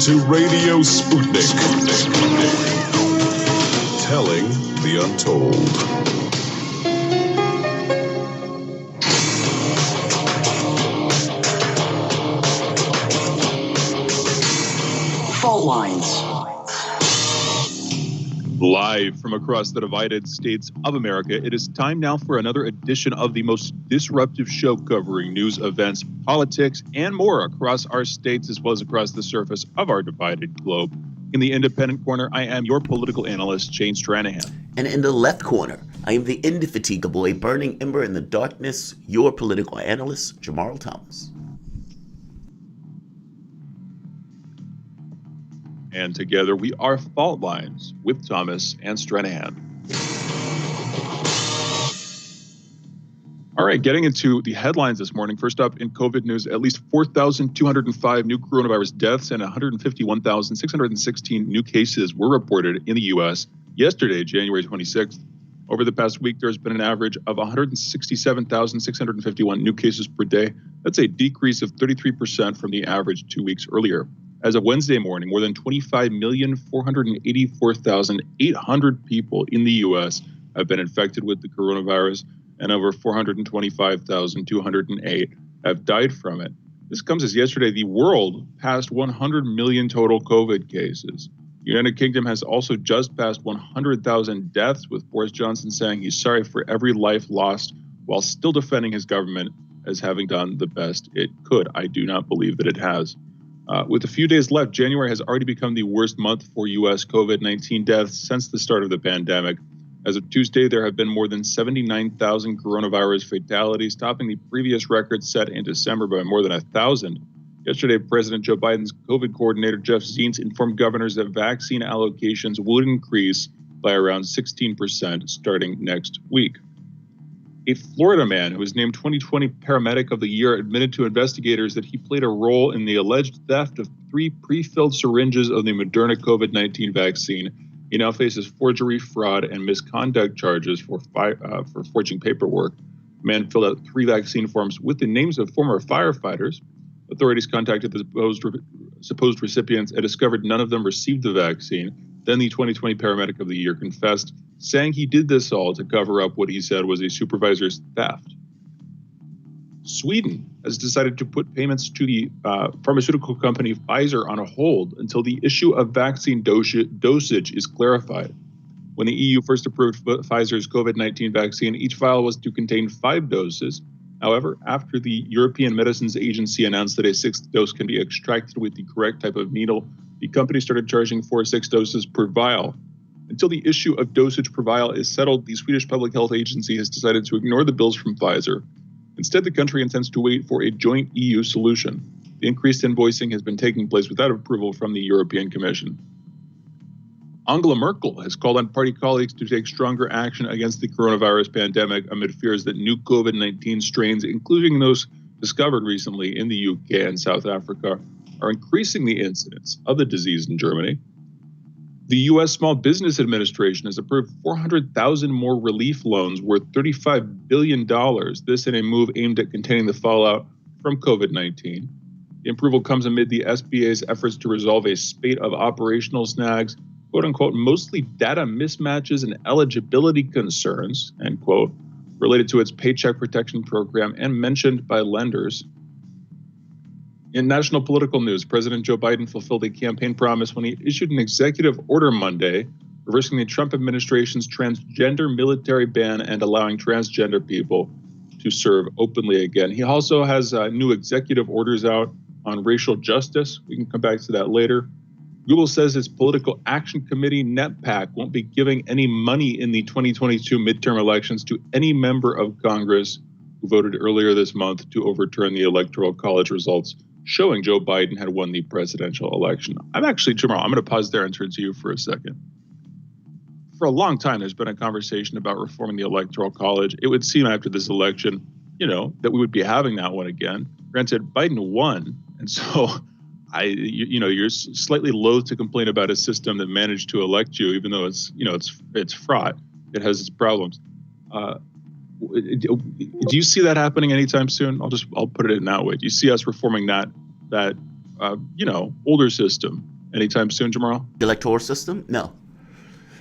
to Radio Sputnik. Telling the untold. Fault lines. Live from across the divided states of America, it is time now for another edition of the most disruptive show covering news, events, politics, and more across our states as well as across the surface of our divided globe. In the independent corner, I am your political analyst, Shane Stranahan. And in the left corner, I am the indefatigable, a burning ember in the darkness, your political analyst, Jamarl Thomas. And together we are Fault Lines with Thomas and Stranahan. All right, getting into the headlines this morning. First up in COVID news, at least 4,205 new coronavirus deaths and 151,616 new cases were reported in the U.S. yesterday, January 26th. Over the past week, there's been an average of 167,651 new cases per day. That's a decrease of 33% from the average 2 weeks earlier. As of Wednesday morning, more than 25,484,800 people in the U.S. have been infected with the coronavirus, and over 425,208 have died from it. This comes as yesterday the world passed 100 million total COVID cases. The United Kingdom has also just passed 100,000 deaths, with Boris Johnson saying he's sorry for every life lost while still defending his government as having done the best it could. I do not believe that it has. With a few days left, January has already become the worst month for U.S. COVID-19 deaths since the start of the pandemic. As of Tuesday, there have been more than 79,000 coronavirus fatalities, topping the previous record set in December by more than 1,000. Yesterday, President Joe Biden's COVID coordinator, Jeff Zients, informed governors that vaccine allocations would increase by around 16% starting next week. A Florida man who was named 2020 Paramedic of the Year admitted to investigators that he played a role in the alleged theft of 3 pre-filled syringes of the Moderna COVID-19 vaccine. He now faces forgery, fraud, and misconduct charges for forging paperwork. The man filled out 3 vaccine forms with the names of former firefighters. Authorities contacted the supposed recipients and discovered none of them received the vaccine. Then the 2020 Paramedic of the Year confessed, saying he did this all to cover up what he said was a supervisor's theft. Sweden has decided to put payments to the pharmaceutical company Pfizer on a hold until the issue of vaccine dosage is clarified. When the EU first approved Pfizer's COVID-19 vaccine, each vial was to contain 5 doses. However, after the European Medicines Agency announced that a 6th dose can be extracted with the correct type of needle, the company started charging for 6 doses per vial. Until the issue of dosage per vial is settled, the Swedish Public Health Agency has decided to ignore the bills from Pfizer. Instead, the country intends to wait for a joint EU solution. The increased invoicing has been taking place without approval from the European Commission. Angela Merkel has called on party colleagues to take stronger action against the coronavirus pandemic amid fears that new COVID-19 strains, including those discovered recently in the UK and South Africa, are increasing the incidence of the disease in Germany. The U.S. Small Business Administration has approved 400,000 more relief loans worth $35 billion, this in a move aimed at containing the fallout from COVID-19. The approval comes amid the SBA's efforts to resolve a spate of operational snags, quote unquote, mostly data mismatches and eligibility concerns, end quote, related to its Paycheck Protection Program and mentioned by lenders. In national political news, President Joe Biden fulfilled a campaign promise when he issued an executive order Monday, reversing the Trump administration's transgender military ban and allowing transgender people to serve openly again. He also has new executive orders out on racial justice. We can come back to that later. Google says its Political Action Committee, NetPAC, won't be giving any money in the 2022 midterm elections to any member of Congress who voted earlier this month to overturn the Electoral College results, showing Joe Biden had won the presidential election. Jamarl, I'm going to pause there and turn to you for a second. For a long time, there's been a conversation about reforming the Electoral College. It would seem after this election, that we would be having that one again. Granted, Biden won, and so you're slightly loath to complain about a system that managed to elect you, even though it's fraught. It has its problems. Do you see that happening anytime soon? I'll put it in that way. Do you see us reforming that older system anytime soon, Jamarl? The electoral system? No.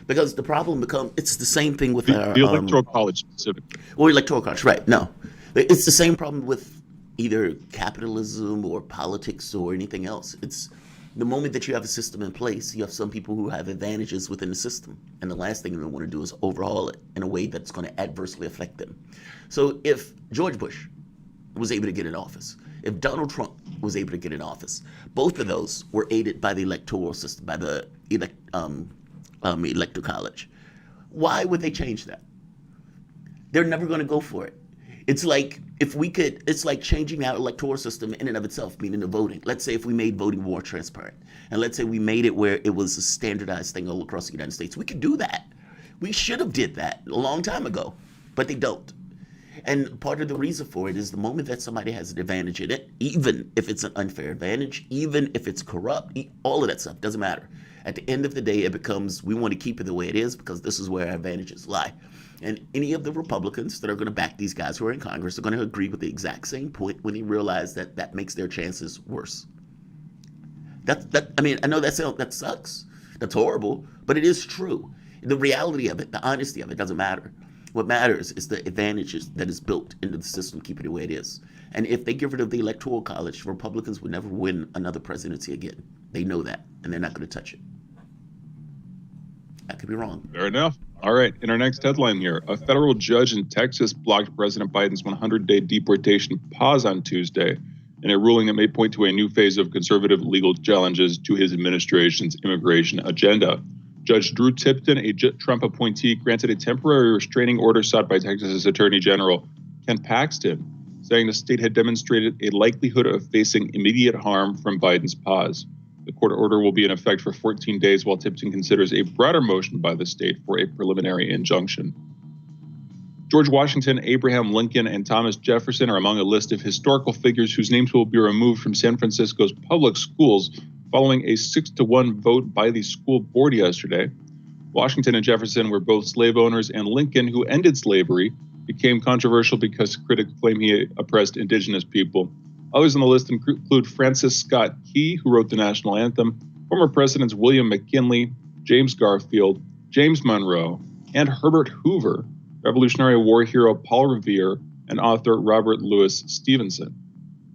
Because the problem becomes, it's the same thing with The electoral college specifically. Or electoral college, right? No. It's the same problem with either capitalism or politics or anything else. It's the moment that you have a system in place, you have some people who have advantages within the system. And the last thing they want to do is overhaul it in a way that's going to adversely affect them. So if George Bush was able to get in office, if Donald Trump was able to get in office, both of those were aided by the electoral system, by the electoral college. Why would they change that? They're never going to go for it. It's like it's like changing our electoral system in and of itself, meaning the voting. Let's say if we made voting more transparent, and let's say we made it where it was a standardized thing all across the United States. We could do that. We should have did that a long time ago, but they don't. And part of the reason for it is the moment that somebody has an advantage in it, even if it's an unfair advantage, even if it's corrupt, all of that stuff doesn't matter. At the end of the day, it becomes, we want to keep it the way it is because this is where our advantages lie. And any of the Republicans that are going to back these guys who are in Congress are going to agree with the exact same point when they realize that that makes their chances worse. I mean, I know that sucks. That's horrible, but it is true. The reality of it, the honesty of it doesn't matter. What matters is the advantages that is built into the system, keep it the way it is. And if they get rid of the Electoral College, Republicans would never win another presidency again. They know that, and they're not going to touch it. I could be wrong. Fair enough. All right. In our next headline here, a federal judge in Texas blocked President Biden's 100-day deportation pause on Tuesday in a ruling that may point to a new phase of conservative legal challenges to his administration's immigration agenda. Judge Drew Tipton, a Trump appointee, granted a temporary restraining order sought by Texas's Attorney General Ken Paxton, saying the state had demonstrated a likelihood of facing immediate harm from Biden's pause. The court order will be in effect for 14 days while Tipton considers a broader motion by the state for a preliminary injunction. George Washington, Abraham Lincoln, and Thomas Jefferson are among a list of historical figures whose names will be removed from San Francisco's public schools following a 6-1 vote by the school board yesterday. Washington and Jefferson were both slave owners, and Lincoln, who ended slavery, became controversial because critics claim he oppressed indigenous people. Others on the list include Francis Scott Key, who wrote the national anthem, former presidents William McKinley, James Garfield, James Monroe, and Herbert Hoover, Revolutionary War hero Paul Revere, and author Robert Louis Stevenson.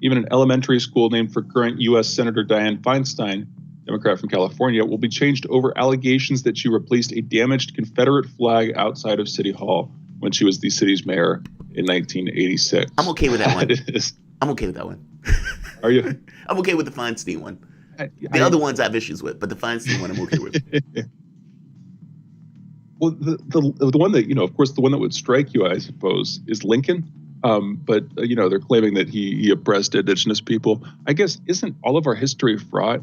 Even an elementary school named for current U.S. Senator Dianne Feinstein, Democrat from California, will be changed over allegations that she replaced a damaged Confederate flag outside of City Hall when she was the city's mayor in 1986. I'm okay with that one. I'm okay with that one. Are you? I'm okay with the Feinstein one. The other ones I have issues with, but the Feinstein one I'm okay with. Well, the one that, of course, the one that would strike you, I suppose, is Lincoln. But they're claiming that he oppressed indigenous people. I guess, isn't all of our history fraught?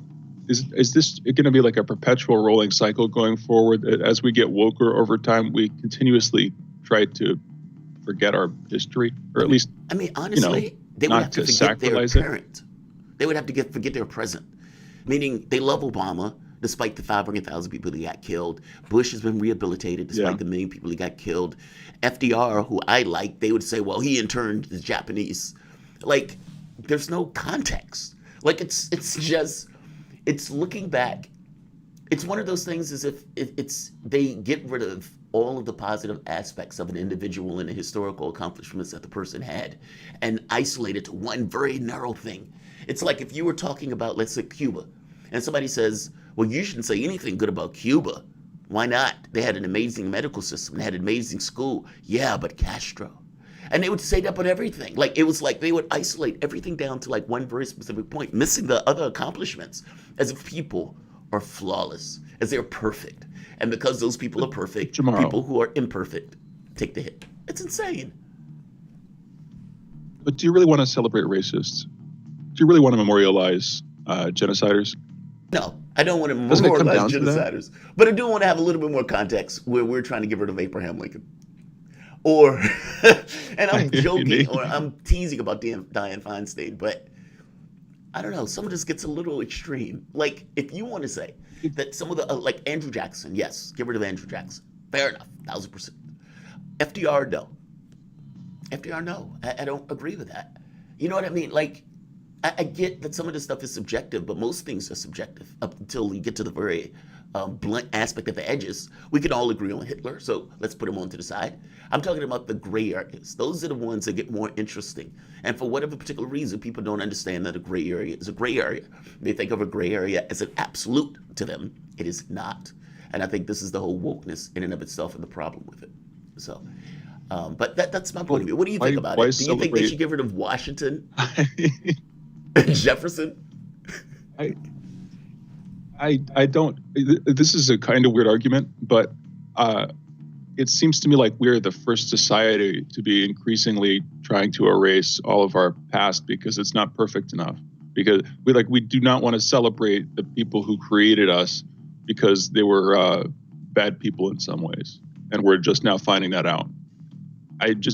Is this going to be like a perpetual rolling cycle going forward? As we get woker over time, we continuously try to forget our history, or at least, I mean, honestly, they would have to forget their parent. They would have to forget their present. Meaning, they love Obama, despite the 500,000 people that got killed. Bush has been rehabilitated, despite the million people that got killed. FDR, who I like, they would say, well, he interned the Japanese. Like, there's no context. Like, it's looking back. It's one of those things as if they get rid of all of the positive aspects of an individual and the historical accomplishments that the person had and isolate it to one very narrow thing. It's like if you were talking about, let's say, Cuba, and somebody says, well, you shouldn't say anything good about Cuba. Why not? They had an amazing medical system. They had an amazing school. Yeah, but Castro. And they would say that about everything. Like, it was like they would isolate everything down to like one very specific point, missing the other accomplishments, as if people are flawless, as they're perfect. And because those people are perfect, Jamarl, people who are imperfect take the hit. It's insane. But do you really want to celebrate racists? Do you really want to memorialize genociders? No, I don't want to memorialize genociders. But I do want to have a little bit more context where we're trying to get rid of Abraham Lincoln. Or, and I'm joking, or I'm teasing about Dianne Feinstein, but I don't know, some of this gets a little extreme. Like, if you want to say that some of the, like Andrew Jackson, yes, get rid of Andrew Jackson. Fair enough, 1,000%. FDR, no. I don't agree with that. You know what I mean? Like, I get that some of this stuff is subjective, but most things are subjective up until you get to the very blunt aspect of the edges. We can all agree on Hitler, so let's put him on to the side. I'm talking about the gray areas. Those are the ones that get more interesting. And for whatever particular reason, people don't understand that a gray area is a gray area. They think of a gray area as an absolute to them. It is not. And I think this is the whole wokeness in and of itself and the problem with it. So, but that's my point of view. What do you think about it? Do you think they should get rid of Washington? Jefferson? I don't. This is a kind of weird argument, but it seems to me like we're the first society to be increasingly trying to erase all of our past because it's not perfect enough. Because we do not want to celebrate the people who created us because they were bad people in some ways, and we're just now finding that out.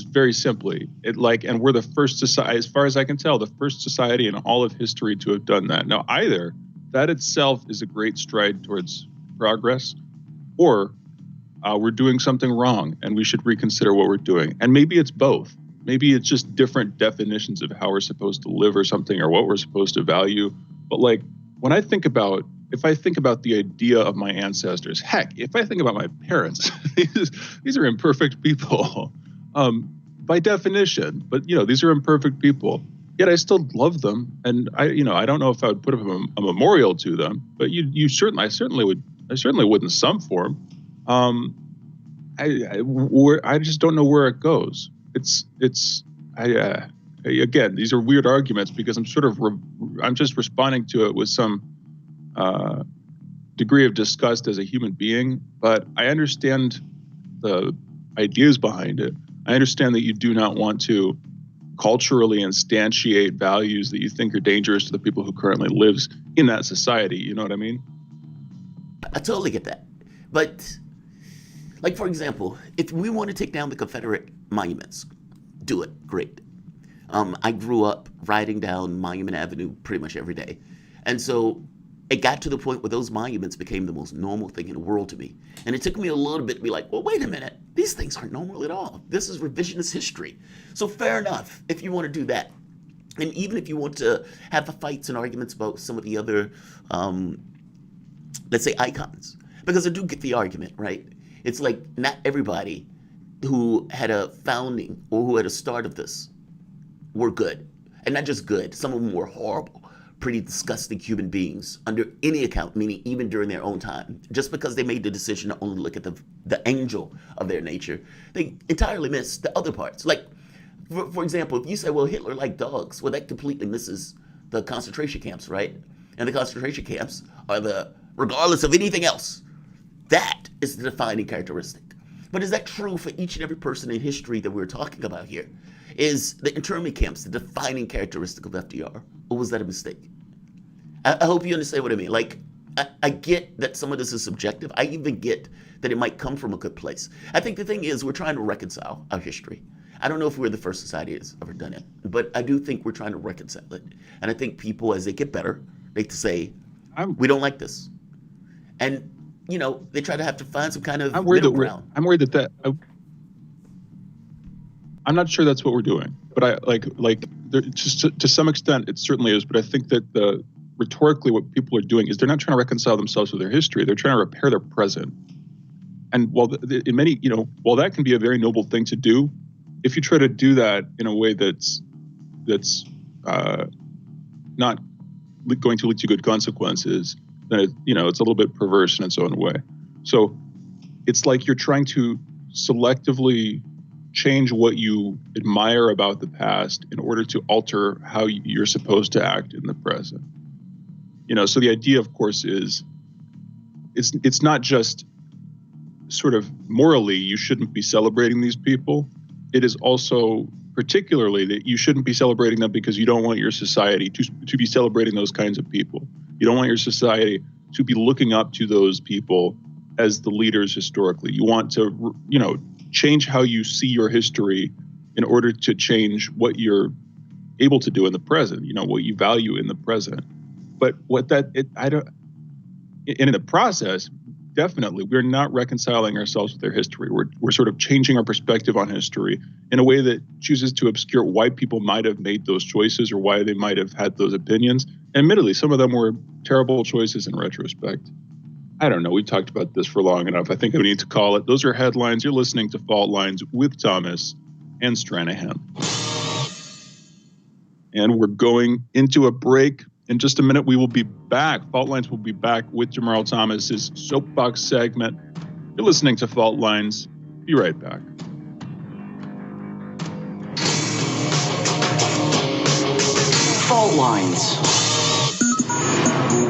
Very simply, and we're the first society, as far as I can tell, the first society in all of history to have done that. Now, either that itself is a great stride towards progress, or we're doing something wrong and we should reconsider what we're doing. And maybe it's both. Maybe it's just different definitions of how we're supposed to live or something, or what we're supposed to value. But when if I think about the idea of my ancestors, heck, if I think about my parents, these are imperfect people. By definition, but these are imperfect people. Yet I still love them, and I don't know if I would put up a memorial to them, but I certainly would in some form. I just don't know where it goes. Again, these are weird arguments because I'm just responding to it with some degree of disgust as a human being, but I understand the ideas behind it. I understand that you do not want to culturally instantiate values that you think are dangerous to the people who currently lives in that society. You know what I mean? I totally get that. But, for example, if we want to take down the Confederate monuments, do it. Great. I grew up riding down Monument Avenue pretty much every day. And so it got to the point where those monuments became the most normal thing in the world to me. And it took me a little bit to be like, well, wait a minute. These things aren't normal at all. This is revisionist history. So fair enough if you want to do that. And even if you want to have the fights and arguments about some of the other, let's say, icons. Because I do get the argument, right? It's like not everybody who had a founding or who had a start of this were good. And not just good. Some of them were horrible. Pretty disgusting human beings under any account, meaning even during their own time. Just because they made the decision to only look at the angel of their nature, they entirely miss the other parts. For example, if you say, well, Hitler liked dogs, well, that completely misses the concentration camps, right? And the concentration camps are regardless of anything else, that is the defining characteristic. But is that true for each and every person in history that we're talking about here? Is the internment camps the defining characteristic of FDR? Or was that a mistake? I hope you understand what I mean. I get that some of this is subjective. I even get that it might come from a good place. I think the thing is we're trying to reconcile our history. I don't know if we're the first society that's ever done it, but I do think we're trying to reconcile it. And I think people, as they get better, they say, we don't like this. And, they try to have to find some kind of middle ground. I'm worried that I'm not sure that's what we're doing, but just to some extent it certainly is. But I think that rhetorically what people are doing is they're not trying to reconcile themselves with their history. They're trying to repair their present. And while that can be a very noble thing to do, if you try to do that in a way that's not going to lead to good consequences, then it's a little bit perverse in its own way. So it's like you're trying to selectively change what you admire about the past in order to alter how you're supposed to act in the present. So the idea, of course, is it's not just sort of morally you shouldn't be celebrating these people. It is also particularly that you shouldn't be celebrating them because you don't want your society to be celebrating those kinds of people. You don't want your society to be looking up to those people as the leaders historically. You want to, change how you see your history in order to change what you're able to do in the present, what you value in the present. But in the process, definitely, we're not reconciling ourselves with their history. We're sort of changing our perspective on history in a way that chooses to obscure why people might have made those choices or why they might have had those opinions. And admittedly, some of them were terrible choices in retrospect. I don't know. We've talked about this for long enough. I think we need to call it. Those are headlines. You're listening to Fault Lines with Thomas and Stranahan. And we're going into a break. In just a minute, we will be back. Fault Lines will be back with Jamarl Thomas's soapbox segment. You're listening to Fault Lines. Be right back. Fault lines.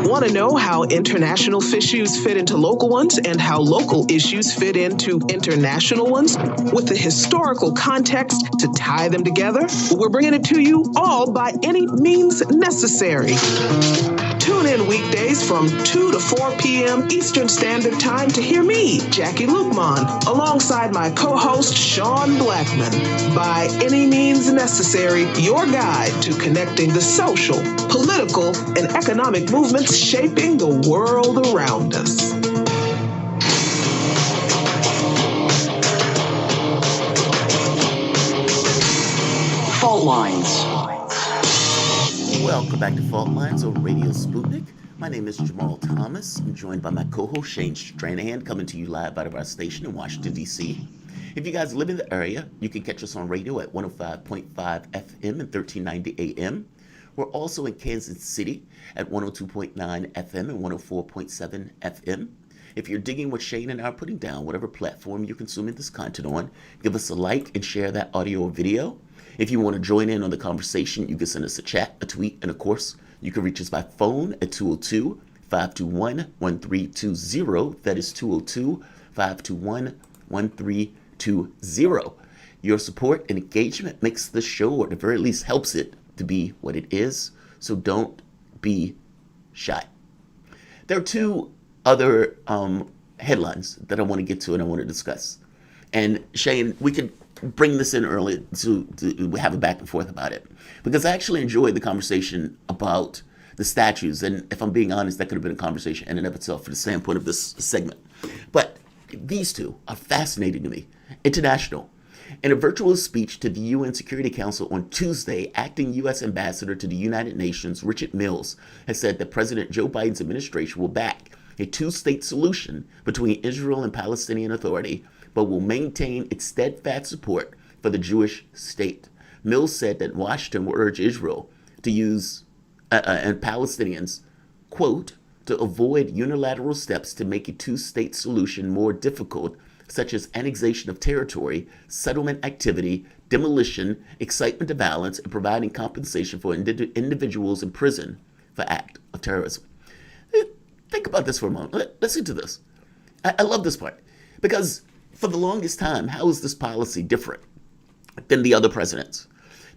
Want to know how international issues fit into local ones and how local issues fit into international ones with the historical context to tie them together? We're bringing it to you all by any means necessary. Tune in weekdays from 2 to 4 p.m. Eastern Standard Time to hear me, Jackie Lukman, alongside my co-host Sean Blackman. By any means necessary, your guide to connecting the social, political, and economic movements shaping the world around us. Fault lines. Welcome back to Fault Lines on Radio Sputnik. My name is Jamarl Thomas. I'm joined by my co-host Shane Stranahan, coming to you live out of our station in Washington, D.C. If you guys live in the area, you can catch us on radio at 105.5 FM and 1390 AM. We're also in Kansas City at 102.9 FM and 104.7 FM. If you're digging what Shane and I are putting down, whatever platform you're consuming this content on, give us a like and share that audio or video. If you want to join in on the conversation, you can send us a chat, a tweet, and of course, you can reach us by phone at 202-521-1320. That is 202-521-1320. Your support and engagement makes the show, or at the very least helps it to be what it is, so don't be shy. There are two other headlines that I want to get to and I want to discuss. And Shane, we could bring this in early to have a back and forth about it, because I actually enjoyed the conversation about the statues, and if I'm being honest, that could have been a conversation in and of itself for the standpoint of this segment. But these two are fascinating to me. International. In a virtual speech to the UN Security Council on Tuesday, acting U.S. Ambassador to the United Nations, Richard Mills, has said that President Joe Biden's administration will back a two-state solution between Israel and Palestinian Authority, but will maintain its steadfast support for the Jewish state. Mills said that Washington will urge Israel to use, and Palestinians, quote, to avoid unilateral steps to make a two-state solution more difficult, such as annexation of territory, settlement activity, demolition, incitement to violence, and providing compensation for individuals in prison for act of terrorism. Think about this for a moment. Listen to this. I love this part, because for the longest time, how is this policy different than the other presidents?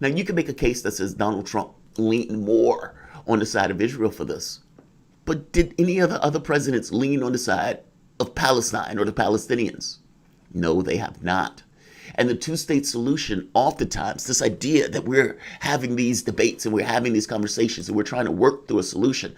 Now, you can make a case that says Donald Trump leaned more on the side of Israel for this. But did any of the other presidents lean on the side of Palestine or the Palestinians? No, they have not. And the two-state solution, oftentimes, this idea that we're having these debates and we're having these conversations and we're trying to work through a solution,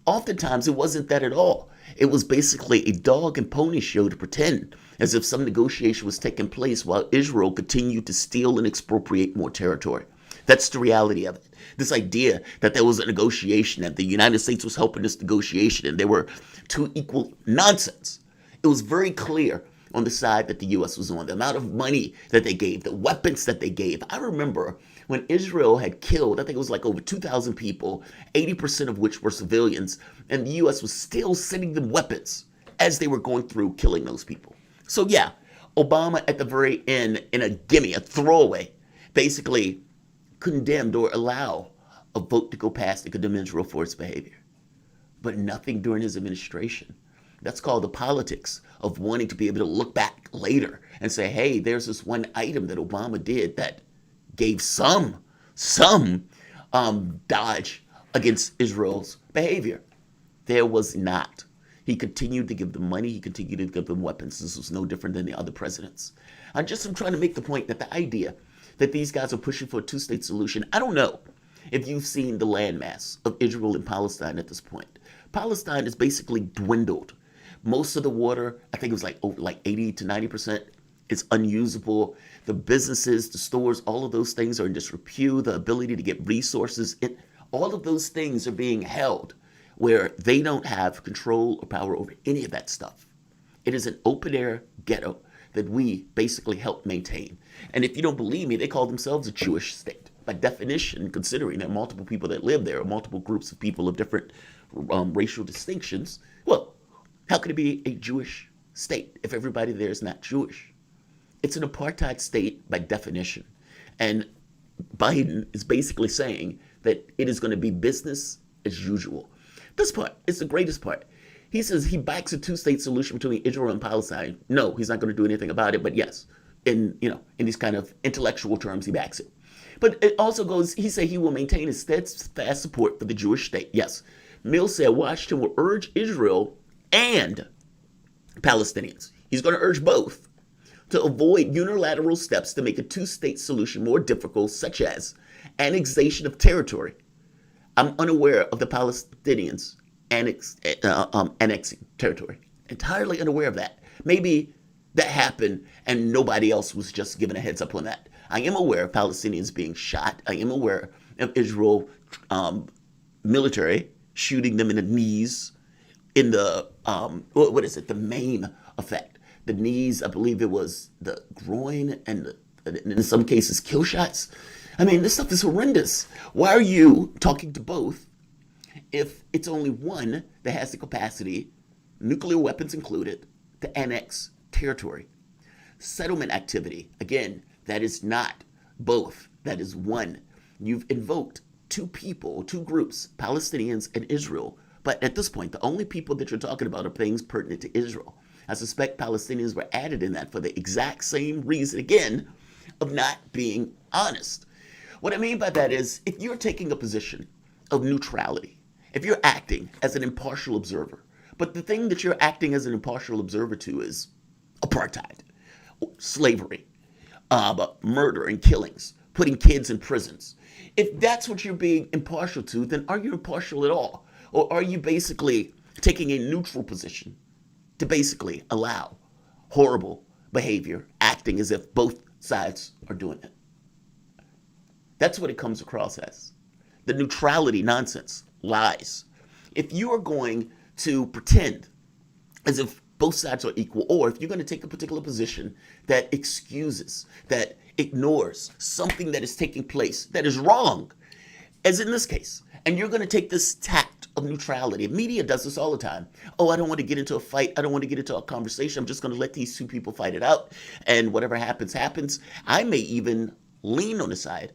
oftentimes it wasn't that at all. It was basically a dog and pony show to pretend as if some negotiation was taking place while Israel continued to steal and expropriate more territory. That's the reality of it. This idea that there was a negotiation, that the United States was helping this negotiation, and there were two equal nonsense. It was very clear on the side that the U.S. was on, the amount of money that they gave, the weapons that they gave. I remember when Israel had killed, I think it was like over 2,000 people, 80% of which were civilians, and the U.S. was still sending them weapons as they were going through killing those people. So yeah, Obama at the very end, in a gimme, a throwaway, basically condemned or allow a vote to go past to condemn Israel for its behavior. But nothing during his administration. That's called the politics of wanting to be able to look back later and say, hey, there's this one item that Obama did that gave some dodge against Israel's behavior. There was not. He continued to give them money. He continued to give them weapons. This was no different than the other presidents. I'm trying to make the point that the idea that these guys are pushing for a two-state solution, I don't know if you've seen the landmass of Israel and Palestine at this point. Palestine is basically dwindled. Most of the water, I think it was like over like 80 to 90%, is unusable. The businesses, the stores, all of those things are in disrepute. The ability to get resources, all of those things are being held where they don't have control or power over any of that stuff. It is an open air ghetto that we basically help maintain. And if you don't believe me, they call themselves a Jewish state. By definition, considering there are multiple people that live there, or multiple groups of people of different racial distinctions, well, how could it be a Jewish state if everybody there is not Jewish? It's an apartheid state by definition. And Biden is basically saying that it is going to be business as usual. This part is the greatest part. He says he backs a two-state solution between Israel and Palestine. No, he's not going to do anything about it, but yes, in these kind of intellectual terms, he backs it. But it also goes, he said he will maintain his steadfast support for the Jewish state. Yes. Mills said Washington will urge Israel and Palestinians. He's going to urge both to avoid unilateral steps to make a two-state solution more difficult, such as annexation of territory. I'm unaware of the Palestinians annexing territory. Entirely unaware of that. Maybe that happened and nobody else was just given a heads up on that. I am aware of Palestinians being shot. I am aware of Israel military shooting them in the knees, in the, the maim effect. The knees, I believe it was the groin, and in some cases kill shots. I mean, this stuff is horrendous. Why are you talking to both if it's only one that has the capacity, nuclear weapons included, to annex territory? Settlement activity, again, that is not both. That is one. You've invoked two people, two groups, Palestinians and Israel. But at this point, the only people that you're talking about are things pertinent to Israel. I suspect Palestinians were added in that for the exact same reason, again, of not being honest. What I mean by that is, if you're taking a position of neutrality, if you're acting as an impartial observer, but the thing that you're acting as an impartial observer to is apartheid, slavery, murder and killings, putting kids in prisons. If that's what you're being impartial to, then are you impartial at all? Or are you basically taking a neutral position to basically allow horrible behavior, acting as if both sides are doing it? That's what it comes across as. The neutrality nonsense, lies. If you are going to pretend as if both sides are equal, or if you're going to take a particular position that excuses, that ignores something that is taking place that is wrong, as in this case, and you're going to take this tact of neutrality. Media does this all the time. Oh, I don't want to get into a fight. I don't want to get into a conversation. I'm just going to let these two people fight it out, and whatever happens, happens. I may even lean on the side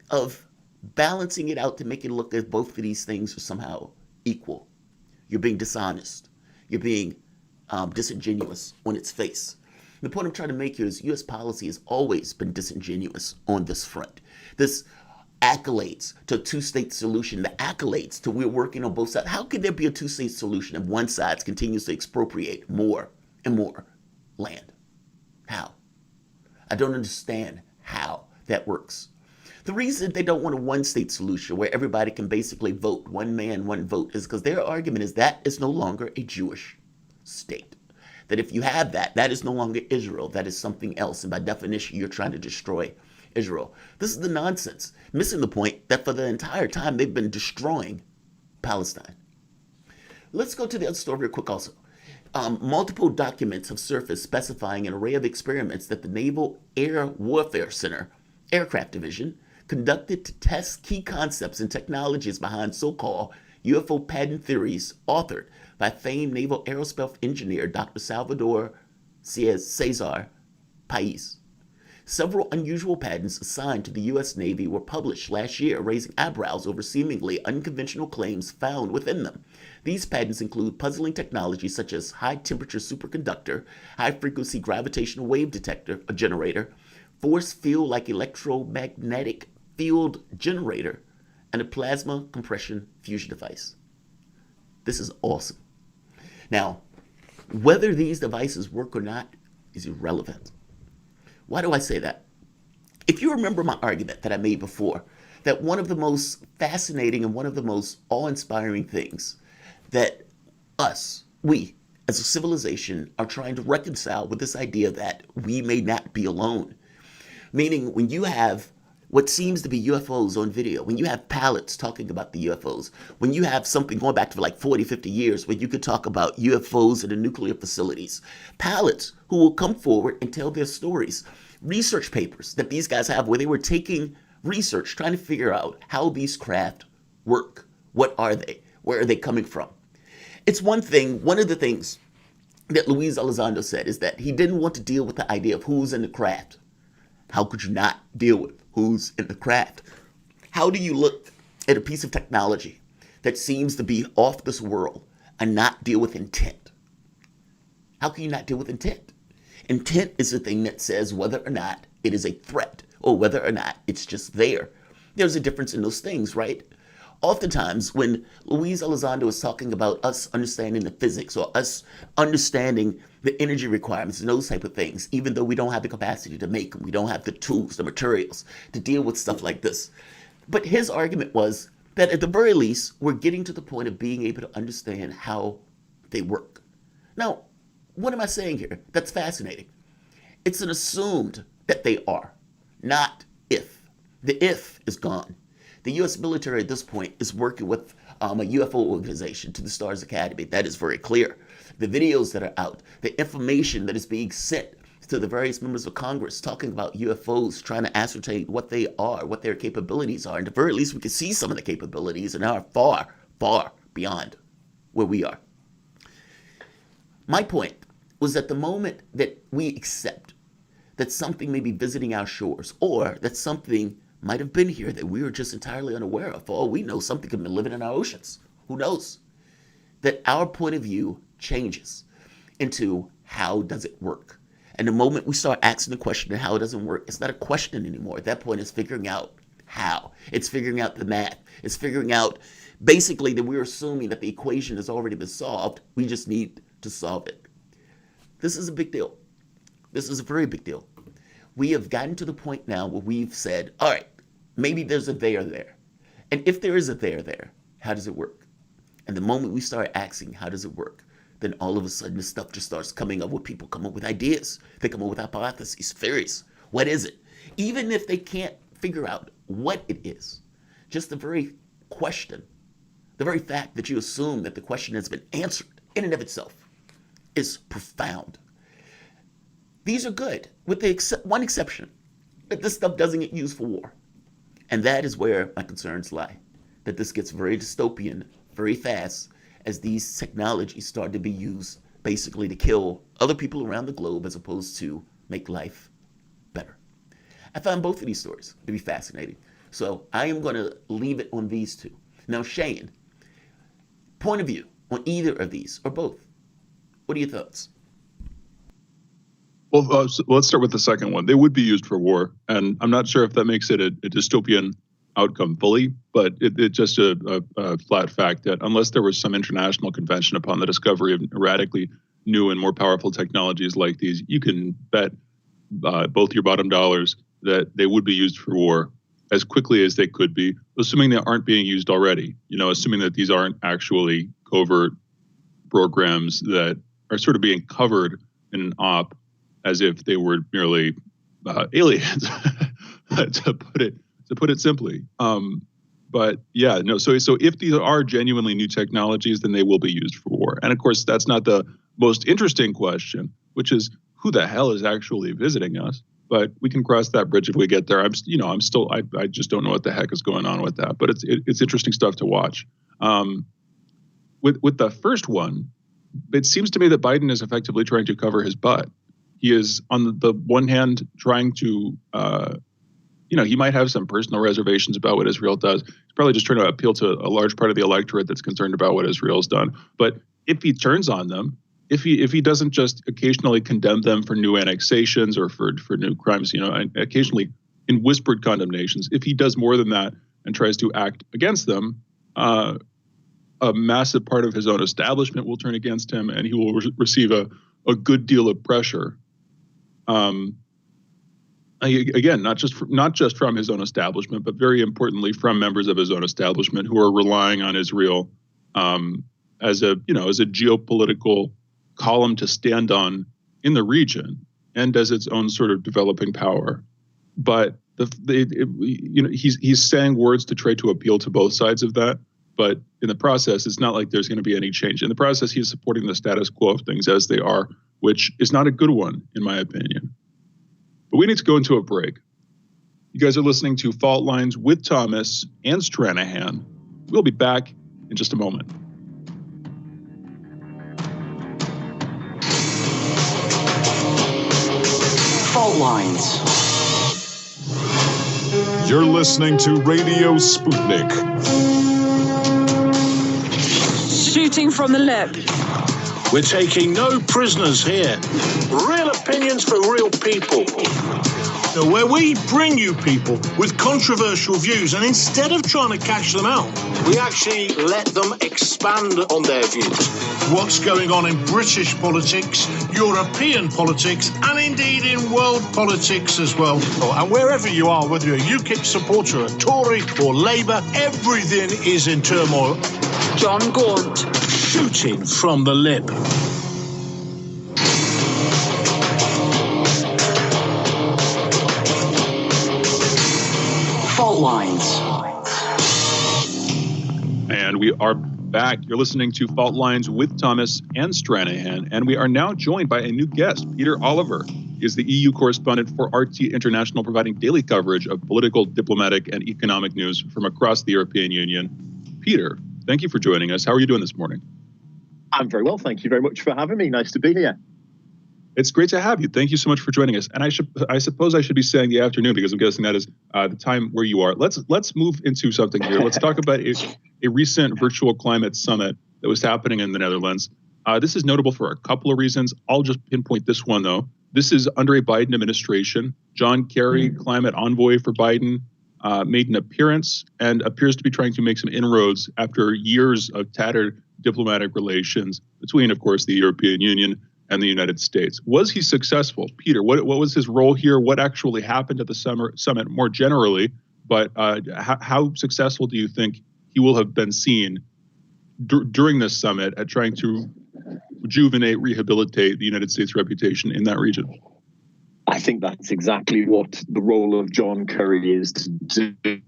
of balancing it out to make it look as both of these things are somehow equal. You're being dishonest. You're being disingenuous on its face. The point I'm trying to make here is U.S. policy has always been disingenuous on this front. This accolades to a two-state solution, the accolades to we're working on both sides. How could there be a two-state solution if one side continues to expropriate more and more land? How? I don't understand how that works. The reason they don't want a one-state solution where everybody can basically vote, one man, one vote, is because their argument is that is no longer a Jewish state. That if you have that, that is no longer Israel. That is something else. And by definition, you're trying to destroy Israel. This is the nonsense. Missing the point that for the entire time, they've been destroying Palestine. Let's go to the other story real quick also. Multiple documents have surfaced specifying an array of experiments that the Naval Air Warfare Center Aircraft Division conducted to test key concepts and technologies behind so-called UFO patent theories authored by famed naval aerospace engineer Dr. Salvador Cesar Pais. Several unusual patents assigned to the U.S. Navy were published last year, raising eyebrows over seemingly unconventional claims found within them. These patents include puzzling technologies such as high-temperature superconductor, high-frequency gravitational wave detector, a generator, force field-like electromagnetic field generator, and a plasma compression fusion device. This is awesome. Now, whether these devices work or not is irrelevant. Why do I say that? If you remember my argument that I made before, that one of the most fascinating and one of the most awe-inspiring things that we as a civilization, are trying to reconcile with this idea that we may not be alone. Meaning, when you have what seems to be UFOs on video, when you have pilots talking about the UFOs, when you have something going back to like 40, 50 years, where you could talk about UFOs in the nuclear facilities, pilots who will come forward and tell their stories, research papers that these guys have where they were taking research, trying to figure out how these craft work. What are they? Where are they coming from? It's one of the things that Luis Elizondo said is that he didn't want to deal with the idea of who's in the craft. How could you not deal with who's in the craft? How do you look at a piece of technology that seems to be off this world and not deal with intent? How can you not deal with intent? Intent is the thing that says whether or not it is a threat or whether or not it's just there. There's a difference in those things, right? Oftentimes, when Luis Elizondo is talking about us understanding the physics or us understanding the energy requirements and those type of things, even though we don't have the capacity to make them, we don't have the tools, the materials to deal with stuff like this. But his argument was that at the very least, we're getting to the point of being able to understand how they work. Now, what am I saying here? That's fascinating. It's an assumed that they are, not if. The if is gone. The U.S. military at this point is working with a UFO organization, To the Stars Academy. That is very clear. The videos that are out, the information that is being sent to the various members of Congress talking about UFOs, trying to ascertain what they are, what their capabilities are. And at the very least, we can see some of the capabilities and are far, far beyond where we are. My point was that the moment that we accept that something may be visiting our shores or that something might have been here that we were just entirely unaware of. For all we know, something could have been living in our oceans. Who knows? That our point of view changes into how does it work? And the moment we start asking the question of how it doesn't work, it's not a question anymore. At that point, it's figuring out how. It's figuring out the math. It's figuring out basically that we're assuming that the equation has already been solved. We just need to solve it. This is a big deal. This is a very big deal. We have gotten to the point now where we've said, all right, maybe there's a there there. And if there is a there, how does it work? And the moment we start asking, how does it work? Then all of a sudden, this stuff just starts coming up with people come up with ideas. They come up with hypotheses, theories. What is it? Even if they can't figure out what it is, just the very question, the very fact that you assume that the question has been answered in and of itself is profound. These are good, with the one exception, that this stuff doesn't get used for war. And that is where my concerns lie, that this gets very dystopian very fast as these technologies start to be used basically to kill other people around the globe as opposed to make life better. I found both of these stories to be fascinating. So I am going to leave it on these two. Now, Shane, point of view on either of these or both. What are your thoughts? Well, so let's start with the second one. They would be used for war, and I'm not sure if that makes it a dystopian outcome fully, but it's just a flat fact that unless there was some international convention upon the discovery of radically new and more powerful technologies like these, you can bet both your bottom dollars that they would be used for war as quickly as they could be, assuming they aren't being used already. You know, assuming that these aren't actually covert programs that are sort of being covered in an op as if they were merely aliens, to put it simply. But yeah, no. So if these are genuinely new technologies, then they will be used for war. And of course, that's not the most interesting question, which is who the hell is actually visiting us? But we can cross that bridge if we get there. I just don't know what the heck is going on with that. But it's interesting stuff to watch. With the first one, it seems to me that Biden is effectively trying to cover his butt. He is, on the one hand, trying to, he might have some personal reservations about what Israel does. He's probably just trying to appeal to a large part of the electorate that's concerned about what Israel's done. But if he turns on them, if he doesn't just occasionally condemn them for new annexations or for new crimes, and occasionally in whispered condemnations, if he does more than that and tries to act against them, a massive part of his own establishment will turn against him, and he will receive a good deal of pressure. Again, not just from his own establishment, but very importantly from members of his own establishment who are relying on Israel as a geopolitical column to stand on in the region and as its own sort of developing power. But he's saying words to try to appeal to both sides of that. But in the process, it's not like there's going to be any change. In the process, he's supporting the status quo of things as they are, which is not a good one, in my opinion. But we need to go into a break. You guys are listening to Fault Lines with Thomas and Stranahan. We'll be back in just a moment. Fault Lines. You're listening to Radio Sputnik. Shooting from the lip. We're taking no prisoners here. Real opinions for real people. Where we bring you people with controversial views, and instead of trying to catch them out, we actually let them expand on their views. What's going on in British politics, European politics, and indeed in world politics as well. And wherever you are, whether you're a UKIP supporter, a Tory or Labour, everything is in turmoil. John Gaunt. Shooting from the lip. Fault Lines. And we are back. You're listening to Fault Lines with Thomas and Stranahan, and we are now joined by a new guest, Peter Oliver. He is the EU correspondent for RT International, providing daily coverage of political, diplomatic, and economic news from across the European Union. Peter, thank you for joining us. How are you doing this morning? I'm very well. Thank you very much for having me. Nice to be here. It's great to have you. Thank you so much for joining us. And I suppose I should be saying the afternoon, because I'm guessing that is the time where you are. Let's move into something here. Let's talk about a recent virtual climate summit that was happening in the Netherlands. This is notable for a couple of reasons. I'll just pinpoint this one, though. This is under a Biden administration. John Kerry, climate envoy for Biden, made an appearance and appears to be trying to make some inroads after years of tattered diplomatic relations between, of course, the European Union and the United States. Was he successful? Peter, what was his role here? What actually happened at the summit more generally? But how successful do you think he will have been seen during this summit at trying to rejuvenate, rehabilitate the United States reputation in that region? I think that's exactly what the role of John Kerry is to do.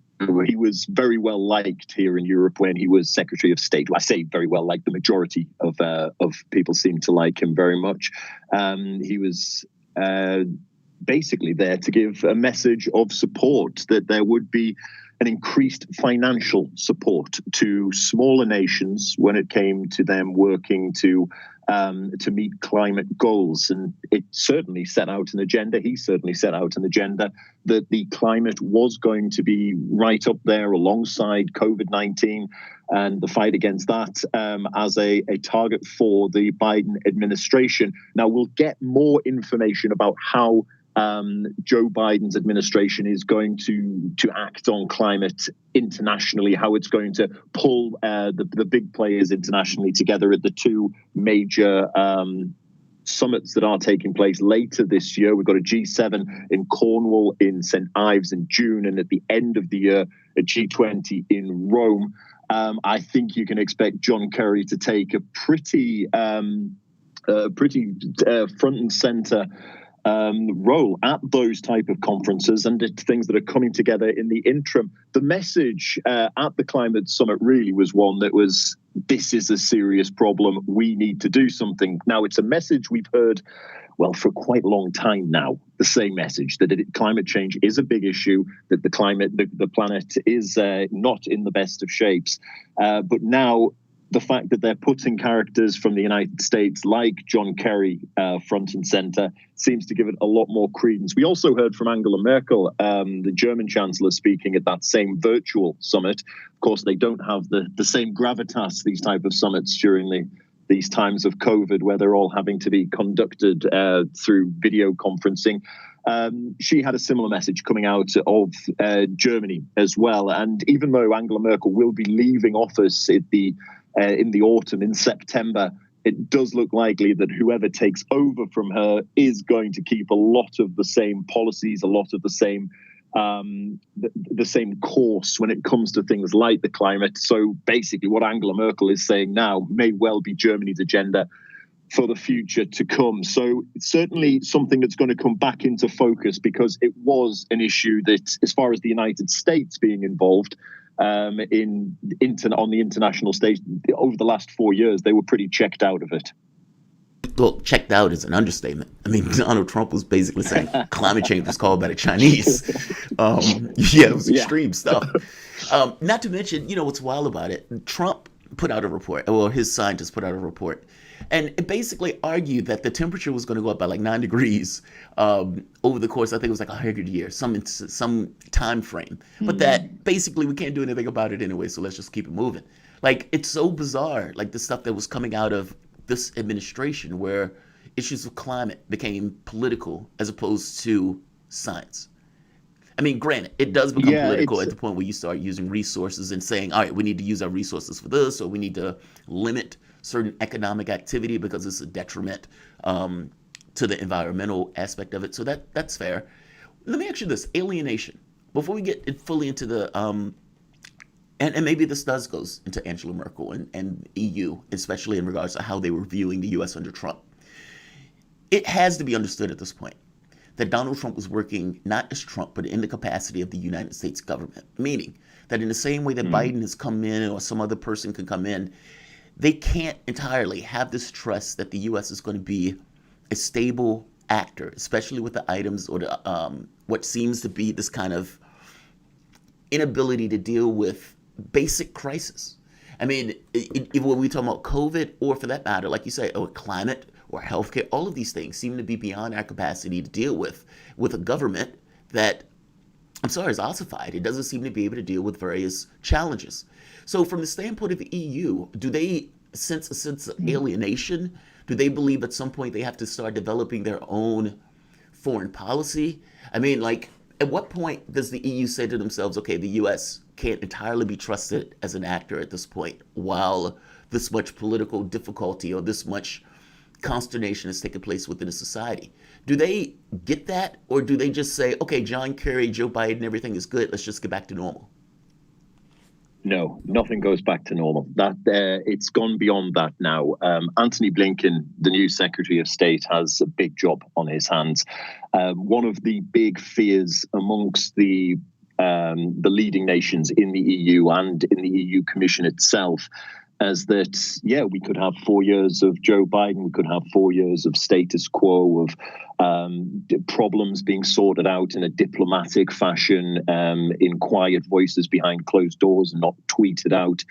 He was very well liked here in Europe when he was Secretary of State. I say very well liked. The majority of people seem to like him very much. He was basically there to give a message of support, that there would be an increased financial support to smaller nations when it came to them working to meet climate goals. And it certainly set out an agenda. He certainly set out an agenda that the climate was going to be right up there alongside COVID-19 and the fight against that as a target for the Biden administration. Now, we'll get more information about how Joe Biden's administration is going to act on climate internationally, how it's going to pull the big players internationally together at the two major summits that are taking place later this year. We've got a G7 in Cornwall in St. Ives in June, and at the end of the year, a G20 in Rome. I think you can expect John Kerry to take a pretty front and center role at those type of conferences and things that are coming together in the interim. The message at the climate summit really was one that was, this is a serious problem. We need to do something. Now, it's a message we've heard, well, for quite a long time now, the same message, that climate change is a big issue, that the planet is not in the best of shapes. But now, the fact that they're putting characters from the United States like John Kerry front and center seems to give it a lot more credence. We also heard from Angela Merkel, the German chancellor, speaking at that same virtual summit. Of course, they don't have the same gravitas, these type of summits, during these times of COVID, where they're all having to be conducted through video conferencing. She had a similar message coming out of Germany as well. And even though Angela Merkel will be leaving office in the autumn, in September, it does look likely that whoever takes over from her is going to keep a lot of the same policies, a lot of the same course when it comes to things like the climate. So basically what Angela Merkel is saying now may well be Germany's agenda for the future to come. So it's certainly something that's going to come back into focus, because it was an issue that, as far as the United States being involved on the international stage over the last 4 years, they were pretty checked out of it. Well, checked out is an understatement. I mean, Donald Trump was basically saying climate change was caused by the Chinese. It was extreme stuff. Not to mention, what's wild about it, Trump put out a report, or his scientists put out a report, and it basically argued that the temperature was going to go up by like 9 degrees over the course, I think it was like 100 years, some time frame. But that basically we can't do anything about it anyway, so let's just keep it moving. Like, it's so bizarre, like the stuff that was coming out of this administration, where issues of climate became political as opposed to science. I mean, granted, it does become political at the point where you start using resources and saying, all right, we need to use our resources for this, or we need to limit certain economic activity because it's a detriment to the environmental aspect of it. So that's fair. Let me ask you this, alienation. Before we get fully into the, and maybe this goes into Angela Merkel and EU, especially in regards to how they were viewing the U.S. under Trump. It has to be understood at this point that Donald Trump was working not as Trump, but in the capacity of the United States government, meaning that in the same way that Biden has come in, or some other person can come in, they can't entirely have this trust that the U.S. is going to be a stable actor, especially with the items or the what seems to be this kind of inability to deal with basic crisis. I mean, when we talk about COVID, or for that matter, like you say, or climate or healthcare, all of these things seem to be beyond our capacity to deal with a government that, is ossified. It doesn't seem to be able to deal with various challenges. So from the standpoint of the EU, do they sense a sense of alienation? Do they believe at some point they have to start developing their own foreign policy? I mean, like, at what point does the EU say to themselves, okay, the US can't entirely be trusted as an actor at this point, while this much political difficulty or this much consternation has taken place within a society? Do they get that, or do they just say, okay, John Kerry, Joe Biden, everything is good, let's just get back to normal? No, nothing goes back to normal. That it's gone beyond that now. Antony Blinken, the new Secretary of State, has a big job on his hands. One of the big fears amongst the leading nations in the EU and in the EU Commission itself is that, we could have 4 years of Joe Biden, we could have 4 years of status quo, of problems being sorted out in a diplomatic fashion, in quiet voices behind closed doors and not tweeted out.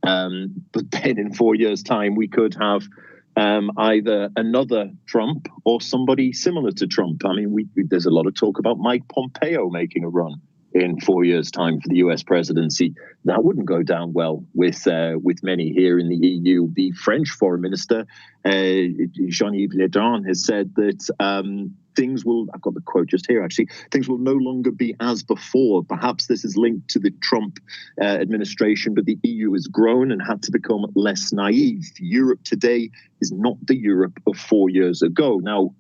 But then in 4 years' time, we could have either another Trump or somebody similar to Trump. I mean, there's a lot of talk about Mike Pompeo making a run in 4 years' time for the US presidency. That wouldn't go down well with many here in the EU. The French foreign minister, Jean-Yves Le Drian, has said that things will, I've got the quote just here actually, things will no longer be as before. Perhaps this is linked to the Trump administration, but the EU has grown and had to become less naive. Europe today is not the Europe of 4 years ago. Now,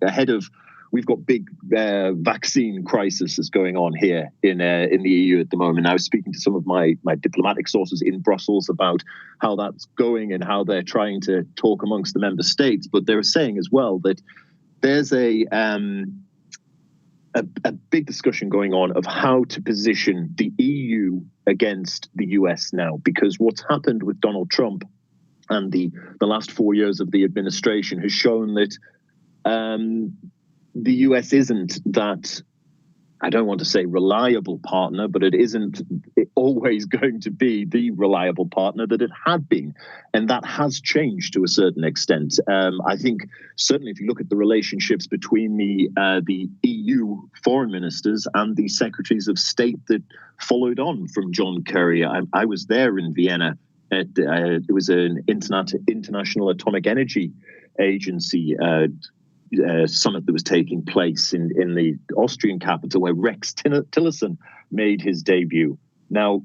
we've got big vaccine crises going on here in the EU at the moment. I was speaking to some of my diplomatic sources in Brussels about how that's going and how they're trying to talk amongst the member states. But they were saying as well that there's a big discussion going on of how to position the EU against the US now, because what's happened with Donald Trump and the last 4 years of the administration has shown that the US isn't that, I don't want to say reliable partner, but it isn't always going to be the reliable partner that it had been. And that has changed to a certain extent. I think certainly if you look at the relationships between the EU foreign ministers and the secretaries of state that followed on from John Kerry, I was there in Vienna. It was an International Atomic Energy Agency summit that was taking place in the Austrian capital, where Rex Tillerson made his debut. Now,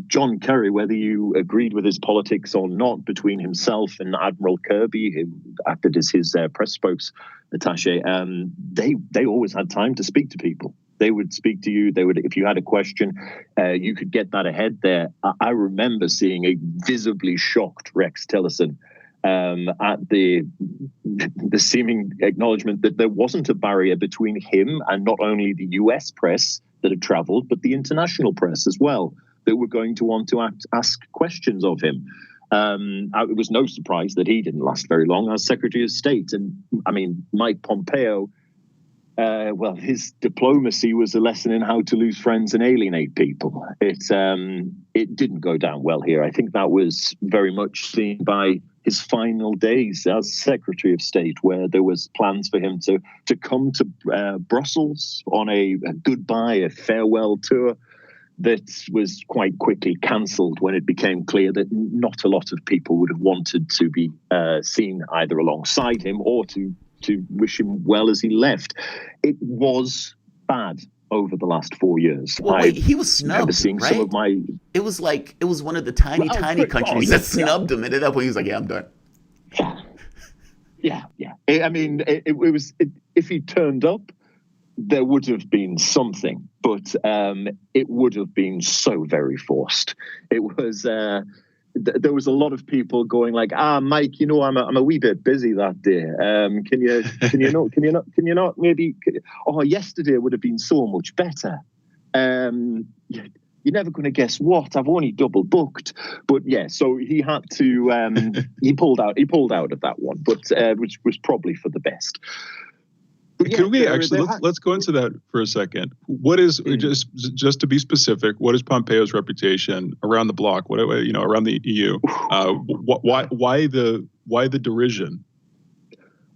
John Kerry, whether you agreed with his politics or not, between himself and Admiral Kirby, who acted as his press spokes-attaché, they always had time to speak to people. They would speak to you. They would, if you had a question, you could get that ahead there. I remember seeing a visibly shocked Rex Tillerson at the seeming acknowledgement that there wasn't a barrier between him and not only the US press that had traveled, but the international press as well, that were going to want to ask questions of him. It was no surprise that he didn't last very long as Secretary of State. And I mean, Mike Pompeo, well, his diplomacy was a lesson in how to lose friends and alienate people. It didn't go down well here. I think that was very much seen by his final days as Secretary of State, where there was plans for him to come to Brussels on a goodbye, a farewell tour that was quite quickly cancelled when it became clear that not a lot of people would have wanted to be seen either alongside him or to wish him well as he left. It was bad over the last 4 years. Well, wait, he was snubbed, seeing right? some of my... It was one of the tiny countries that snubbed him, and at that point he was like, "Yeah, I'm done." Yeah. I mean, it was if he turned up, there would have been something, but it would have been so very forced. It was. There was a lot of people going like, Mike, you know, I'm a wee bit busy that day. Can you not maybe? Yesterday would have been so much better. You're never going to guess what. I've only double booked, but yeah. So he had to. He pulled out of that one, but which was probably for the best. Can we actually let's go into that for a second? What is just to be specific? What is Pompeo's reputation around the bloc? What around the EU? Why the derision?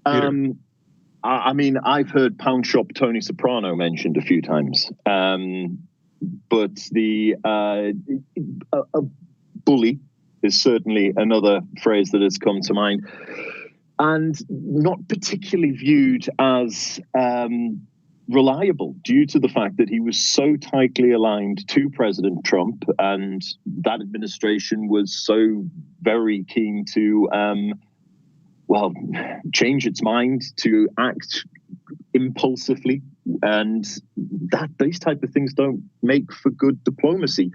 I mean, I've heard Pound Shop Tony Soprano mentioned a few times, but the a bully is certainly another phrase that has come to mind. And not particularly viewed as reliable due to the fact that he was so tightly aligned to President Trump, and that administration was so very keen to, change its mind, to act impulsively, and that these type of things don't make for good diplomacy.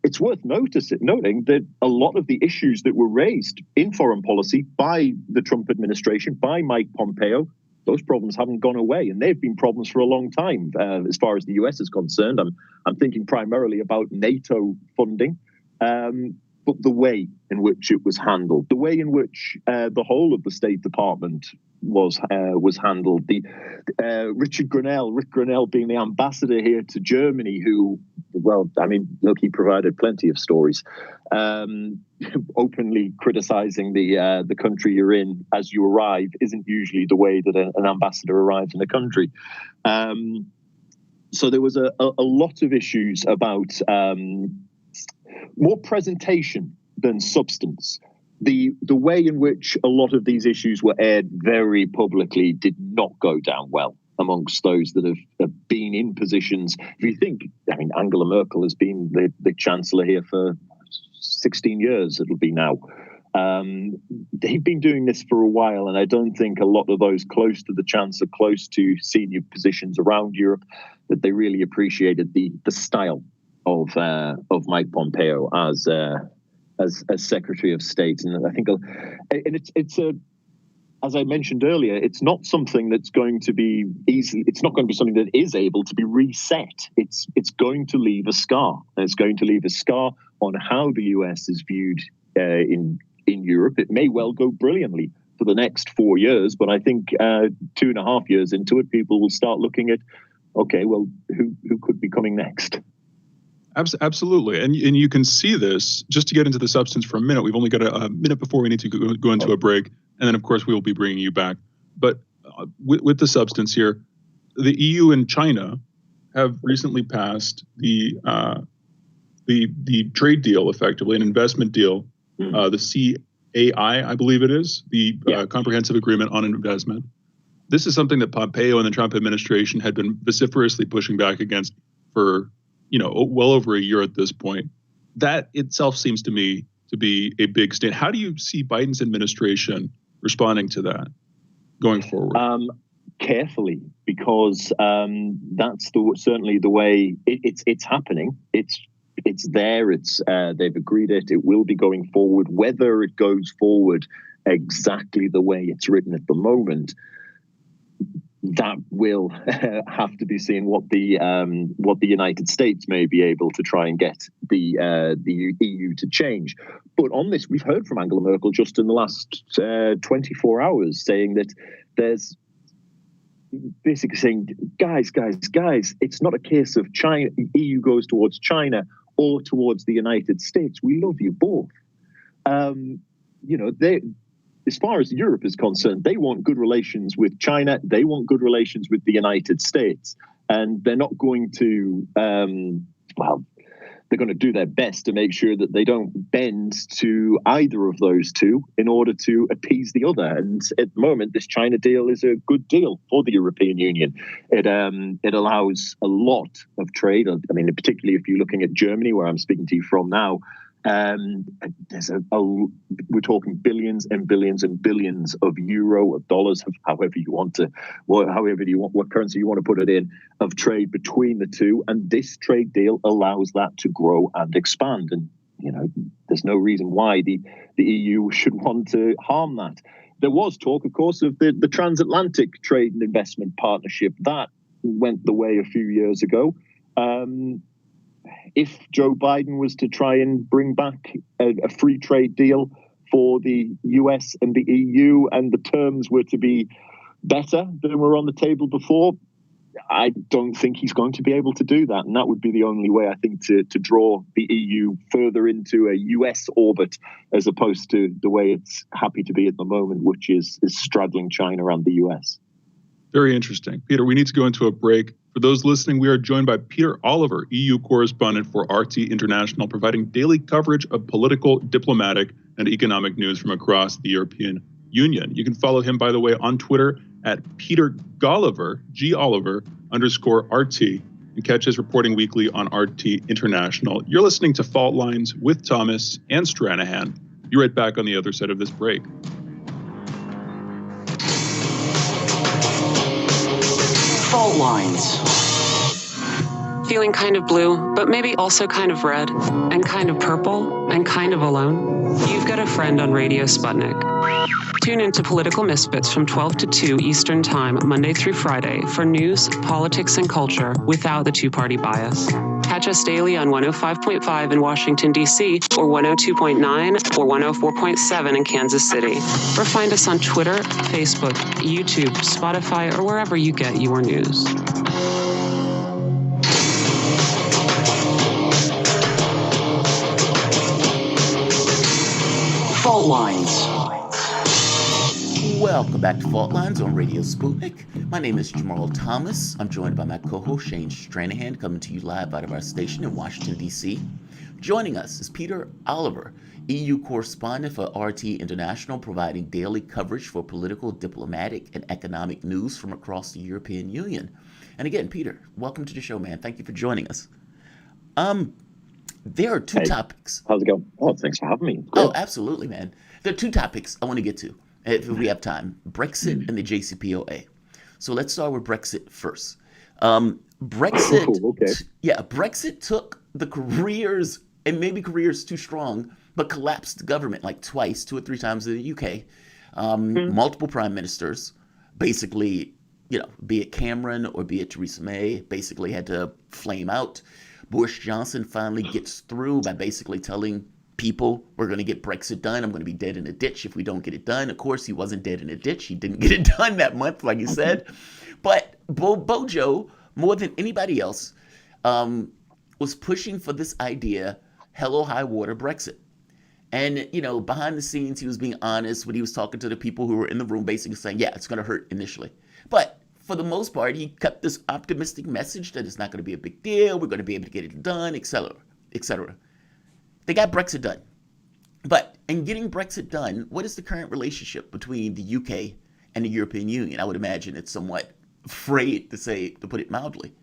It's worth noting that a lot of the issues that were raised in foreign policy by the Trump administration, by Mike Pompeo, those problems haven't gone away, and they've been problems for a long time. As far as the US is concerned, I'm thinking primarily about NATO funding, but the way in which it was handled, the way in which the whole of the State Department was handled. Rick Grenell being the ambassador here to Germany, who, well, I mean, look, he provided plenty of stories, openly criticizing the country you're in as you arrive isn't usually the way that an ambassador arrives in a country. So there was a lot of issues about more presentation than substance. The way in which a lot of these issues were aired very publicly did not go down well amongst those that have been in positions. If you think, I mean, Angela Merkel has been the chancellor here for 16 years, it'll be now. They've been doing this for a while, and I don't think a lot of those close to the chancellor, close to senior positions around Europe, that they really appreciated the style of Mike Pompeo as Secretary of State. And I think, and it's as I mentioned earlier, it's not something that's going to be easy. It's not going to be something that is able to be reset. It's going to leave a scar, and it's going to leave a scar on how the US is viewed in Europe. It may well go brilliantly for the next 4 years, but I think 2.5 years into it, people will start looking at, okay, well, who could be coming next? Absolutely. And you can see this, just to get into the substance for a minute. We've only got a minute before we need to go into a break. And then, of course, we will be bringing you back. But with the substance here, the EU and China have recently passed the trade deal, effectively, an investment deal, the CAI, I believe it is, the Comprehensive Agreement on Investment. This is something that Pompeo and the Trump administration had been vociferously pushing back against for well over a year at this point. That itself seems to me to be a big stand. How do you see Biden's administration responding to that going forward? Carefully, because that's certainly the way it's happening. It's there. They've agreed it. It will be going forward. Whether it goes forward exactly the way it's written at the moment, that will have to be seen what the United States may be able to try and get the EU to change. But on this, we've heard from Angela Merkel just in the last 24 hours saying that there's basically saying, guys, it's not a case of China, EU goes towards China or towards the United States. We love you both. As far as Europe is concerned, they want good relations with China. They want good relations with the United States. And they're not going to, they're going to do their best to make sure that they don't bend to either of those two in order to appease the other. And at the moment, this China deal is a good deal for the European Union. It allows a lot of trade. I mean, particularly if you're looking at Germany, where I'm speaking to you from now, we're talking billions and billions and billions of euro, of dollars, however you want, what currency you want to put it in, of trade between the two. And this trade deal allows that to grow and expand. And, there's no reason why the EU should want to harm that. There was talk, of course, of the transatlantic trade and investment partnership. That went the way a few years ago. If Joe Biden was to try and bring back a free trade deal for the US and the EU, and the terms were to be better than were on the table before, I don't think he's going to be able to do that. And that would be the only way, I think, to draw the EU further into a US orbit, as opposed to the way it's happy to be at the moment, which is straddling China and the US. Very interesting. Peter, we need to go into a break. For those listening, we are joined by Peter Oliver, EU correspondent for RT International, providing daily coverage of political, diplomatic, and economic news from across the European Union. You can follow him, by the way, on Twitter at Peter Golliver, G_RT, and catch his reporting weekly on RT International. You're listening to Fault Lines with Thomas and Stranahan. Be right back on the other side of this break. Fault Lines. Feeling kind of blue, but maybe also kind of red, and kind of purple, and kind of alone? You've got a friend on Radio Sputnik. Tune into Political Misfits from 12 to 2 Eastern Time, Monday through Friday, for news, politics, and culture without the two-party bias. Catch us daily on 105.5 in Washington, D.C., or 102.9 or 104.7 in Kansas City. Or find us on Twitter, Facebook, YouTube, Spotify, or wherever you get your news. Fault Lines. Welcome back to Fault Lines on Radio Sputnik. My name is Jamarl Thomas. I'm joined by my co-host Shane Stranahan, coming to you live out of our station in Washington, D.C. Joining us is Peter Oliver, EU correspondent for RT International, providing daily coverage for political, diplomatic, and economic news from across the European Union. And again, Peter, welcome to the show, man. Thank you for joining us. There are two topics. How's it going? Oh, thanks for having me. Great. Oh, absolutely, man. There are two topics I want to get to, if we have time. Brexit and the JCPOA. So let's start with Brexit first. Brexit, Brexit took the careers, and maybe careers too strong, but collapsed the government like twice, 2 or 3 times in the UK. Multiple prime ministers, basically, be it Cameron or be it Theresa May, basically had to flame out. Boris Johnson finally gets through by basically telling people, we're going to get Brexit done. I'm going to be dead in a ditch if we don't get it done. Of course, he wasn't dead in a ditch. He didn't get it done that month, like he said. But Bojo, more than anybody else, was pushing for this idea, hell or high water Brexit. And, behind the scenes, he was being honest when he was talking to the people who were in the room, basically saying, yeah, it's going to hurt initially. But for the most part, he kept this optimistic message that it's not going to be a big deal. We're going to be able to get it done, et cetera, et cetera. They got Brexit done. But in getting Brexit done, what is the current relationship between the UK and the European Union? I would imagine it's somewhat frayed, to put it mildly.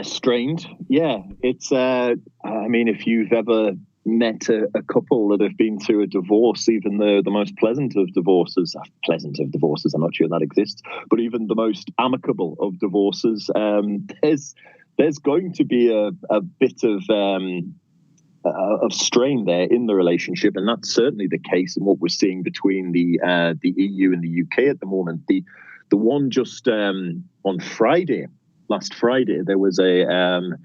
Strained, yeah. It's, if you've ever met a couple that have been through a divorce, even the most pleasant of divorces, I'm not sure that exists, but even the most amicable of divorces, there's going to be a bit of strain there in the relationship, and that's certainly the case in what we're seeing between the EU and the UK at the moment. The one just on last Friday, there was a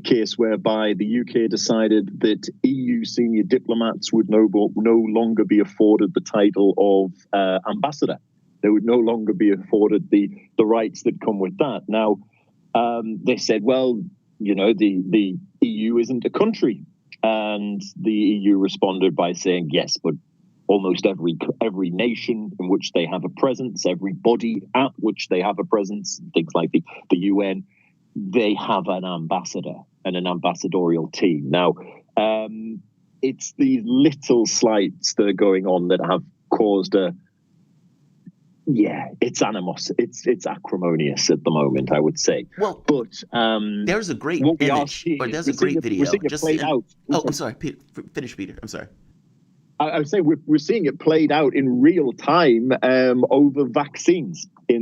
case whereby the UK decided that EU senior diplomats would no longer be afforded the title of ambassador. They would no longer be afforded the rights that come with that. Now, they said, well, the EU isn't a country. And the EU responded by saying, yes, but almost every nation in which they have a presence, every body at which they have a presence, things like the UN, they have an ambassador and an ambassadorial team. Now, it's these little slights that are going on that have caused it's animosity. It's acrimonious at the moment, I would say. Well, but there's a great image, or there's a great video. I'm sorry, Peter, finish, Peter. I'm sorry. I would say we're seeing it played out in real time over vaccines at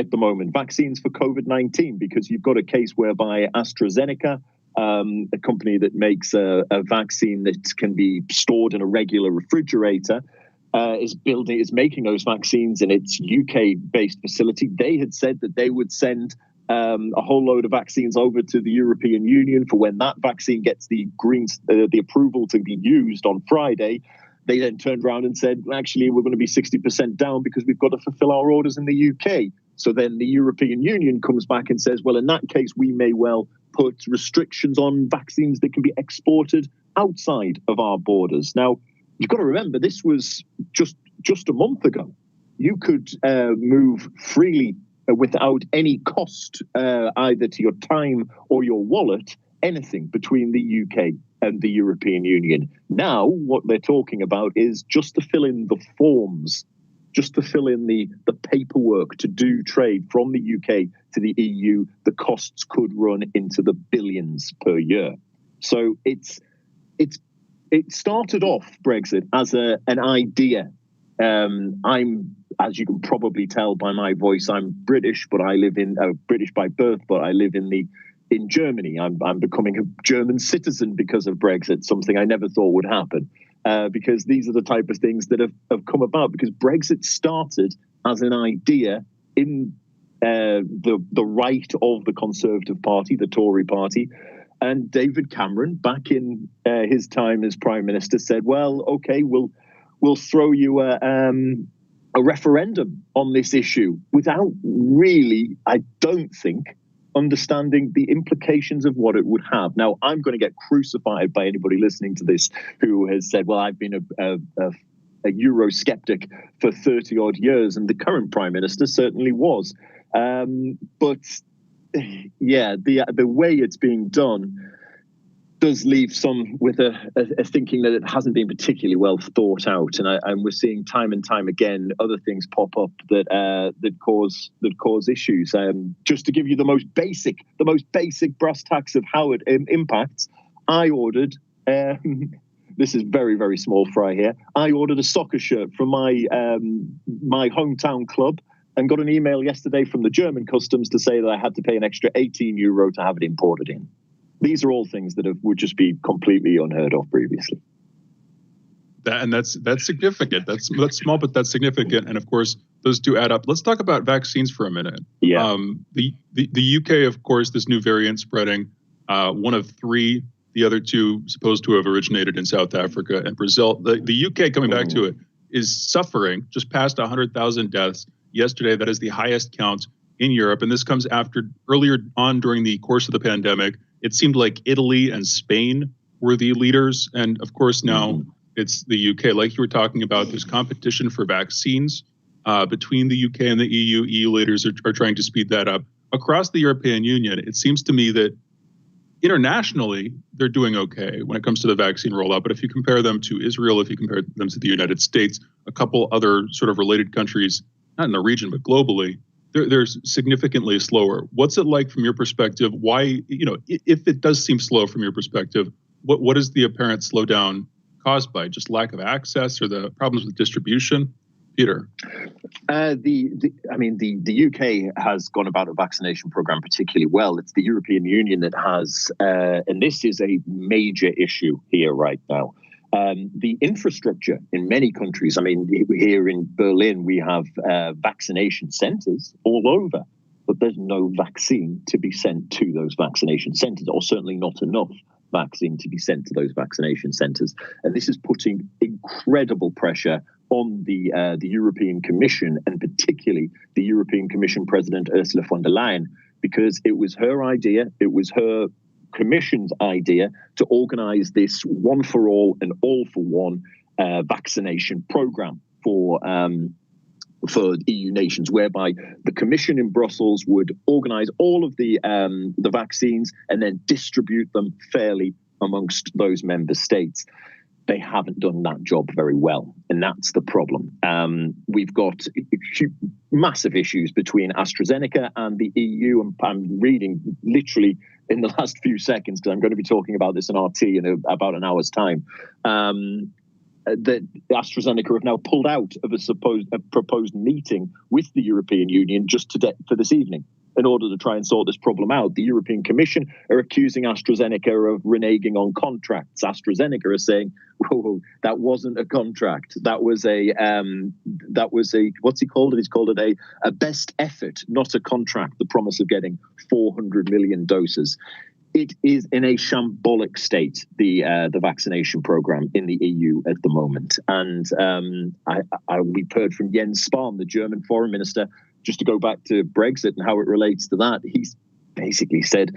the moment. Vaccines for COVID-19, because you've got a case whereby AstraZeneca, a company that makes a vaccine that can be stored in a regular refrigerator, is making those vaccines in its UK-based facility. They had said that they would send a whole load of vaccines over to the European Union for when that vaccine gets the approval to be used on Friday. They then turned around and said, actually, we're going to be 60% down because we've got to fulfill our orders in the UK. So then the European Union comes back and says, well, in that case, we may well put restrictions on vaccines that can be exported outside of our borders. Now, you've got to remember, this was just a month ago. You could move freely without any cost, either to your time or your wallet, anything between the UK and the European Union. Now, what they're talking about is just to fill in the forms, just to fill in the paperwork to do trade from the UK to the EU, the costs could run into the billions per year. So it started off, Brexit, as an idea. As you can probably tell by my voice, I'm British, but I live in British by birth, but I live in Germany. I'm becoming a German citizen because of Brexit, something I never thought would happen. Because these are the type of things that have come about, because Brexit started as an idea in the right of the Conservative Party, the Tory Party. And David Cameron, back in his time as Prime Minister, said, well, okay, we'll throw you a referendum on this issue, without really, I don't think, understanding the implications of what it would have. Now, I'm going to get crucified by anybody listening to this who has said, well, I've been a Eurosceptic for 30 odd years, and the current Prime Minister certainly was. But yeah, the way it's being done does leave some with a thinking that it hasn't been particularly well thought out, and we're seeing time and time again other things pop up that cause issues. Just to give you the most basic brass tacks of how it impacts, I ordered. This is very, very small fry here. I ordered a soccer shirt from my hometown club, and got an email yesterday from the German customs to say that I had to pay an extra €18 to have it imported in. These are all things that would just be completely unheard of previously. That's significant. That's small, but that's significant. And of course, those two add up. Let's talk about vaccines for a minute. Yeah. The UK, of course, this new variant spreading, one of three. The other two supposed to have originated in South Africa and Brazil. The UK, coming back to it, is suffering, just past 100,000 deaths yesterday. That is the highest count in Europe. And this comes after earlier on during the course of the pandemic, it seemed like Italy and Spain were the leaders. And of course, now it's the UK. Like you were talking about, there's competition for vaccines between the UK and the EU. EU leaders are trying to speed that up. Across the European Union, it seems to me that internationally, they're doing okay when it comes to the vaccine rollout. But if you compare them to Israel, if you compare them to the United States, a couple other sort of related countries, not in the region, but globally, they're significantly slower. What's it like from your perspective? Why, if it does seem slow from your perspective, what is the apparent slowdown caused by? Just lack of access or the problems with distribution? Peter? The UK has gone about a vaccination program particularly well. It's the European Union that has, and this is a major issue here right now. The infrastructure in many countries, here in Berlin, we have vaccination centers all over, but there's no vaccine to be sent to those vaccination centers, or certainly not enough vaccine to be sent to those vaccination centers. And this is putting incredible pressure on the European Commission, and particularly the European Commission President Ursula von der Leyen, because it was her idea, it was her Commission's idea to organize this one for all and all for one vaccination program for EU nations, whereby the Commission in Brussels would organize all of the vaccines and then distribute them fairly amongst those member states. They haven't done that job very well, and that's the problem. We've got massive issues between AstraZeneca and the EU, and I'm reading literally in the last few seconds, because I'm going to be talking about this in RT in about an hour's time, that AstraZeneca have now pulled out of a proposed meeting with the European Union just for this evening in order to try and sort this problem out. The European Commission are accusing AstraZeneca of reneging on contracts. AstraZeneca are saying, "Whoa, that wasn't a contract. That was a what's he called it? He's called it a best effort, not a contract. The promise of getting 400 million doses." It is in a shambolic state, the vaccination program in the EU at the moment. And we've heard from Jens Spahn, the German foreign minister, just to go back to Brexit and how it relates to that. He's basically said,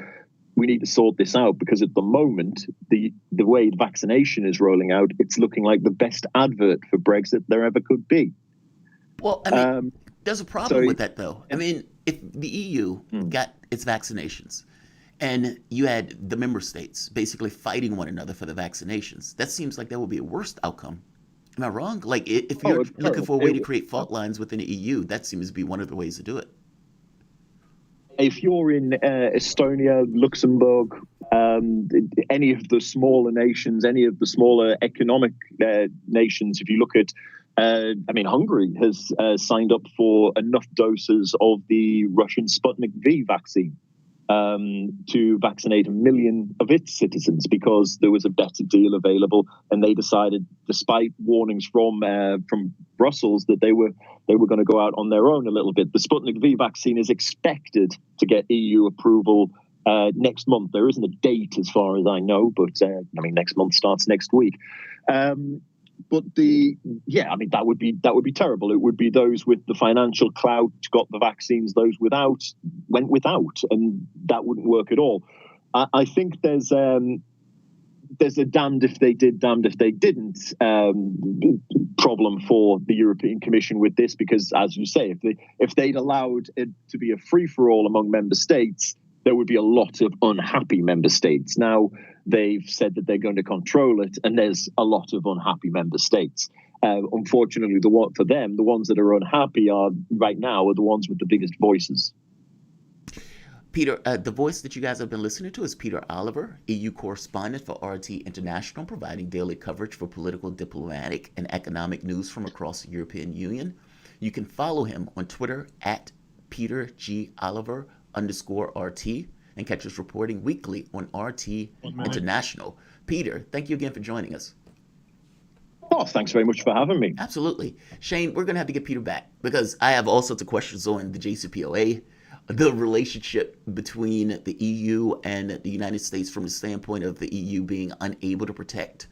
we need to sort this out, because at the moment, the way vaccination is rolling out, it's looking like the best advert for Brexit there ever could be. Well, there's a problem with that, though. If the EU got its vaccinations, and you had the member states basically fighting one another for the vaccinations, that seems like that would be a worse outcome. Am I wrong? Like, if you're looking for a way to create fault lines within the EU, that seems to be one of the ways to do it. If you're in Estonia, Luxembourg, any of the smaller nations, any of the smaller economic nations, if you look at, Hungary has signed up for enough doses of the Russian Sputnik V vaccine to vaccinate 1 million of its citizens, because there was a better deal available, and they decided, despite warnings from Brussels, that they were going to go out on their own a little bit. The Sputnik V vaccine is expected to get EU approval next month. There isn't a date as far as I know, but next month starts next week. But that would be terrible. It would be those with the financial clout got the vaccines, those without went without, and that wouldn't work at all. I think there's a damned if they did, damned if they didn't problem for the European Commission with this, because, as you say, if they'd allowed it to be a free-for-all among member states, there would be a lot of unhappy member states. Now, they've said that they're going to control it, and there's a lot of unhappy member states. Unfortunately, the ones that are unhappy right now are the ones with the biggest voices. Peter, the voice that you guys have been listening to is Peter Oliver, EU correspondent for RT International, providing daily coverage for political, diplomatic, and economic news from across the European Union. You can follow him on Twitter at PeterGOliver_RT and catch us reporting weekly on RT International. Peter, thank you again for joining us. Oh, thanks very much for having me. Absolutely. Shane, we're going to have to get Peter back, because I have all sorts of questions on the JCPOA, the relationship between the EU and the United States from the standpoint of the EU being unable to protect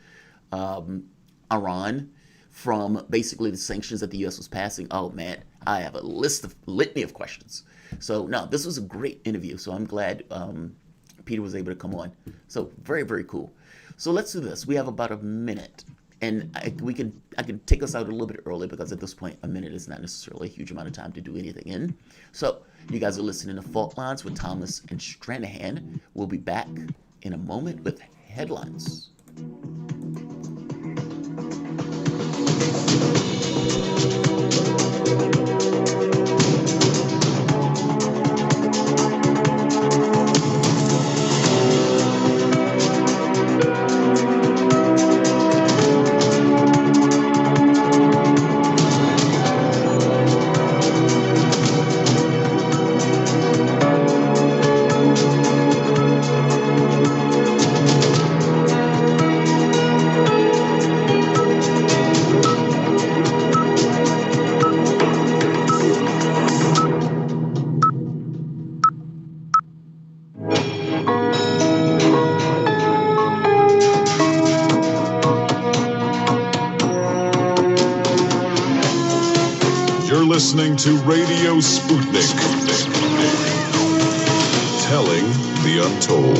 Iran from basically the sanctions that the U.S. was passing. Oh, man, I have a litany of questions. So, no, this was a great interview. So I'm glad Peter was able to come on. So very, very cool. So let's do this. We have about a minute. And I can take us out a little bit early, because at this point, a minute is not necessarily a huge amount of time to do anything in. So you guys are listening to Fault Lines with Thomas and Stranahan. We'll be back in a moment with headlines. to Radio Sputnik, telling the untold.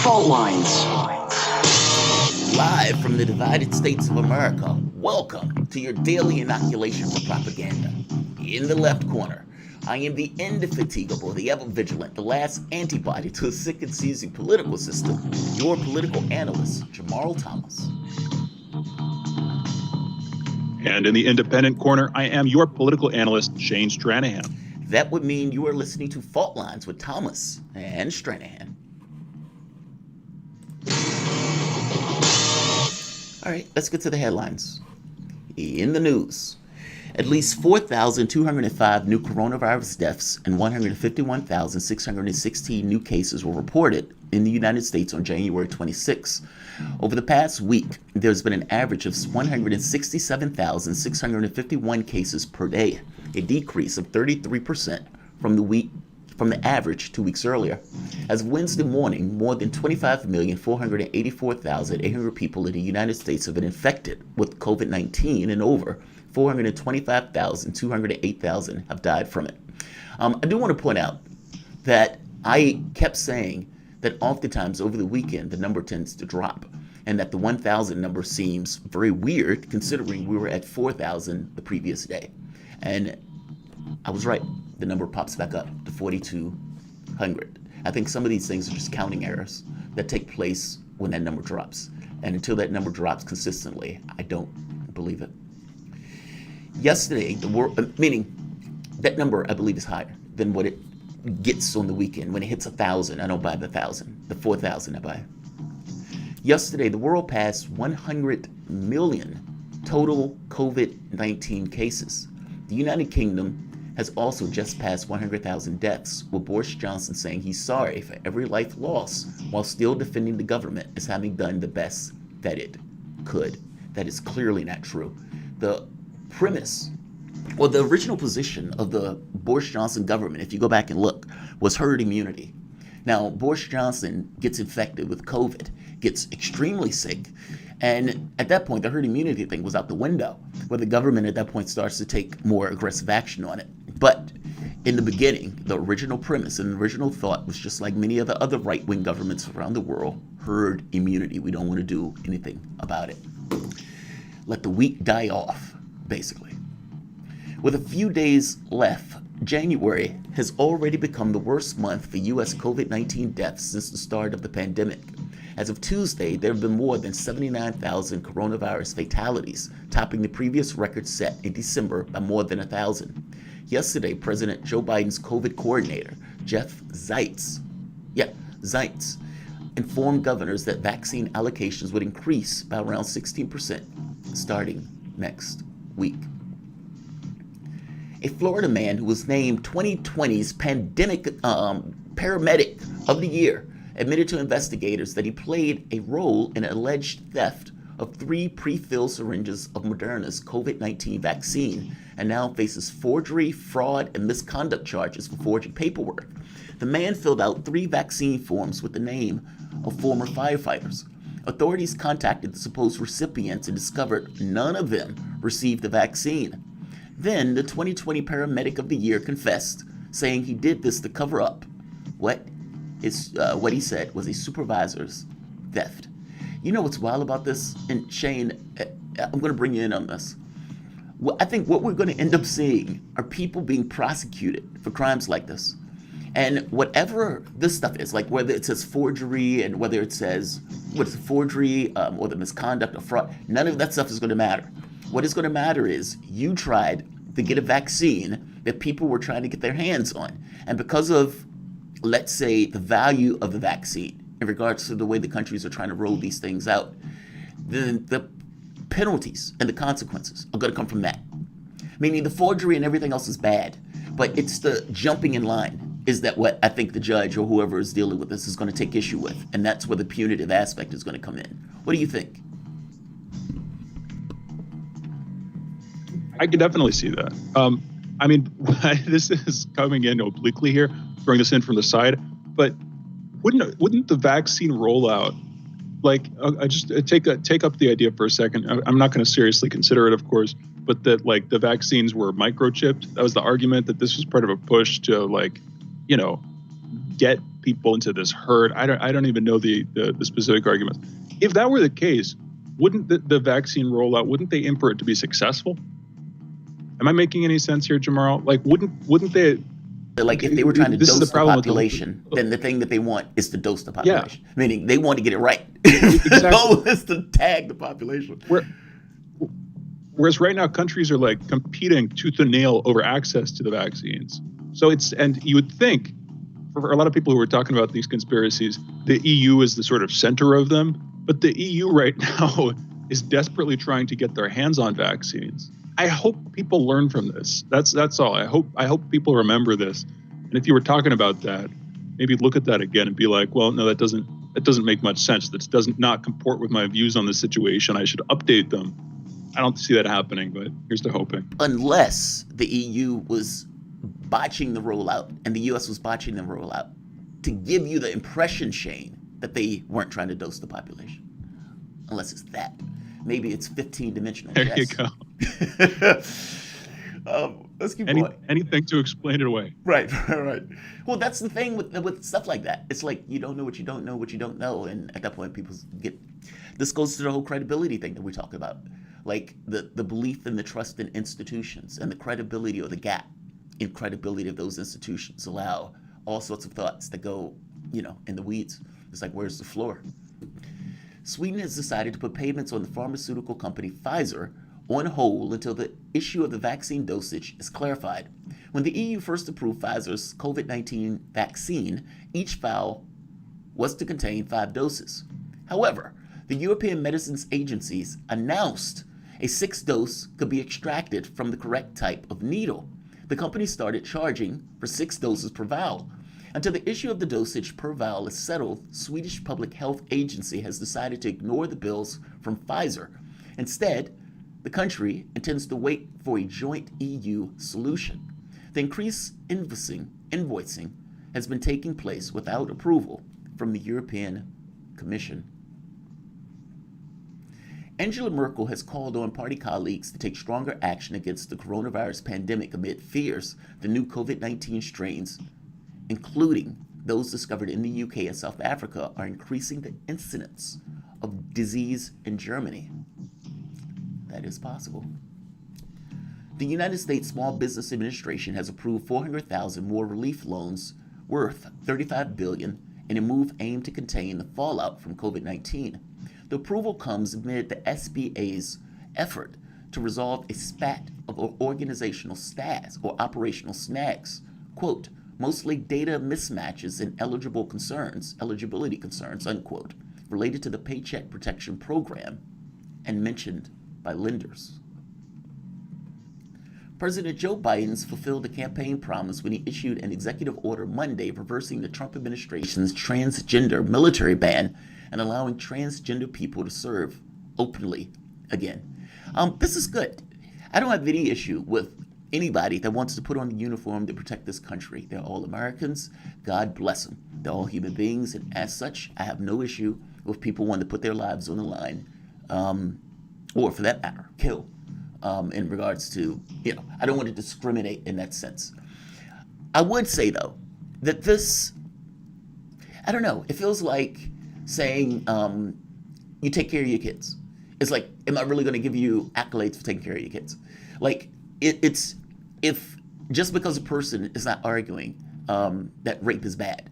Fault lines. Live from the divided states of America, welcome to your daily inoculation for propaganda. In the left corner, I am the indefatigable, the ever-vigilant, the last antibody to a sick and seizing political system, your political analyst, Jamarl Thomas. And in the independent corner, I am your political analyst, Shane Stranahan. That would mean you are listening to Fault Lines with Thomas and Stranahan. All right, let's get to the headlines. In the news, at least 4,205 new coronavirus deaths and 151,616 new cases were reported in the United States on January 26. Over the past week, there's been an average of 167,651 cases per day, a decrease of 33% from the average 2 weeks earlier. As of Wednesday morning, more than 25,484,800 people in the United States have been infected with COVID-19 and over 425,208,000 have died from it. I do want to point out that I kept saying that oftentimes over the weekend the number tends to drop, and that the 1,000 number seems very weird considering we were at 4,000 the previous day. And I was right. The number pops back up to 4,200. I think some of these things are just counting errors that take place when that number drops. And until that number drops consistently, I don't believe it. Yesterday, meaning that number I believe is higher than what it gets on the weekend. When it hits 1,000, I don't buy the 1,000. The 4,000 I buy. Yesterday, the world passed 100 million total COVID-19 cases. The United Kingdom has also just passed 100,000 deaths, with Boris Johnson saying he's sorry for every life lost while still defending the government as having done the best that it could. That is clearly not true. The premise, or the original position of the Boris Johnson government, if you go back and look, was herd immunity. Now, Boris Johnson gets infected with COVID, gets extremely sick, and at that point, the herd immunity thing was out the window, where the government at that point starts to take more aggressive action on it. But in the beginning, the original premise and the original thought was just like many of the other right-wing governments around the world, herd immunity. We don't want to do anything about it. Let the weak die off, basically. With a few days left, January has already become the worst month for U.S. COVID-19 deaths since the start of the pandemic. As of Tuesday, there have been more than 79,000 coronavirus fatalities, topping the previous record set in December by more than 1,000. Yesterday, President Joe Biden's COVID coordinator, Jeff Zients, informed governors that vaccine allocations would increase by around 16% starting next week. A Florida man who was named 2020's pandemic paramedic of the year admitted to investigators that he played a role in an alleged theft of 3 pre-filled syringes of Moderna's COVID-19 vaccine and now faces forgery, fraud, and misconduct charges for forging paperwork. The man filled out 3 vaccine forms with the name of former firefighters. Authorities contacted the supposed recipients and discovered none of them received the vaccine. Then the 2020 paramedic of the year confessed, saying he did this to cover up what he said was a supervisor's theft. You know what's wild about this? And Shane, I'm going to bring you in on this. Well, I think what we're going to end up seeing are people being prosecuted for crimes like this. And whatever this stuff is, like whether it says forgery and whether it says forgery or the misconduct or fraud, none of that stuff is going to matter. What is going to matter is you tried to get a vaccine that people were trying to get their hands on. And because of, let's say, the value of the vaccine in regards to the way the countries are trying to roll these things out, then the penalties and the consequences are going to come from that. Meaning the forgery and everything else is bad, but it's the jumping in line. Is that what I think the judge or whoever is dealing with this is going to take issue with? And that's where the punitive aspect is going to come in. What do you think? I could definitely see that. This is coming in obliquely here, throwing this in from the side, but wouldn't the vaccine rollout, like, I just take up the idea for a second. I'm not going to seriously consider it, of course, but that like the vaccines were microchipped. That was the argument, that this was part of a push to, like, you know, get people into this herd. I don't even know the specific arguments. If that were the case, wouldn't the vaccine rollout, wouldn't they aim for it to be successful? Am I making any sense here, Jamarl? Like, wouldn't they? Like, if they were trying to This is dose the the problem with population, then the thing that they want is to dose the Yeah. population. Meaning they want to get it right. Exactly. The goal is to tag the population. Whereas right now, countries are like competing tooth and nail over access to the vaccines. So and you would think, for a lot of people who are talking about these conspiracies, the EU is the sort of center of them. But the EU right now is desperately trying to get their hands on vaccines. I hope people learn from this. That's all. I hope people remember this. And if you were talking about that, maybe look at that again and be like, well, no, that doesn't make much sense. That doesn't not comport with my views on the situation. I should update them. I don't see that happening, but here's to hoping. Unless the EU was botching the rollout and the US was botching the rollout to give you the impression, Shane, that they weren't trying to dose the population. Unless it's that. Maybe it's 15-dimensional. There you go. Let's keep going. Anything to explain it away. Right. Well, that's the thing with stuff like that. It's like you don't know what you don't know what you don't know, and at that point, people get. This goes to the whole credibility thing that we talk about, like the belief and the trust in institutions and the credibility or the gap in credibility of those institutions allow all sorts of thoughts that go, in the weeds. It's like, where's the floor? Sweden has decided to put payments on the pharmaceutical company Pfizer on hold until the issue of the vaccine dosage is clarified. When the EU first approved Pfizer's COVID-19 vaccine, each vial was to contain 5 doses. However, the European Medicines Agencies announced a 6th dose could be extracted from the correct type of needle. The company started charging for 6 doses per vial. Until the issue of the dosage per vial is settled, Swedish Public Health Agency has decided to ignore the bills from Pfizer. Instead, the country intends to wait for a joint EU solution. The increased invoicing has been taking place without approval from the European Commission. Angela Merkel has called on party colleagues to take stronger action against the coronavirus pandemic amid fears the new COVID-19 strains, including those discovered in the UK and South Africa, are increasing the incidence of disease in Germany. That is possible. The United States Small Business Administration has approved 400,000 more relief loans worth $35 billion in a move aimed to contain the fallout from COVID-19. The approval comes amid the SBA's effort to resolve a spat of organizational status or operational snags, quote, mostly data mismatches and eligibility concerns, unquote, related to the Paycheck Protection Program and mentioned by lenders. President Joe Biden's fulfilled the campaign promise when he issued an executive order Monday reversing the Trump administration's transgender military ban and allowing transgender people to serve openly again. This is good. I don't have any issue with anybody that wants to put on the uniform to protect this country. They're all Americans. God bless them. They're all human beings, and as such, I have no issue with people wanting to put their lives on the line, or for that matter, kill. In regards to, I don't want to discriminate in that sense. I would say, though, that this, I don't know, it feels like saying you take care of your kids. It's like, am I really going to give you accolades for taking care of your kids? Like, it's if just because a person is not arguing that rape is bad,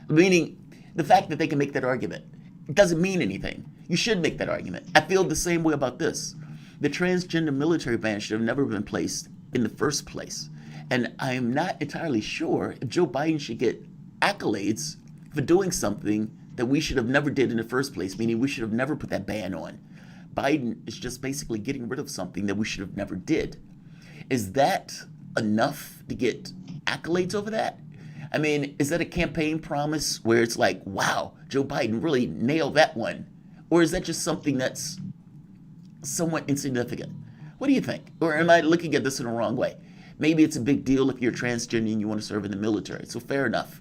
meaning the fact that they can make that argument, it doesn't mean anything. You should make that argument. I feel the same way about this. The transgender military ban should have never been placed in the first place. And I'm not entirely sure if Joe Biden should get accolades for doing something that we should have never did in the first place, meaning we should have never put that ban on. Biden is just basically getting rid of something that we should have never did. Is that enough to get accolades over that? I mean, is that a campaign promise where it's like, wow, Joe Biden really nailed that one? Or is that just something that's somewhat insignificant? What do you think? Or am I looking at this in the wrong way? Maybe it's a big deal if you're transgender and you want to serve in the military. So fair enough.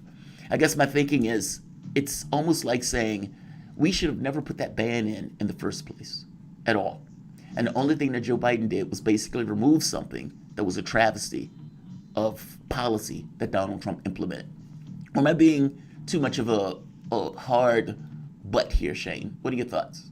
I guess my thinking is, it's almost like saying we should have never put that ban in the first place at all. And the only thing that Joe Biden did was basically remove something that was a travesty of policy that Donald Trump implemented. Or am I being too much of a hard butt here, Shane? What are your thoughts?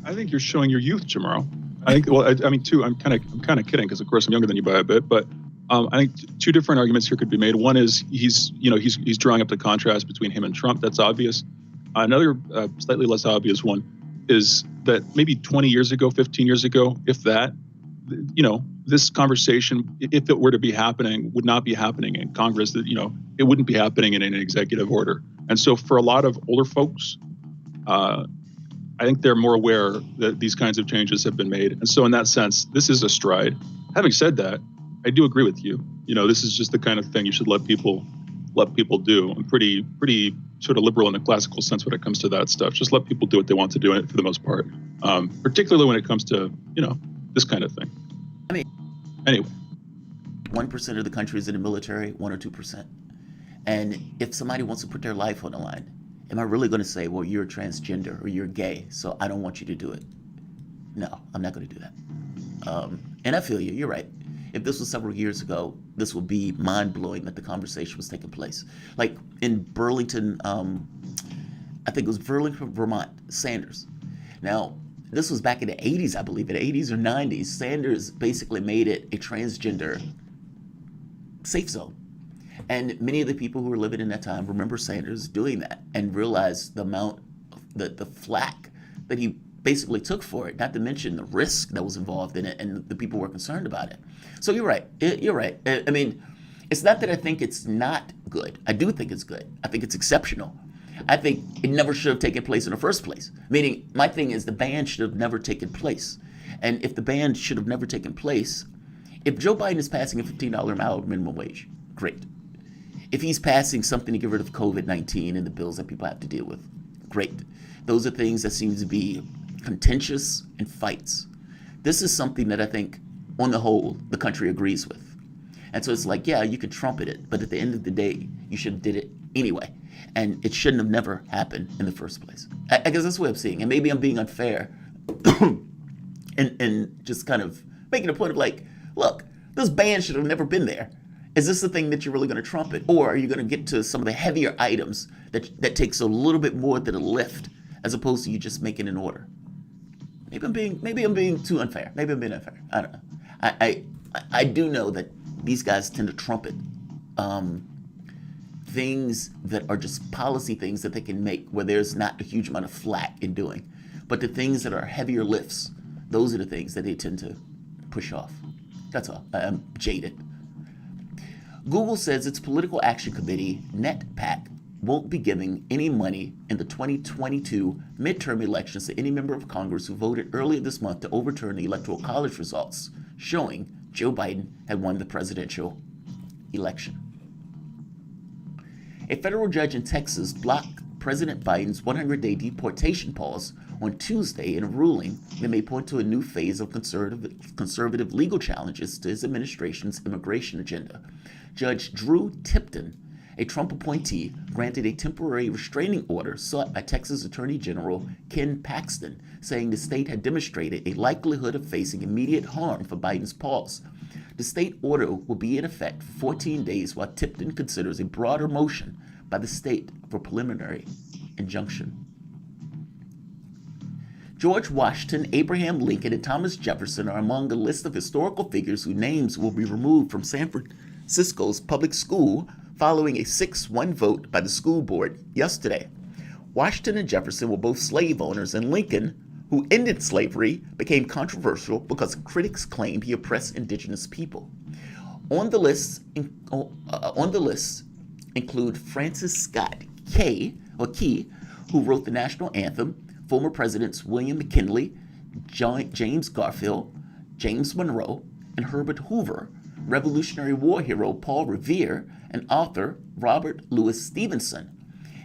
I think you're showing your youth, Jamarl. I think. Well, I mean, too. I'm kind of kidding because, of course, I'm younger than you by a bit. But I think two different arguments here could be made. One is he's drawing up the contrast between him and Trump. That's obvious. Another slightly less obvious one is that maybe 20 years ago, 15 years ago, if that, this conversation, if it were to be happening, would not be happening in Congress. That it wouldn't be happening in an executive order. And so, for a lot of older folks, I think they're more aware that these kinds of changes have been made. And so in that sense, this is a stride. Having said that, I do agree with you. This is just the kind of thing you should let people do. I'm pretty sort of liberal in the classical sense when it comes to that stuff. Just let people do what they want to do for the most part, particularly when it comes to, this kind of thing. I mean, anyway. 1% of the country is in the military, 1 or 2%. And if somebody wants to put their life on the line, am I really going to say, well, you're transgender or you're gay, so I don't want you to do it? No, I'm not going to do that. And I feel you. You're right. If this was several years ago, this would be mind-blowing that the conversation was taking place. Like in Burlington, I think it was Burlington, Vermont, Sanders. Now, this was back in the 80s, I believe, in the 80s or 90s. Sanders basically made it a transgender safe zone. And many of the people who were living in that time remember Sanders doing that and realized the amount, the flack that he basically took for it, not to mention the risk that was involved in it and the people were concerned about it. So you're right. You're right. I mean, it's not that I think it's not good. I do think it's good. I think it's exceptional. I think it never should have taken place in the first place. Meaning, my thing is the ban should have never taken place. And if the ban should have never taken place, if Joe Biden is passing a $15 an hour minimum wage, great. If he's passing something to get rid of COVID-19 and the bills that people have to deal with, great. Those are things that seem to be contentious and fights. This is something that I think, on the whole, the country agrees with. And so it's like, yeah, you could trumpet it, but at the end of the day, you should have did it anyway. And it shouldn't have never happened in the first place. I guess that's the way I'm seeing. And maybe I'm being unfair and just kind of making a point of like, look, this ban should have never been there. Is this the thing that you're really going to trumpet? Or are you going to get to some of the heavier items that takes a little bit more than a lift as opposed to you just making an order? Maybe I'm being too unfair. Maybe I'm being unfair. I don't know. I do know that these guys tend to trumpet things that are just policy things that they can make where there's not a huge amount of flack in doing. But the things that are heavier lifts, those are the things that they tend to push off. That's all. I'm jaded. Google says its political action committee, NetPAC, won't be giving any money in the 2022 midterm elections to any member of Congress who voted earlier this month to overturn the Electoral College results, showing Joe Biden had won the presidential election. A federal judge in Texas blocked President Biden's 100-day deportation pause on Tuesday in a ruling that may point to a new phase of conservative legal challenges to his administration's immigration agenda. Judge Drew Tipton, a Trump appointee, granted a temporary restraining order sought by Texas Attorney General Ken Paxton, saying the state had demonstrated a likelihood of facing immediate harm for Biden's pause. The state order will be in effect for 14 days while Tipton considers a broader motion by the state for preliminary injunction. George Washington, Abraham Lincoln, and Thomas Jefferson are among the list of historical figures whose names will be removed from San Francisco's public school following a 6-1 vote by the school board yesterday. Washington and Jefferson were both slave owners, and Lincoln, who ended slavery, became controversial because critics claimed he oppressed indigenous people. On the list include Francis Scott Key, who wrote the national anthem, former presidents William McKinley, James Garfield, James Monroe, and Herbert Hoover, Revolutionary War hero Paul Revere, and author Robert Louis Stevenson.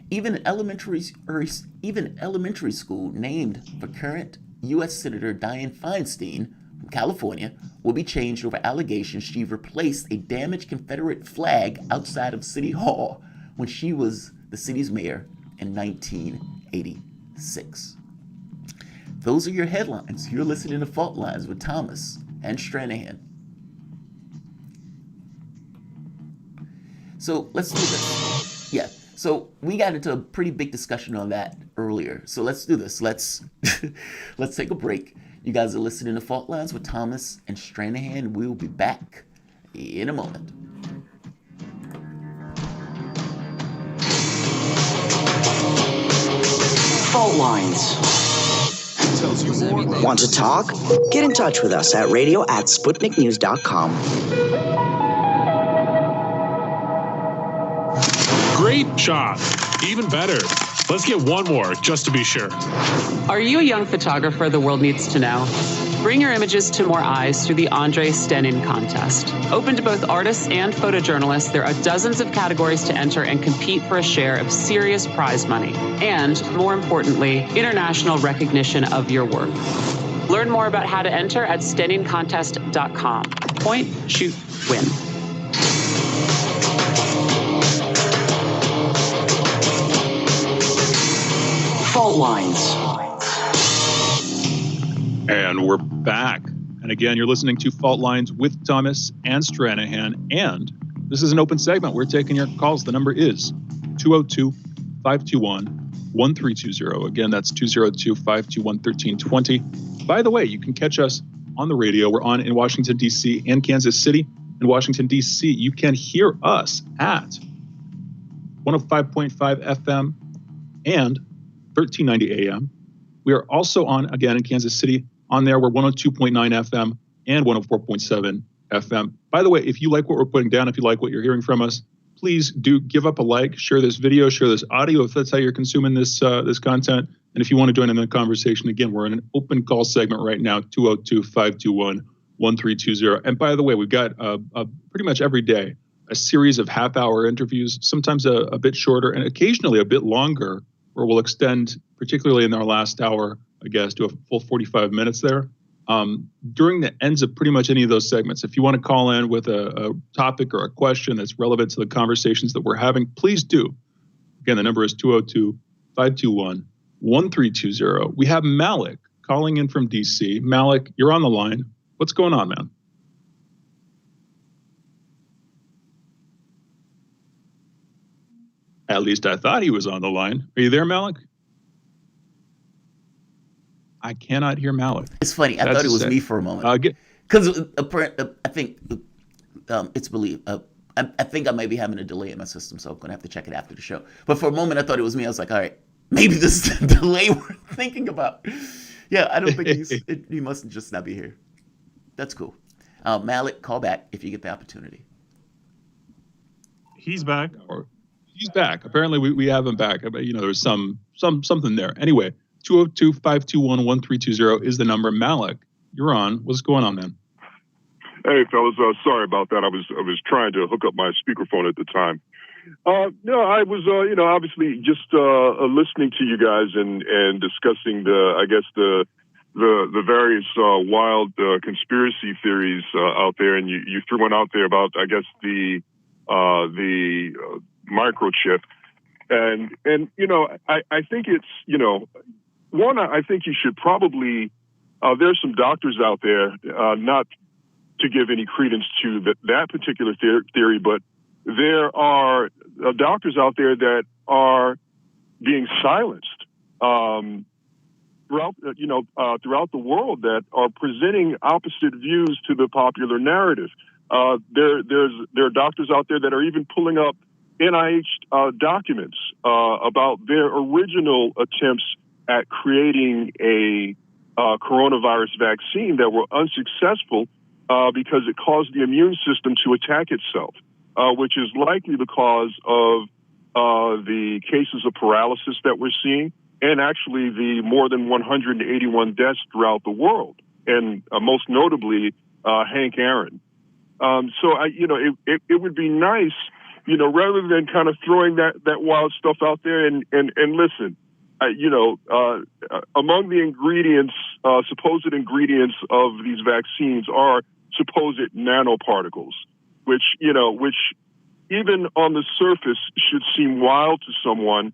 Even elementary school named for current U.S. Senator Dianne Feinstein California, will be changed over allegations she replaced a damaged Confederate flag outside of City Hall when she was the city's mayor in 1986. Those are your headlines. You're listening to Fault Lines with Thomas and Stranahan. So let's do this. Yeah. So we got into a pretty big discussion on that earlier. So let's do this. Let's take a break. You guys are listening to Fault Lines with Thomas and Stranahan. We'll be back in a moment. Fault Lines. Want to talk? Get in touch with us at radio@sputniknews.com. Great job. Even better. Let's get one more, just to be sure. Are you a young photographer the world needs to know? Bring your images to more eyes through the Andre Stenin contest. Open to both artists and photojournalists, there are dozens of categories to enter and compete for a share of serious prize money. And, more importantly, international recognition of your work. Learn more about how to enter at stenincontest.com. Point, shoot, win. Fault Lines. And we're back. And again, you're listening to Fault Lines with Thomas and Stranahan. And this is an open segment. We're taking your calls. The number is 202-521-1320. Again, that's 202-521-1320. By the way, you can catch us on the radio. We're on in Washington, D.C. and Kansas City. In Washington, D.C., you can hear us at 105.5 FM and 1390 AM. We are also on, again, in Kansas City. On there, we're 102.9 FM and 104.7 FM. By the way, if you like what we're putting down, if you like what you're hearing from us, please do give up a like, share this video, share this audio if that's how you're consuming this this content. And if you want to join in the conversation, again, we're in an open call segment right now, 202-521-1320. And by the way, we've got pretty much every day a series of half-hour interviews, sometimes a bit shorter and occasionally a bit longer, where we'll extend, particularly in our last hour, I guess, to a full 45 minutes there. During the ends of pretty much any of those segments, if you want to call in with a topic or a question that's relevant to the conversations that we're having, please do. Again, the number is 202-521-1320. We have Malik calling in from D.C. Malik, you're on the line. What's going on, man? At least I thought he was on the line. Are you there, Malik? I cannot hear Malik. It's funny. I thought it was me for a moment. Because I think it's believed. I think I may be having a delay in my system, so I'm going to have to check it after the show. But for a moment, I thought it was me. I was like, all right, maybe this is the delay we're thinking about. Yeah, I don't think he must just not be here. That's cool. Malik, call back if you get the opportunity. He's back. He's back. Apparently, we have him back. You know, there's something there. Anyway, 202-521-1320 is the number. Malik, you're on. What's going on, man? Hey, fellas. Sorry about that. I was trying to hook up my speakerphone at the time. No, I was, obviously just listening to you guys and discussing the various wild conspiracy theories out there, and you threw one out there about, I guess, the microchip, and I think it's one, I think you should probably there's some doctors out there, not to give any credence to that particular theory, but there are doctors out there that are being silenced throughout the world, that are presenting opposite views to the popular narrative. There are doctors out there that are even pulling up NIH documents about their original attempts at creating a coronavirus vaccine that were unsuccessful because it caused the immune system to attack itself, which is likely the cause of the cases of paralysis that we're seeing, and actually the more than 181 deaths throughout the world, and most notably Hank Aaron. So it would be nice, rather than kind of throwing that wild stuff out there, and listen, among the ingredients, supposed ingredients of these vaccines are supposed nanoparticles, which even on the surface should seem wild to someone,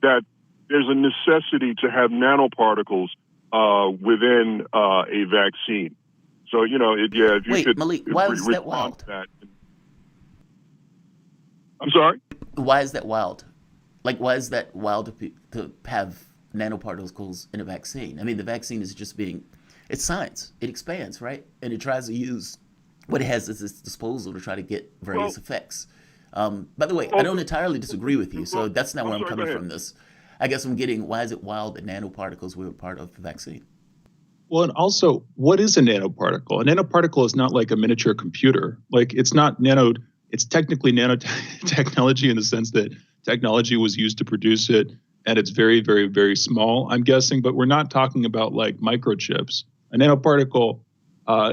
that there's a necessity to have nanoparticles within a vaccine. So, if you Wait, could... Malik, why is that wild? I'm sorry? Why is that wild? Like, why is that wild to have nanoparticles in a vaccine? I mean, the vaccine is just it's science. It expands, right? And it tries to use what it has at its disposal to try to get various effects. By the way, I don't entirely disagree with you, so that's not where I'm coming from this. I guess I'm getting, why is it wild that nanoparticles were part of the vaccine? Well, and also, what is a nanoparticle? A nanoparticle is not like a miniature computer. Like, it's not it's technically nanotechnology in the sense that technology was used to produce it, and it's very, very, very small, I'm guessing, but we're not talking about like microchips. A nanoparticle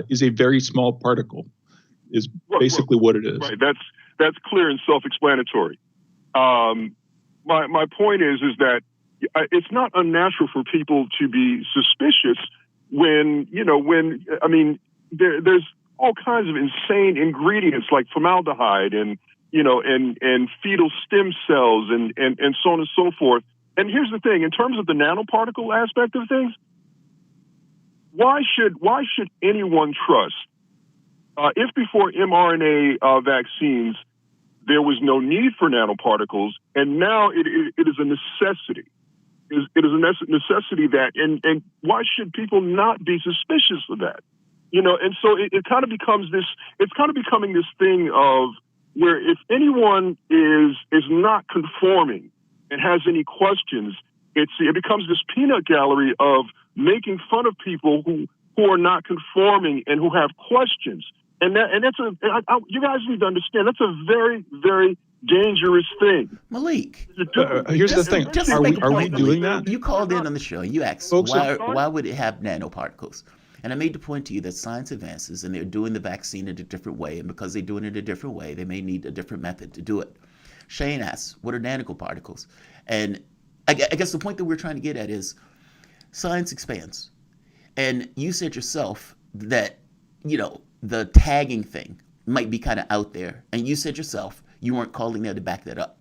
is a very small particle, is basically what it is. Right, that's clear and self-explanatory. My point is that it's not unnatural for people to be suspicious when there's all kinds of insane ingredients like formaldehyde and fetal stem cells and so on and so forth. And here's the thing, in terms of the nanoparticle aspect of things, why should anyone trust if before mRNA vaccines there was no need for nanoparticles, and now it is a necessity. It is a necessity that, and why should people not be suspicious of that? And so it kind of becomes this. It's kind of becoming this thing of where if anyone is not conforming and has any questions, it becomes this peanut gallery of making fun of people who are not conforming and who have questions. And that's you guys need to understand, that's a very, very dangerous thing. Malik, here's the thing. Are we doing that? You called in on the show and you asked, why would it have nanoparticles? And I made the point to you that science advances and they're doing the vaccine in a different way. And because they're doing it a different way, they may need a different method to do it. Shane asks, what are nanoparticles? And I guess the point that we're trying to get at is science expands. And you said yourself that, the tagging thing might be kind of out there. And you said yourself, you weren't calling there to back that up.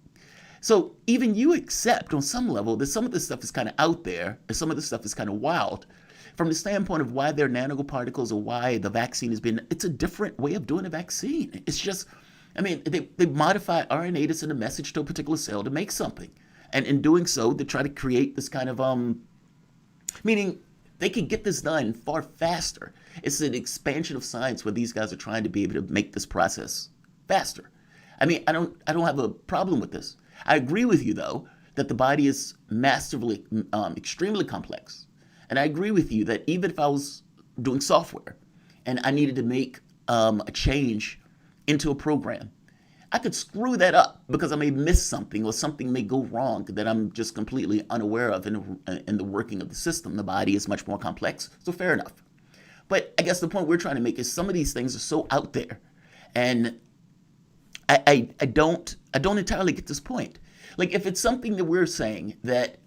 So even you accept on some level that some of this stuff is kind of out there and some of this stuff is kind of wild. From the standpoint of why they're nanoparticles or why the vaccine has been, it's a different way of doing a vaccine. It's just, they modify RNA to send a message to a particular cell to make something. And in doing so, they try to create this kind of, meaning they can get this done far faster. It's an expansion of science where these guys are trying to be able to make this process faster. I don't have a problem with this. I agree with you, though, that the body is massively, extremely complex. And I agree with you that even if I was doing software and I needed to make a change into a program, I could screw that up because I may miss something or something may go wrong that I'm just completely unaware of in the working of the system. The body is much more complex, so fair enough. But I guess the point we're trying to make is some of these things are so out there, and I don't entirely get this point. Like, if it's something that we're saying that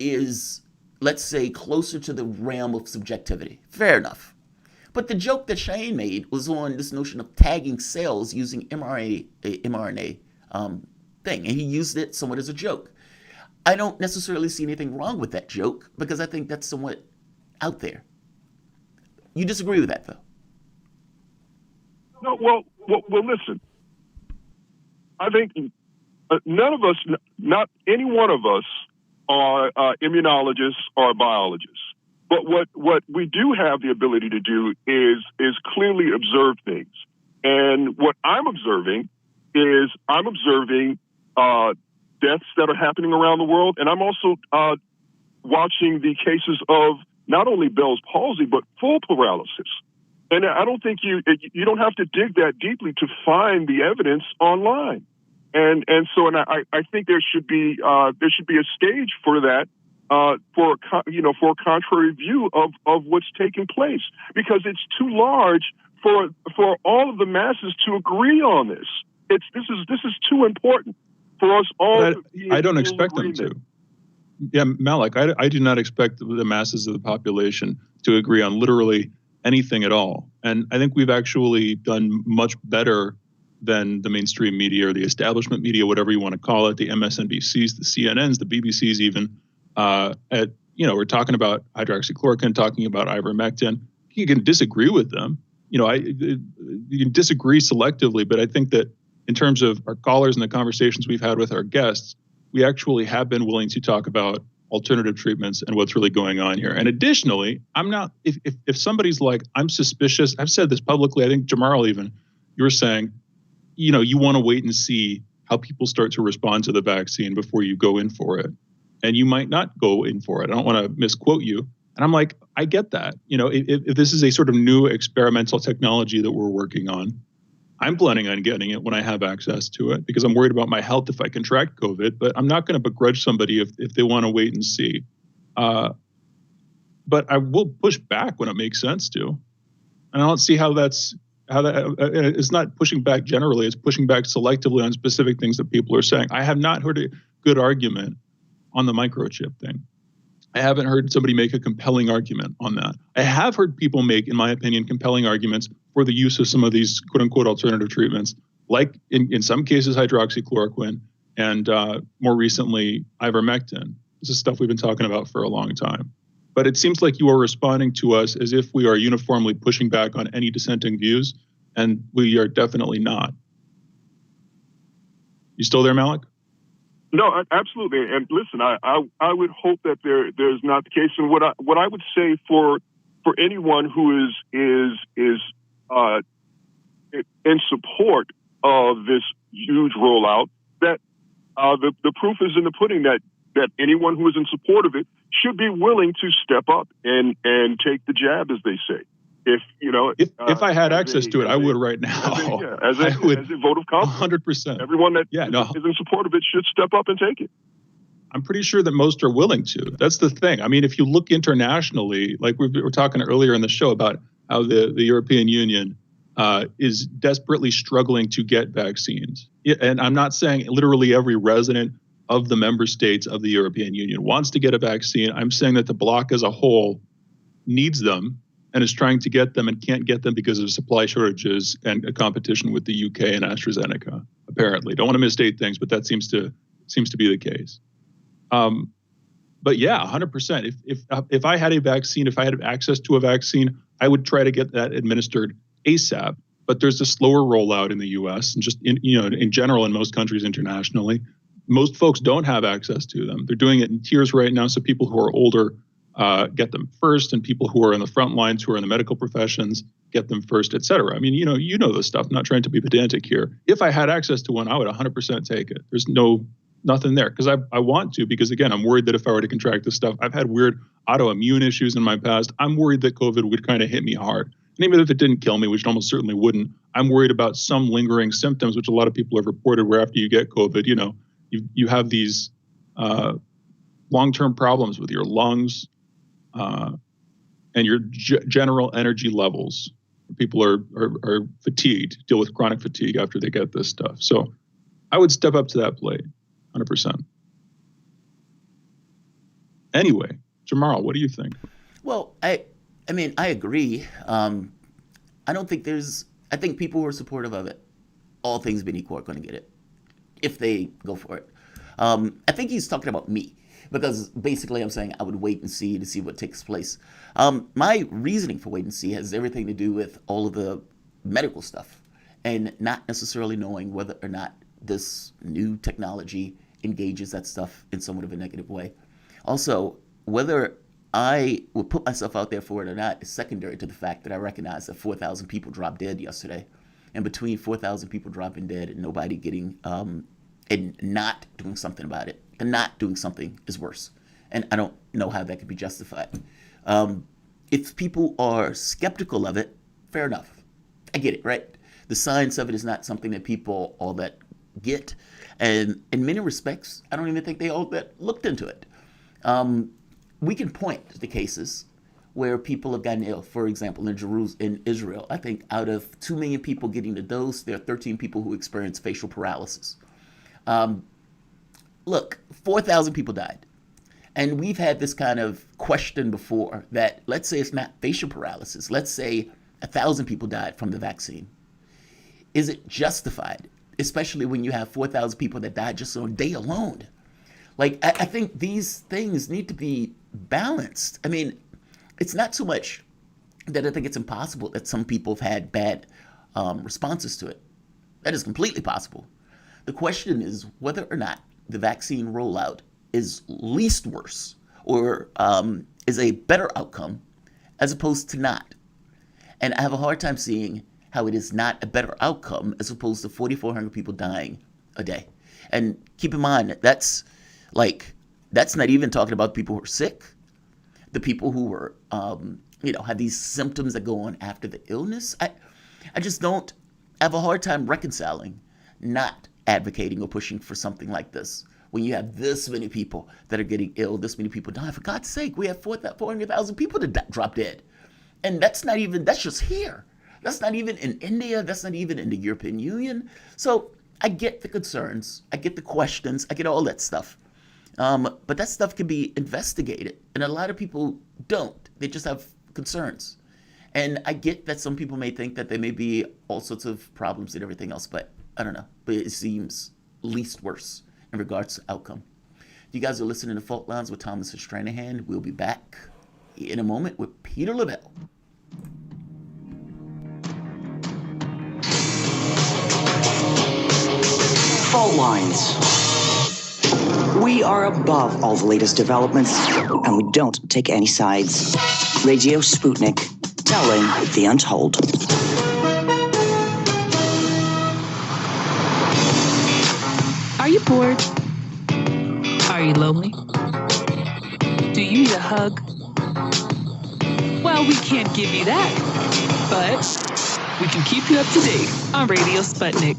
is, let's say, closer to the realm of subjectivity, fair enough. But the joke that Shane made was on this notion of tagging cells using mRNA thing, and he used it somewhat as a joke. I don't necessarily see anything wrong with that joke because I think that's somewhat out there. You disagree with that, though? No, well, listen. I think none of us, not any one of us, are immunologists or biologists. But what we do have the ability to do is clearly observe things. And what I'm observing is deaths that are happening around the world. And I'm also watching the cases of not only Bell's palsy, but full paralysis. And I don't think you don't have to dig that deeply to find the evidence online. And so I think there should be a stage for that. For a contrary view of what's taking place, because it's too large for all of the masses to agree on this. This is too important for us all But to be in I don't full expect them agreement. to. Yeah, Malik, I do not expect the masses of the population to agree on literally anything at all. And I think we've actually done much better than the mainstream media or the establishment media, whatever you want to call it, the MSNBCs, the CNNs, the BBCs even. We're talking about hydroxychloroquine, talking about ivermectin. You can disagree with them. You can disagree selectively, but I think that in terms of our callers and the conversations we've had with our guests, we actually have been willing to talk about alternative treatments and what's really going on here. And additionally, I'm not, if somebody's like, I'm suspicious, I've said this publicly, I think Jamarl even, you were saying, you want to wait and see how people start to respond to the vaccine before you go in for it. And you might not go in for it. I don't want to misquote you. And I'm like, I get that. If this is a sort of new experimental technology that we're working on, I'm planning on getting it when I have access to it because I'm worried about my health if I contract COVID, but I'm not going to begrudge somebody if they want to wait and see. But I will push back when it makes sense to. And I don't see how that it's not pushing back generally, it's pushing back selectively on specific things that people are saying. I have not heard a good argument on the microchip thing. I haven't heard somebody make a compelling argument on that. I have heard people make, in my opinion, compelling arguments for the use of some of these quote unquote alternative treatments, like in some cases, hydroxychloroquine and more recently, ivermectin. This is stuff we've been talking about for a long time. But it seems like you are responding to us as if we are uniformly pushing back on any dissenting views, and we are definitely not. You still there, Malik? No, absolutely. And listen, I would hope that there's not the case. And what I would say for anyone who is in support of this huge rollout, that the proof is in the pudding that anyone who is in support of it should be willing to step up and take the jab, as they say. If I had access to it, I would right now. As a vote of confidence. 100%. Everyone that is in support of it should step up and take it. I'm pretty sure that most are willing to. That's the thing. I mean, if you look internationally, like we were talking earlier in the show about how the European Union is desperately struggling to get vaccines. And I'm not saying literally every resident of the member states of the European Union wants to get a vaccine. I'm saying that the bloc as a whole needs them and is trying to get them and can't get them because of supply shortages and a competition with the UK and AstraZeneca, apparently. Don't want to misstate things, but that seems to be the case. But yeah, 100%. If I had a vaccine, if I had access to a vaccine, I would try to get that administered ASAP. But there's a slower rollout in the US and just in general in most countries internationally. Most folks don't have access to them. They're doing it in tiers right now. So people who are older get them first, and people who are in the front lines, who are in the medical professions, get them first, et cetera. I mean, you know this stuff. I'm not trying to be pedantic here. If I had access to one, I would 100% take it. There's nothing there because I want to, because again, I'm worried that if I were to contract this stuff, I've had weird autoimmune issues in my past. I'm worried that COVID would kind of hit me hard. And even if it didn't kill me, which it almost certainly wouldn't, I'm worried about some lingering symptoms, which a lot of people have reported where after you get COVID, you have these long-term problems with your lungs and your general energy levels. People are fatigued, deal with chronic fatigue after they get this stuff. So I would step up to that plate, 100%. Anyway, Jamarl, what do you think? Well, I mean, I agree. I don't think I think people who are supportive of it, all things being equal, are going to get it if they go for it. I think he's talking about me because basically I'm saying I would wait and see to see what takes place. My reasoning for wait and see has everything to do with all of the medical stuff and not necessarily knowing whether or not this new technology engages that stuff in somewhat of a negative way. Also, whether I would put myself out there for it or not is secondary to the fact that I recognize that 4,000 people dropped dead yesterday. And between 4,000 people dropping dead and nobody getting, and not doing something about it, the not doing something is worse. And I don't know how that could be justified. If people are skeptical of it, fair enough. I get it, right? The science of it is not something that people all that get. And in many respects, I don't even think they all that looked into it. We can point to cases where people have gotten ill. For example, in Israel, I think out of 2 million people getting the dose, there are 13 people who experience facial paralysis. look, 4,000 people died. And we've had this kind of question before that, let's say it's not facial paralysis. Let's say 1,000 people died from the vaccine. Is it justified, especially when you have 4,000 people that died just on a day alone? Like, I think these things need to be balanced. I mean, it's not so much that I think it's impossible that some people have had bad responses to it. That is completely possible. The question is whether or not the vaccine rollout is least worse or is a better outcome as opposed to not. And I have a hard time seeing how it is not a better outcome as opposed to 4,400 people dying a day. And keep in mind, that's not even talking about people who are sick, the people who were, have these symptoms that go on after the illness. I just don't have a hard time reconciling not advocating or pushing for something like this when you have this many people that are getting ill, this many people dying. For God's sake, we have 400,000 people that drop dead. And that's just here. That's not even in India. That's not even in the European Union. So I get the concerns. I get the questions. I get all that stuff. But that stuff can be investigated. And a lot of people don't. They just have concerns. And I get that some people may think that there may be all sorts of problems and everything else, but I don't know. But it seems least worse in regards to outcome. You guys are listening to Fault Lines with Thomas and Stranahan. We'll be back in a moment with Peter Lavelle. Fault Lines. We are above all the latest developments, and we don't take any sides. Radio Sputnik, telling the untold. Are you bored? Are you lonely? Do you need a hug? Well, we can't give you that, but we can keep you up to date on Radio Sputnik.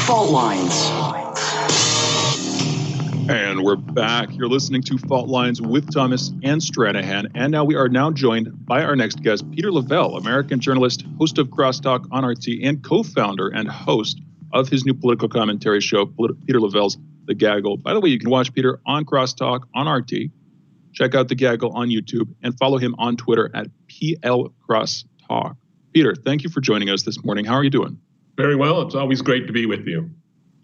Fault Lines. And we're back. You're listening to Fault Lines with Thomas and Stranahan. And now we are joined by our next guest, Peter Lavelle, American journalist, host of Crosstalk on RT, and co-founder and host of his new political commentary show, Peter Lavelle's The Gaggle. By the way, you can watch Peter on Crosstalk on RT. Check out The Gaggle on YouTube and follow him on Twitter at PL Crosstalk. Peter, thank you for joining us this morning. How are you doing? Very well. It's always great to be with you.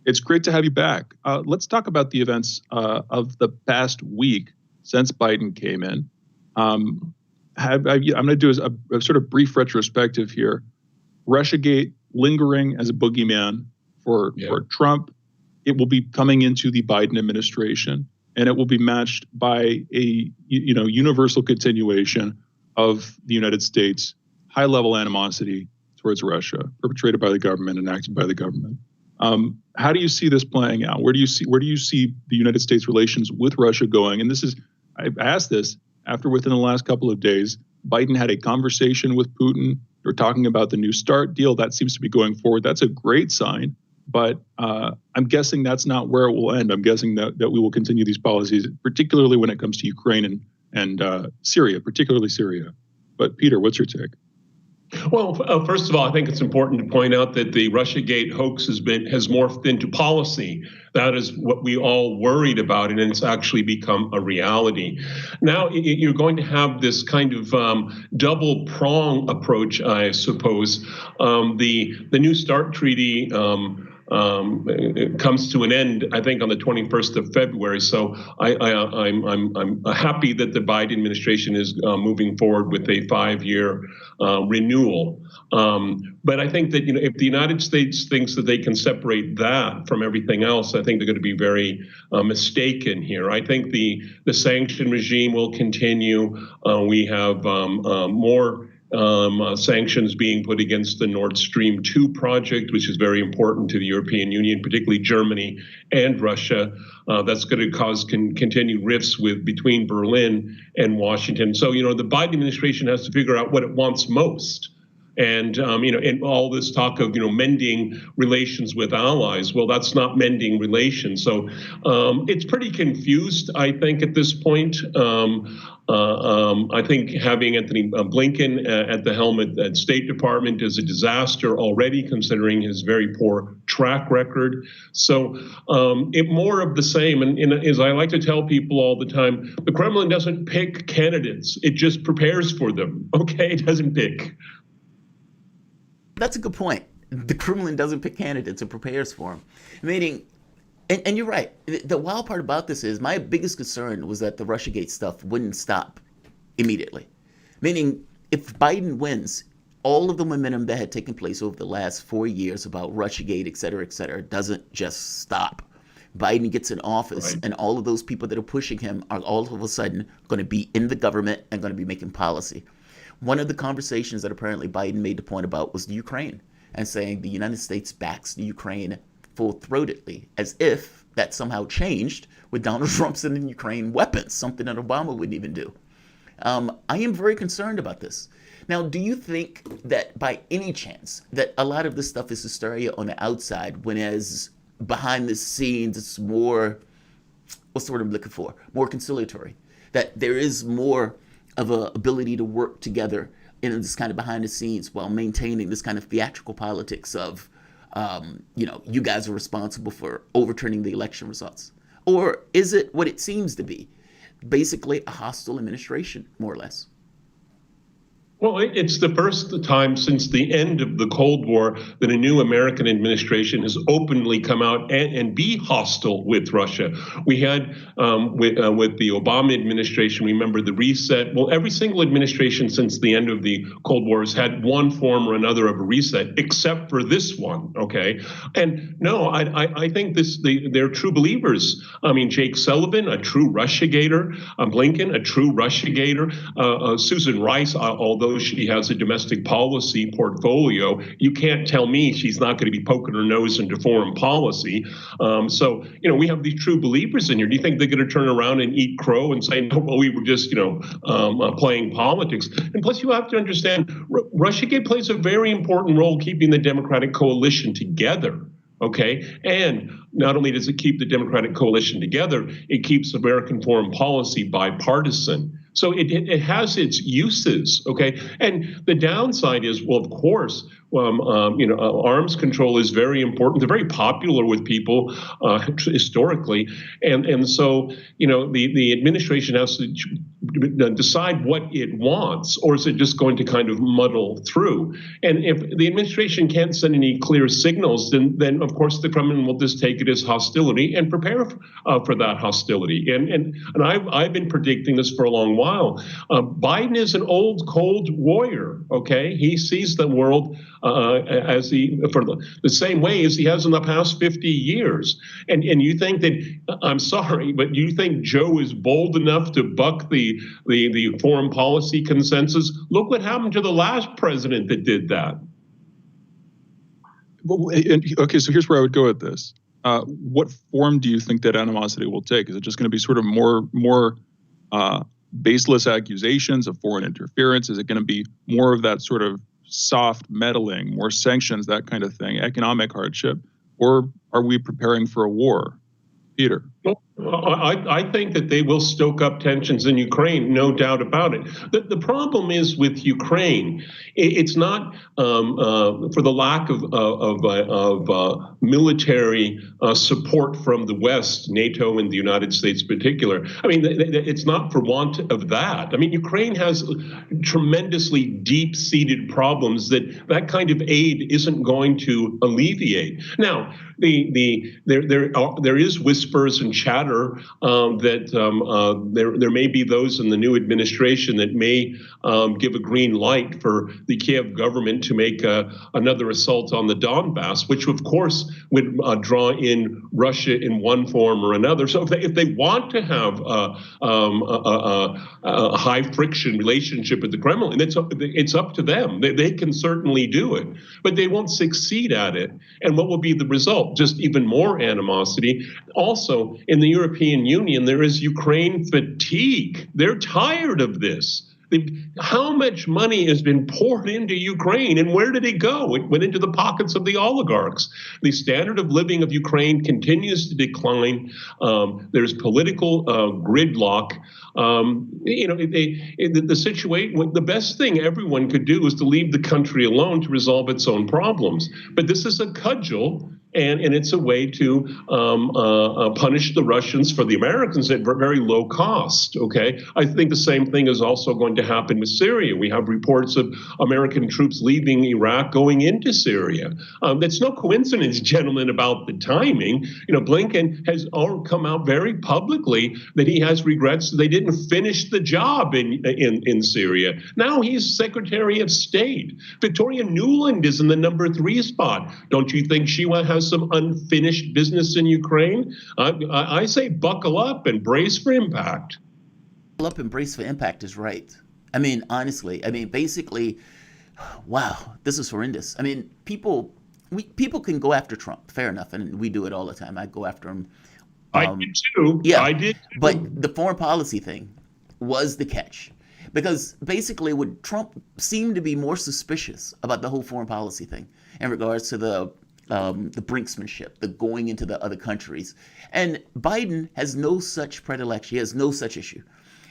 It's great to have you back. Let's talk about the events of the past week since Biden came in. I'm going to do a sort of brief retrospective here. Russiagate lingering as a boogeyman for Trump. It will be coming into the Biden administration, and it will be matched by a universal continuation of the United States high-level animosity towards Russia, perpetrated by the government, enacted by the government. How do you see this playing out? Where do you see the United States relations with Russia going? And I asked this after within the last couple of days, Biden had a conversation with Putin. They're talking about the New START deal. That seems to be going forward. That's a great sign. But I'm guessing that's not where it will end. I'm guessing that we will continue these policies, particularly when it comes to Ukraine and Syria, particularly Syria. But Peter, what's your take? Well, first of all, I think it's important to point out that the Russiagate hoax has morphed into policy. That is what we all worried about, and it's actually become a reality. Now you're going to have this kind of double prong approach, I suppose. The New START treaty it comes to an end, I think, on the 21st of February. So I'm happy that the Biden administration is moving forward with a 5-year renewal. But I think that if the United States thinks that they can separate that from everything else, I think they're going to be very mistaken here. I think the sanction regime will continue. We have more sanctions being put against the Nord Stream 2 project, which is very important to the European Union, particularly Germany and Russia. That's going to cause continued rifts between Berlin and Washington. So, the Biden administration has to figure out what it wants most. And and all this talk of mending relations with allies. Well, that's not mending relations. So it's pretty confused, I think, at this point. I think having Anthony Blinken at the helm at State Department is a disaster already, considering his very poor track record. So it more of the same. And as I like to tell people all the time, the Kremlin doesn't pick candidates; it just prepares for them. Okay, it doesn't pick. That's a good point. The Kremlin doesn't pick candidates, it prepares for them. Meaning, and you're right. The wild part about this is my biggest concern was that the Russiagate stuff wouldn't stop immediately. Meaning, if Biden wins, all of the momentum that had taken place over the last 4 years about Russiagate, et cetera, doesn't just stop. Biden gets in office, and all of those people that are pushing him are all of a sudden going to be in the government and going to be making policy. One of the conversations that apparently Biden made the point about was the Ukraine, and saying the United States backs the Ukraine full-throatedly, as if that somehow changed with Donald Trump sending Ukraine weapons, something that Obama wouldn't even do. I am very concerned about this. Now, do you think that by any chance that a lot of this stuff is hysteria on the outside, when as behind the scenes it's more, what's the word I'm looking for, more conciliatory, that there is more of a ability to work together in this kind of behind the scenes while maintaining this kind of theatrical politics of, you guys are responsible for overturning the election results? Or is it what it seems to be, basically a hostile administration, more or less? Well, it's the first time since the end of the Cold War that a new American administration has openly come out and be hostile with Russia. We had with the Obama administration, remember the reset. Well, every single administration since the end of the Cold War has had one form or another of a reset, except for this one. Okay, and no, I think they're true believers. I mean, Jake Sullivan, a true Russiagator, Blinken, a true Russiagator, Susan Rice, although she has a domestic policy portfolio, you can't tell me she's not going to be poking her nose into foreign policy. So, we have these true believers in here. Do you think they're going to turn around and eat crow and say, no, well, we were just, playing politics? And plus, you have to understand, Russiagate plays a very important role keeping the Democratic coalition together. Okay, and not only does it keep the Democratic coalition together, it keeps American foreign policy bipartisan. So it has its uses, okay? And the downside is, well, of course, arms control is very important. They're very popular with people historically. And so, the administration has to decide what it wants, or is it just going to kind of muddle through? And if the administration can't send any clear signals, then of course the Kremlin will just take it as hostility and prepare for that hostility. And I've been predicting this for a long while. Biden is an old, cold warrior, okay? He sees the world as the same way as he has in the past 50 years. And you think that, I'm sorry, but you think Joe is bold enough to buck the foreign policy consensus? Look what happened to the last president that did that. Okay, so here's where I would go with this. What form do you think that animosity will take? Is it just going to be sort of more baseless accusations of foreign interference? Is it going to be more of that sort of soft meddling, more sanctions, that kind of thing, economic hardship? Or are we preparing for a war? Peter? I think that they will stoke up tensions in Ukraine, no doubt about it. The problem is with Ukraine, it's not for the lack of military support from the West, NATO and the United States in particular. I mean, it's not for want of that. I mean, Ukraine has tremendously deep-seated problems that kind of aid isn't going to alleviate. Now, there is whispers and chatter that there may be those in the new administration that may give a green light for the Kiev government to make another assault on the Donbass, which of course would draw in Russia in one form or another. So if they want to have a high friction relationship with the Kremlin, it's up to them. They can certainly do it, but they won't succeed at it. And what will be the result? Just even more animosity. Also, in the European Union, there is Ukraine fatigue. They're tired of this. How much money has been poured into Ukraine, and where did it go? It went into the pockets of the oligarchs. The standard of living of Ukraine continues to decline. There's political gridlock. The situation, the best thing everyone could do is to leave the country alone to resolve its own problems. But this is a cudgel. And it's a way to punish the Russians for the Americans at very low cost, okay? I think the same thing is also going to happen with Syria. We have reports of American troops leaving Iraq, going into Syria. It's no coincidence, gentlemen, about the timing. Blinken has come out very publicly that he has regrets that they didn't finish the job in Syria. Now he's Secretary of State. Victoria Nuland is in the number 3 spot. Don't you think she has some unfinished business in Ukraine? I say buckle up and brace for impact. Buckle up and brace for impact is right. I mean, honestly, basically, wow, this is horrendous. People can go after Trump, fair enough, and we do it all the time. I go after him. I did too. Yeah, I did too. But the foreign policy thing was the catch. Because basically what Trump seemed to be more suspicious about the whole foreign policy thing in regards to the brinksmanship, the going into the other countries. And Biden has no such predilection. He has no such issue.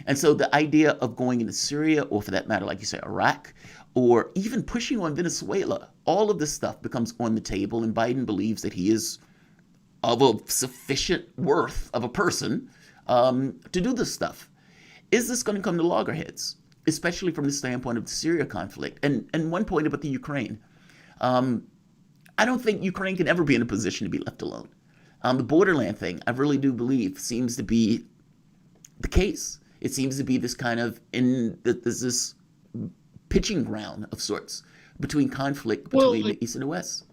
And so the idea of going into Syria, or for that matter, like you say, Iraq, or even pushing on Venezuela, all of this stuff becomes on the table. And Biden believes that he is of a sufficient worth of a person to do this stuff. Is this going to come to loggerheads, especially from the standpoint of the Syria conflict? And one point about the Ukraine. I don't think Ukraine can ever be in a position to be left alone. The borderland thing, I really do believe, seems to be the case. It seems to be this kind of, there's this pitching ground of sorts between conflict between the East and the West.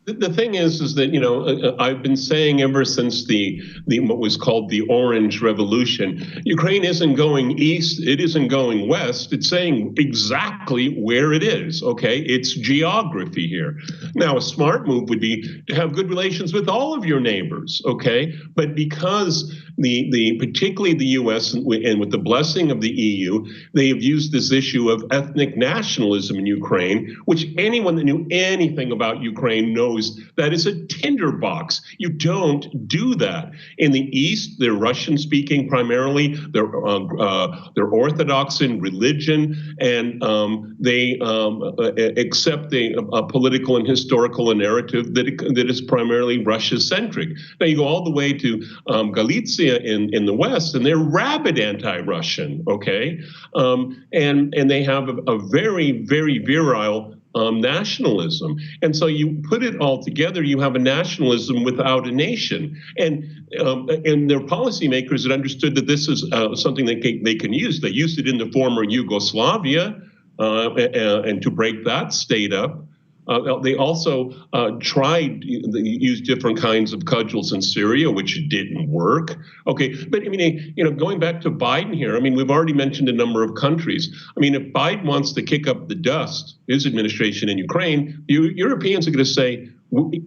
The thing is that, I've been saying ever since the what was called the Orange Revolution, Ukraine isn't going east, it isn't going west, it's saying exactly where it is, okay? It's geography here. Now, a smart move would be to have good relations with all of your neighbors, okay? But because particularly the U.S. and with the blessing of the EU, they have used this issue of ethnic nationalism in Ukraine, which anyone that knew anything about Ukraine knows that is a tinderbox. You don't do that. In the East, they're Russian-speaking primarily. They're Orthodox in religion, and they accept a political and historical narrative that is primarily Russia-centric. Now, you go all the way to Galicia in the West, and they're rabid anti-Russian, okay? And they have a very, very virile nationalism. And so you put it all together, you have a nationalism without a nation. And their policymakers had understood that this is something that they can use. They used it in the former Yugoslavia and to break that state up. They also tried to use different kinds of cudgels in Syria, which didn't work. Okay, but going back to Biden here, we've already mentioned a number of countries. If Biden wants to kick up the dust, his administration in Ukraine, Europeans are going to say,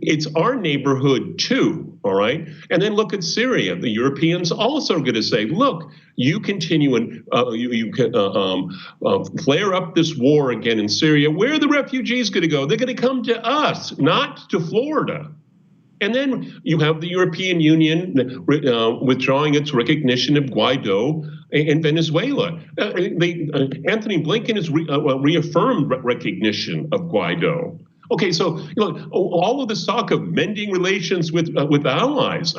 it's our neighborhood too, all right? And then look at Syria. The Europeans also are going to say, look, you continue and you flare up this war again in Syria. Where are the refugees going to go? They're going to come to us, not to Florida. And then you have the European Union withdrawing its recognition of Guaido in Venezuela. Anthony Blinken has reaffirmed recognition of Guaido. Okay, so all of this talk of mending relations with allies.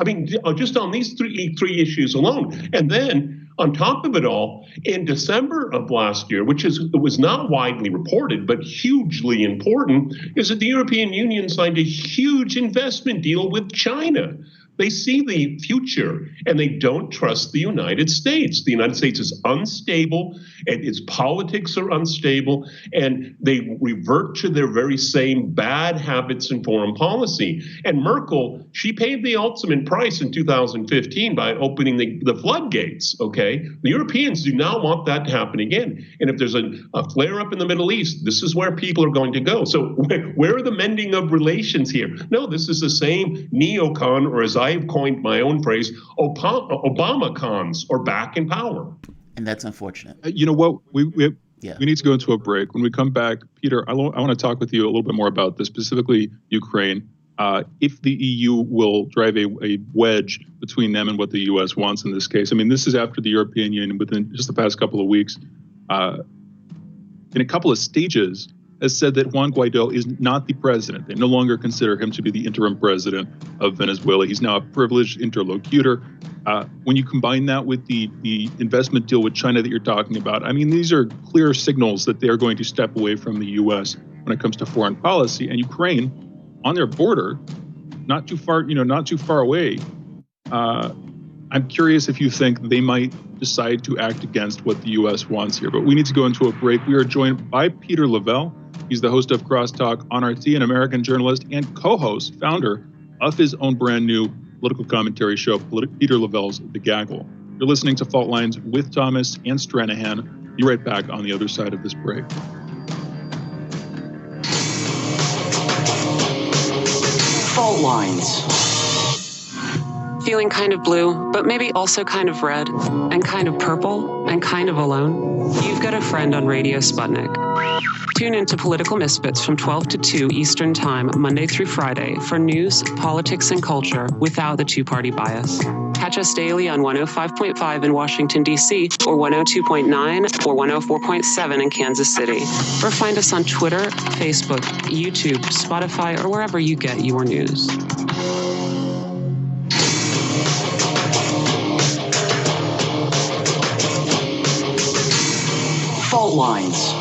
Just on these three issues alone, and then on top of it all, in December of last year, which was not widely reported but hugely important, is that the European Union signed a huge investment deal with China. They see the future, and they don't trust the United States. The United States is unstable, and its politics are unstable, and they revert to their very same bad habits in foreign policy. And Merkel, she paid the ultimate price in 2015 by opening the floodgates, okay? The Europeans do not want that to happen again. And if there's a flare-up in the Middle East, this is where people are going to go. So where are the mending of relations here? No, this is the same neocon, or as I have coined my own phrase, Obama cons, or back in power. And that's unfortunate. You know what? We Yeah. need to go into a break. When we come back, Peter, I want to talk with you a little bit more about this, specifically Ukraine. If the EU will drive a wedge between them and what the U.S. wants in this case. I mean, this is after the European Union, within just the past couple of weeks, in a couple of stages, has said that Juan Guaido is not the president. They no longer consider him to be the interim president of Venezuela. He's now a privileged interlocutor. When you combine that with the investment deal with China that you're talking about, I mean, these are clear signals that they are going to step away from the U.S. when it comes to foreign policy. And Ukraine, on their border, not too far away. I'm curious if you think they might decide to act against what the U.S. wants here. But we need to go into a break. We are joined by Peter Lavelle. He's the host of Crosstalk on RT, an American journalist and co-host, founder of his own brand new political commentary show, Peter Lavelle's The Gaggle. You're listening to Fault Lines with Thomas and Stranahan. Be right back on the other side of this break. Fault Lines. Feeling kind of blue, but maybe also kind of red, and kind of purple, and kind of alone? You've got a friend on Radio Sputnik. Tune into Political Misfits from 12 to 2 Eastern Time, Monday through Friday, for news, politics, and culture without the two-party bias. Catch us daily on 105.5 in Washington, D.C., or 102.9 or 104.7 in Kansas City. Or find us on Twitter, Facebook, YouTube, Spotify, or wherever you get your news. Fault Lines.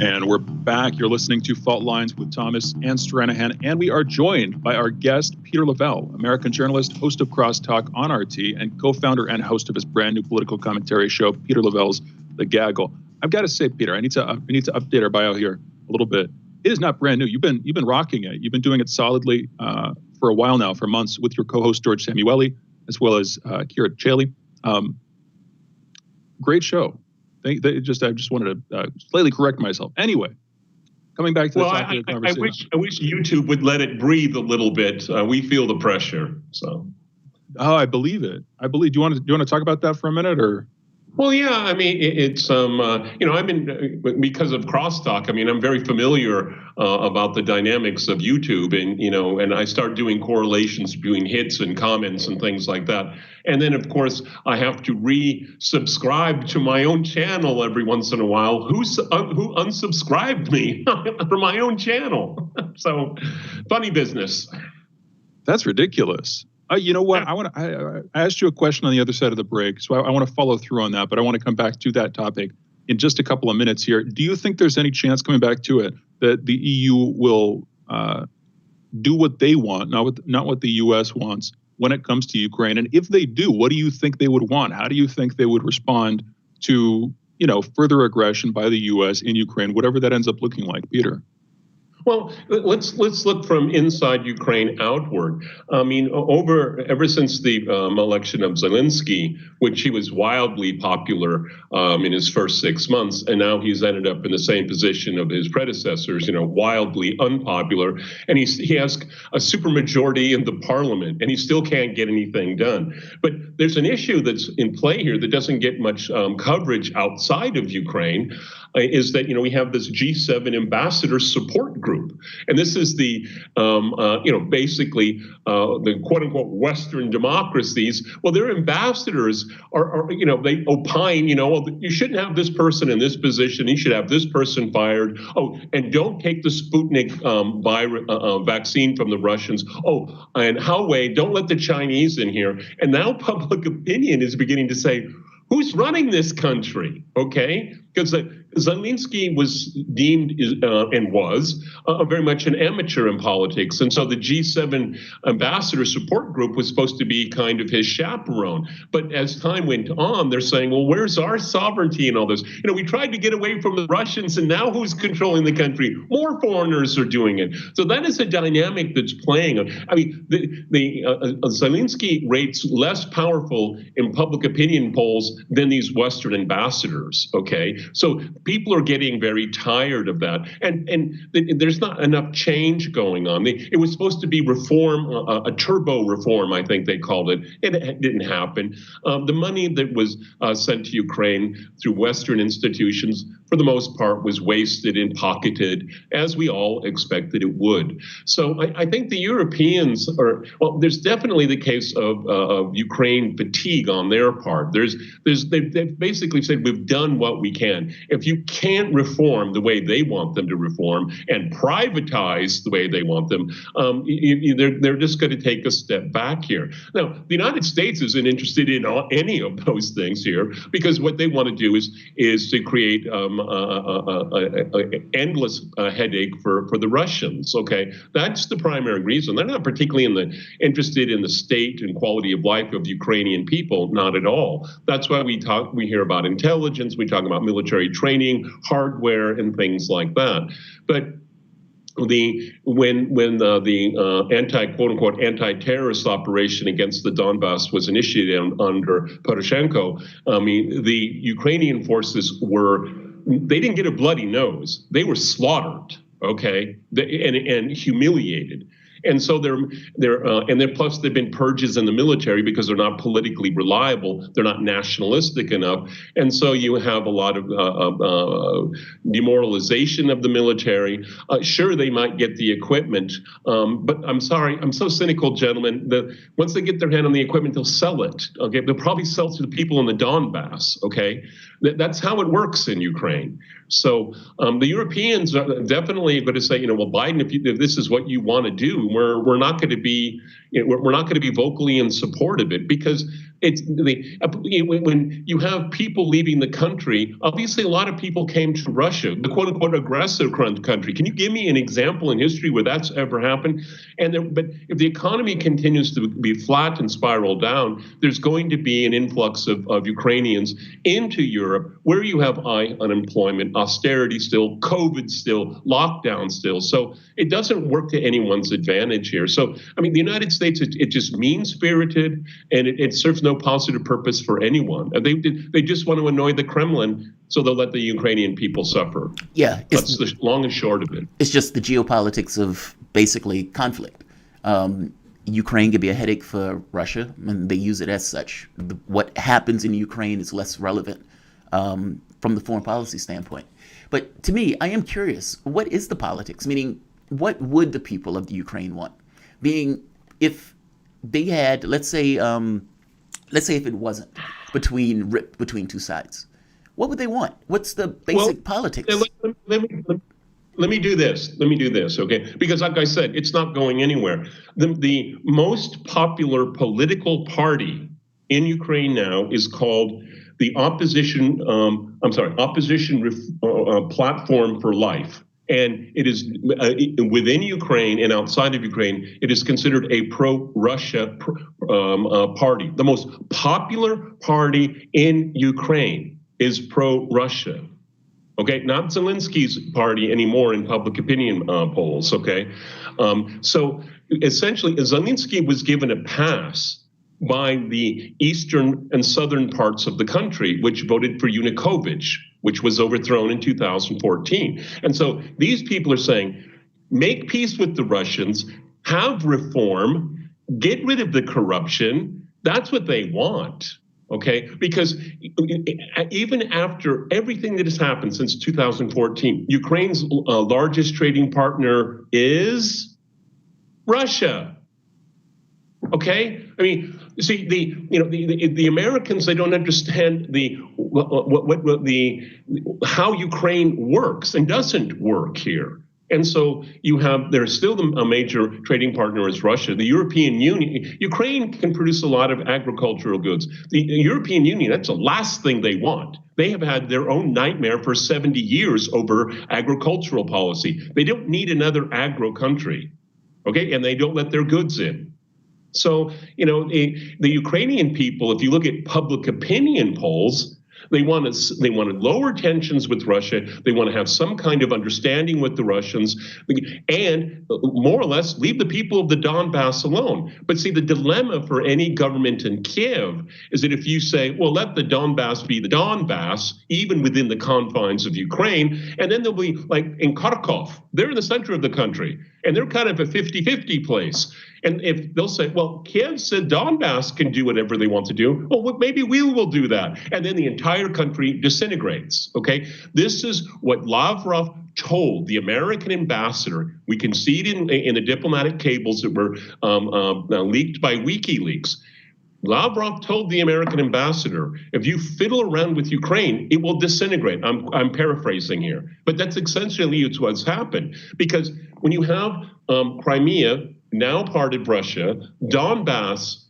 And we're back. You're listening to Fault Lines with Thomas and Stranahan. And we are joined by our guest, Peter Lavelle, American journalist, host of Crosstalk on RT, and co-founder and host of his brand new political commentary show, Peter Lavelle's The Gaggle. I've got to say, Peter, I need to update our bio here a little bit. It is not brand new. You've been rocking it. You've been doing it solidly for a while now, for months, with your co-host George Samueli, as well as Kira Chaley. Great show. I just wanted to slightly correct myself. Anyway, coming back to the topic of the conversation. I wish YouTube would let it breathe a little bit. We feel the pressure. So. Oh, I believe it. Do you want to talk about that for a minute, or? Well, yeah, I mean, it's, I'm in, because of Crosstalk, I mean, I'm very familiar about the dynamics of YouTube, and I start doing correlations between hits and comments and things like that. And then, of course, I have to resubscribe to my own channel every once in a while. Who unsubscribed me from my own channel? So, funny business. That's ridiculous. You know what? I asked you a question on the other side of the break, so I want to follow through on that, but I want to come back to that topic in just a couple of minutes here. Do you think there's any chance, coming back to it, that the EU will do what they want, not what the U.S. wants, when it comes to Ukraine? And if they do, what do you think they would want? How do you think they would respond to, further aggression by the U.S. in Ukraine, whatever that ends up looking like, Peter? Well, let's look from inside Ukraine outward. I mean, ever since the election of Zelensky, which he was wildly popular in his first 6 months, and now he's ended up in the same position of his predecessors, wildly unpopular, and he has a supermajority in the parliament, and he still can't get anything done. But there's an issue that's in play here that doesn't get much coverage outside of Ukraine. Is that we have this G7 ambassador support group, and this is the basically the quote unquote Western democracies. Well, their ambassadors are they opine you shouldn't have this person in this position. You should have this person fired. Oh, and don't take the Sputnik vaccine from the Russians. Oh, and Huawei, don't let the Chinese in here. And now public opinion is beginning to say, who's running this country? Okay, because Zelensky was deemed and was very much an amateur in politics. And so the G7 ambassador support group was supposed to be kind of his chaperone. But as time went on, they're saying, well, where's our sovereignty and all this? We tried to get away from the Russians, and now who's controlling the country? More foreigners are doing it. So that is a dynamic that's playing. I mean, Zelensky rates less powerful in public opinion polls than these Western ambassadors, okay? So people are getting very tired of that, and there's not enough change going on. It was supposed to be reform, a turbo reform, I think they called it. It didn't happen. The money that was sent to Ukraine through Western institutions, for the most part, was wasted and pocketed, as we all expected it would. So I think the Europeans are, well, there's definitely the case of Ukraine fatigue on their part. They've basically said, we've done what we can. If you can't reform the way they want them to reform and privatize the way they want them, they're just going to take a step back here. Now, the United States isn't interested in any of those things here, because what they want to do is to create endless headache for the Russians. Okay, that's the primary reason. They're not particularly interested in the state and quality of life of Ukrainian people, not at all. That's why we hear about intelligence, we talk about military training, hardware, and things like that. But when the quote unquote anti-terrorist operation against the Donbass was initiated under Poroshenko, I mean, the Ukrainian forces they didn't get a bloody nose. They were slaughtered, okay, and humiliated. And so plus there've been purges in the military because they're not politically reliable. They're not nationalistic enough. And so you have a lot of demoralization of the military. Sure, they might get the equipment, but I'm sorry, I'm so cynical, gentlemen, that once they get their hand on the equipment, they'll sell it. Okay, they'll probably sell it to the people in the Donbass. Okay, that's how it works in Ukraine. So the Europeans are definitely going to say, well, Biden, if this is what you want to do, we're not going to be vocally in support of it, because when you have people leaving the country, obviously a lot of people came to Russia, the quote unquote aggressive country. Can you give me an example in history where that's ever happened? But if the economy continues to be flat and spiral down, there's going to be an influx of Ukrainians into Europe, where you have high unemployment, austerity still, COVID still, lockdown still. So it doesn't work to anyone's advantage here. So, I mean, the United States, it just mean-spirited, and it serves no positive purpose for anyone. They just want to annoy the Kremlin, so they'll let the Ukrainian people suffer. Yeah. That's the long and short of it. It's just the geopolitics of basically conflict. Ukraine could be a headache for Russia, and they use it as such. What happens in Ukraine is less relevant from the foreign policy standpoint. But to me, I am curious, what is the politics? Meaning, what would the people of the Ukraine want? Being, if they had, let's say if it wasn't between two sides, what would they want? What's the basic politics? Let me do this, okay? Because like I said, it's not going anywhere. The most popular political party in Ukraine now is called the Opposition Platform for Life. And it is within Ukraine and outside of Ukraine, it is considered a pro-Russia party. The most popular party in Ukraine is pro-Russia. Okay, not Zelensky's party anymore in public opinion polls. Okay, so essentially, Zelensky was given a pass by the eastern and southern parts of the country, which voted for Yanukovych, which was overthrown in 2014. And so these people are saying, make peace with the Russians, have reform, get rid of the corruption. That's what they want. Okay, because even after everything that has happened since 2014, Ukraine's largest trading partner is Russia. Okay, I mean, see, the Americans, they don't understand how Ukraine works and doesn't work here. And so there's still a major trading partner is Russia. The European Union, Ukraine can produce a lot of agricultural goods. The European Union, that's the last thing they want. They have had their own nightmare for 70 years over agricultural policy. They don't need another agro country, okay? And they don't let their goods in. So, the Ukrainian people, if you look at public opinion polls, They want to lower tensions with Russia. They want to have some kind of understanding with the Russians, and more or less leave the people of the Donbass alone. But see, the dilemma for any government in Kiev is that if you say, well, let the Donbass be the Donbass, even within the confines of Ukraine, and then they'll be like in Kharkov, they're in the center of the country, and they're kind of a 50-50 place. And if they'll say, well, Kiev said Donbass can do whatever they want to do, well, maybe we will do that. And then the entire country disintegrates, okay? This is what Lavrov told the American ambassador. We can see it in the diplomatic cables that were leaked by WikiLeaks. Lavrov told the American ambassador, if you fiddle around with Ukraine, it will disintegrate. I'm paraphrasing here, but that's essentially what's happened. Because when you have Crimea, now part of Russia, Donbass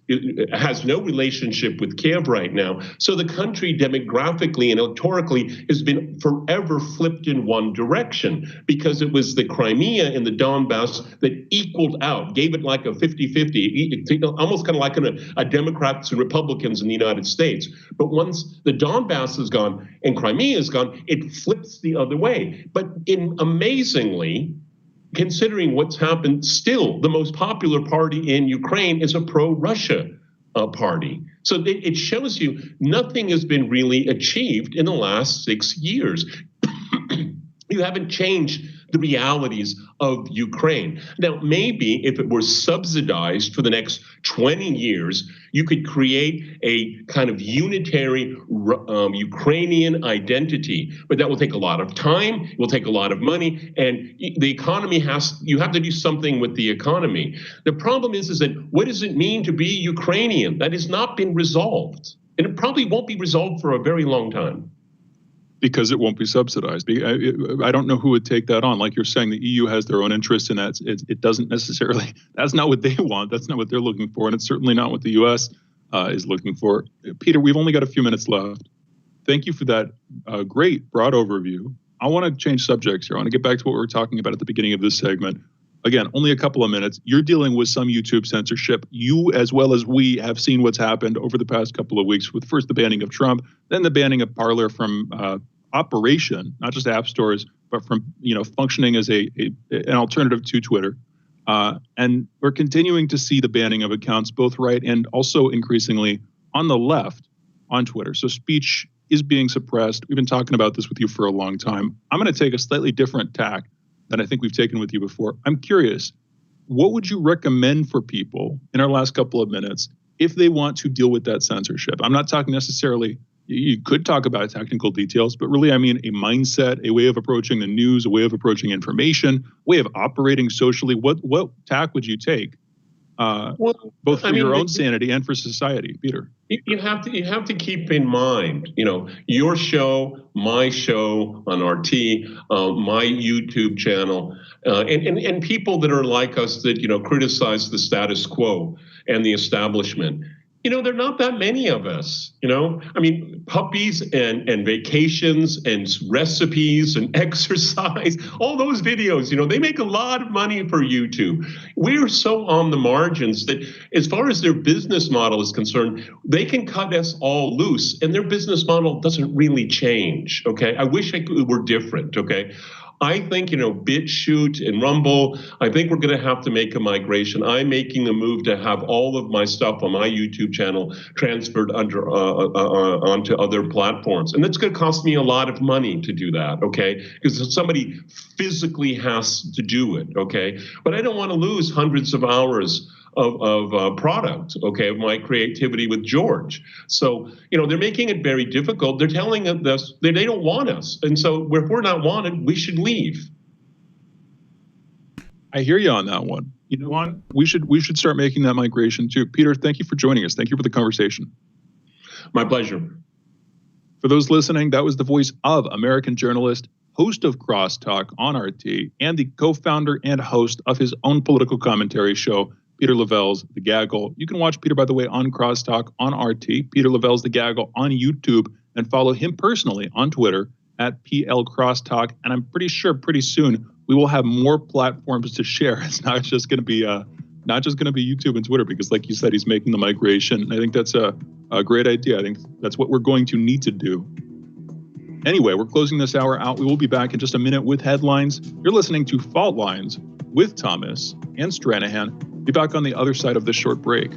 has no relationship with Kiev right now. So the country demographically and electorally has been forever flipped in one direction, because it was the Crimea and the Donbass that equaled out, gave it like a 50-50, almost kind of like a Democrats and Republicans in the United States. But once the Donbass is gone and Crimea is gone, it flips the other way. But amazingly, considering what's happened, still the most popular party in Ukraine is a pro-Russia party. So it shows you nothing has been really achieved in the last 6 years. You haven't changed the realities of Ukraine. Now, maybe if it were subsidized for the next 20 years, you could create a kind of unitary Ukrainian identity, but that will take a lot of time, it will take a lot of money, and the economy you have to do something with the economy. The problem is that what does it mean to be Ukrainian? That has not been resolved, and it probably won't be resolved for a very long time. Because it won't be subsidized. I don't know who would take that on. Like you're saying, the EU has their own interests in that. It doesn't necessarily, that's not what they want. That's not what they're looking for. And it's certainly not what the US is looking for. Peter, we've only got a few minutes left. Thank you for that great broad overview. I want to change subjects here. I want to get back to what we were talking about at the beginning of this segment. Again, only a couple of minutes. You're dealing with some YouTube censorship. You, as well as we, have seen what's happened over the past couple of weeks with first the banning of Trump, then the banning of Parler from operation, not just app stores, but from functioning as an alternative to Twitter. And we're continuing to see the banning of accounts, both right and also increasingly on the left on Twitter. So speech is being suppressed. We've been talking about this with you for a long time. I'm going to take a slightly different tack than I think we've taken with you before. I'm curious, what would you recommend for people in our last couple of minutes if they want to deal with that censorship? I'm not talking necessarily, you could talk about technical details, but really, I mean, a mindset, a way of approaching the news, a way of approaching information, a way of operating socially. What tack would you take, both for your own sanity and for society, Peter? You have to keep in mind, your show, my show on RT, my YouTube channel, and people that are like us that criticize the status quo and the establishment. There are not that many of us, I mean, puppies and vacations and recipes and exercise, all those videos, they make a lot of money for YouTube. We're so on the margins that as far as their business model is concerned, they can cut us all loose and their business model doesn't really change, okay? I wish it were different, okay? I think, BitChute and Rumble, I think we're going to have to make a migration. I'm making a move to have all of my stuff on my YouTube channel transferred onto other platforms. And that's going to cost me a lot of money to do that, okay? Because somebody physically has to do it, okay? But I don't want to lose hundreds of hours of product, okay, of my creativity with George. So, they're making it very difficult. They're telling us that they don't want us. And so if we're not wanted, we should leave. I hear you on that one. You know what? We should start making that migration too. Peter, thank you for joining us. Thank you for the conversation. My pleasure. For those listening, that was the voice of American journalist, host of Crosstalk on RT, and the co-founder and host of his own political commentary show, Peter Lavelle's The Gaggle. You can watch Peter, by the way, on Crosstalk on RT, Peter Lavelle's The Gaggle on YouTube, and follow him personally on Twitter at PL Crosstalk. And I'm pretty sure pretty soon we will have more platforms to share. It's not just going to be YouTube and Twitter, because like you said, he's making the migration. I think that's a great idea. I think that's what we're going to need to do Anyway, we're closing this hour out. We will be back in just a minute with headlines. You're listening to Fault Lines with Thomas and Stranahan. Be back on the other side of this short break.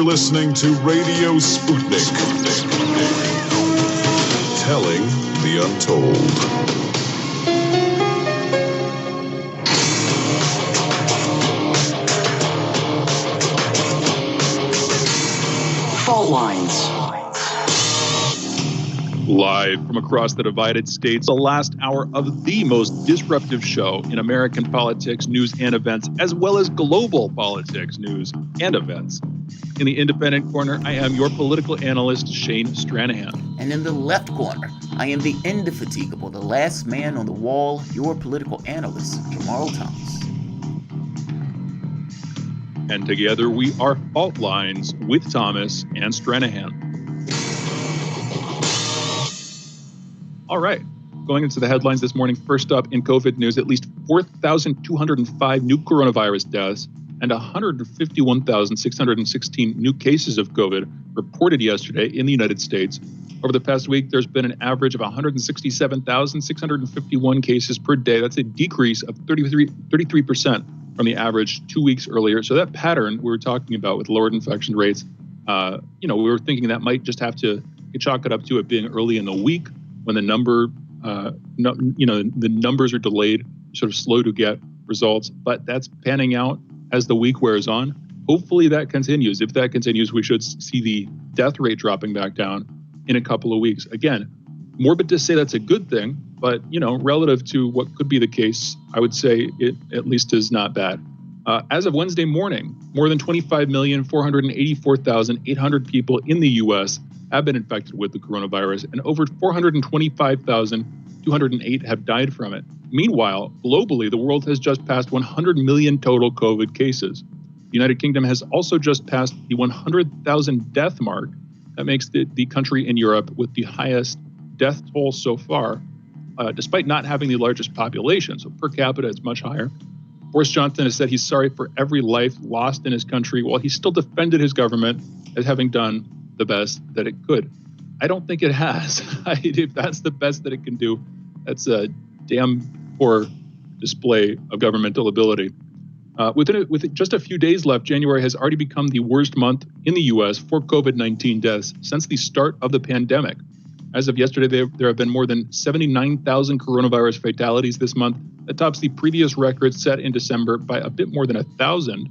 Listening to Radio Sputnik. Telling the untold. Fault lines. Live from across the divided states, the last hour of the most disruptive show in American politics, news, and events, as well as global politics, news, and events. In the independent corner, I am your political analyst, Shane Stranahan. And in the left corner, I am the indefatigable, the last man on the wall, your political analyst, Jamarl Thomas. And together we are Fault Lines with Thomas and Stranahan. All right, going into the headlines this morning. First up in COVID news, at least 4,205 new coronavirus deaths and 151,616 new cases of COVID reported yesterday in the United States. Over the past week, there's been an average of 167,651 cases per day. That's a decrease of 33% from the average 2 weeks earlier. So that pattern we were talking about with lowered infection rates, we were thinking that might just have to chalk it up to it being early in the week when the the numbers are delayed, sort of slow to get results. But that's panning out as the week wears on. Hopefully that continues. If that continues, we should see the death rate dropping back down in a couple of weeks. Again, morbid to say that's a good thing, but relative to what could be the case, I would say it at least is not bad. As of Wednesday morning, more than 25,484,800 people in the U.S. have been infected with the coronavirus, and over 425,208 have died from it. Meanwhile, globally, the world has just passed 100 million total COVID cases. The United Kingdom has also just passed the 100,000 death mark. That makes the country in Europe with the highest death toll so far, despite not having the largest population. So per capita, it's much higher. Boris Johnson has said he's sorry for every life lost in his country, while he still defended his government as having done the best that it could. I don't think it has. If that's the best that it can do, that's a damn poor display of governmental ability. With just a few days left, January has already become the worst month in the U.S. for COVID-19 deaths since the start of the pandemic. As of yesterday, there have been more than 79,000 coronavirus fatalities this month. That tops the previous record set in December by a bit more than 1,000.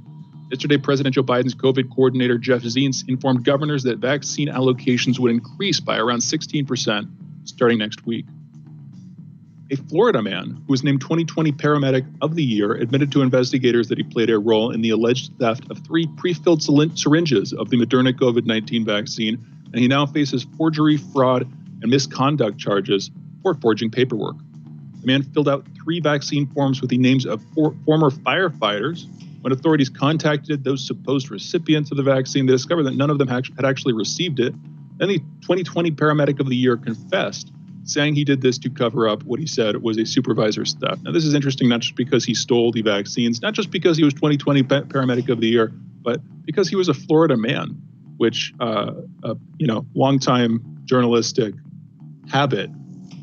Yesterday, President Joe Biden's COVID coordinator, Jeff Zients, informed governors that vaccine allocations would increase by around 16% starting next week. A Florida man who was named 2020 Paramedic of the Year admitted to investigators that he played a role in the alleged theft of 3 pre-filled syringes of the Moderna COVID-19 vaccine, and he now faces forgery, fraud, and misconduct charges for forging paperwork. The man filled out 3 vaccine forms with the names of former firefighters. When authorities contacted those supposed recipients of the vaccine, they discovered that none of them had actually received it. Then the 2020 Paramedic of the Year confessed, saying he did this to cover up what he said was a supervisor's theft. Now, this is interesting, not just because he stole the vaccines, not just because he was 2020 Paramedic of the Year, but because he was a Florida man, which, longtime journalistic habit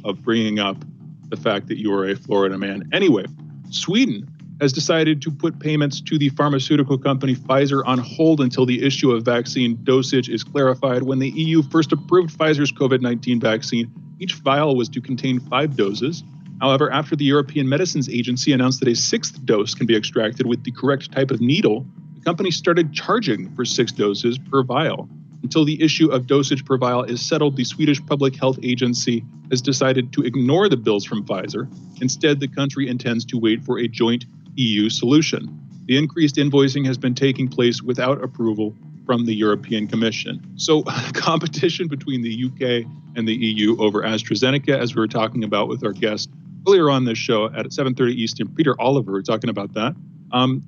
of bringing up the fact that you are a Florida man. Anyway, Sweden has decided to put payments to the pharmaceutical company Pfizer on hold until the issue of vaccine dosage is clarified. When the EU first approved Pfizer's COVID-19 vaccine, each vial was to contain 5 doses. However, after the European Medicines Agency announced that a 6th dose can be extracted with the correct type of needle, the company started charging for 6 doses per vial. Until the issue of dosage per vial is settled, the Swedish Public Health Agency has decided to ignore the bills from Pfizer. Instead, the country intends to wait for a joint EU solution. The increased invoicing has been taking place without approval from the European Commission. So competition between the UK and the EU over AstraZeneca, as we were talking about with our guest earlier on this show at 7:30 Eastern, Peter Oliver, talking about that,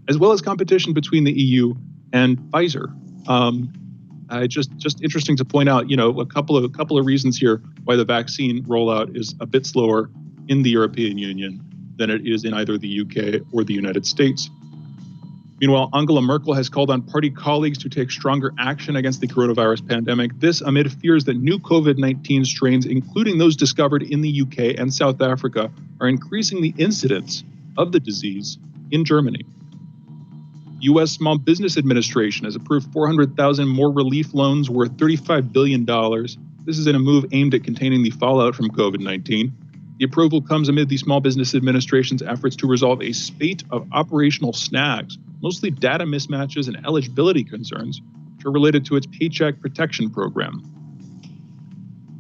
as well as competition between the EU and Pfizer. Just interesting to point out, a couple of reasons here why the vaccine rollout is a bit slower in the European Union than it is in either the UK or the United States. Meanwhile, Angela Merkel has called on party colleagues to take stronger action against the coronavirus pandemic. This amid fears that new COVID-19 strains, including those discovered in the UK and South Africa, are increasing the incidence of the disease in Germany. U.S. Small Business Administration has approved 400,000 more relief loans worth $35 billion. This is in a move aimed at containing the fallout from COVID-19. The approval comes amid the Small Business Administration's efforts to resolve a spate of operational snags, mostly data mismatches and eligibility concerns, which are related to its Paycheck Protection Program.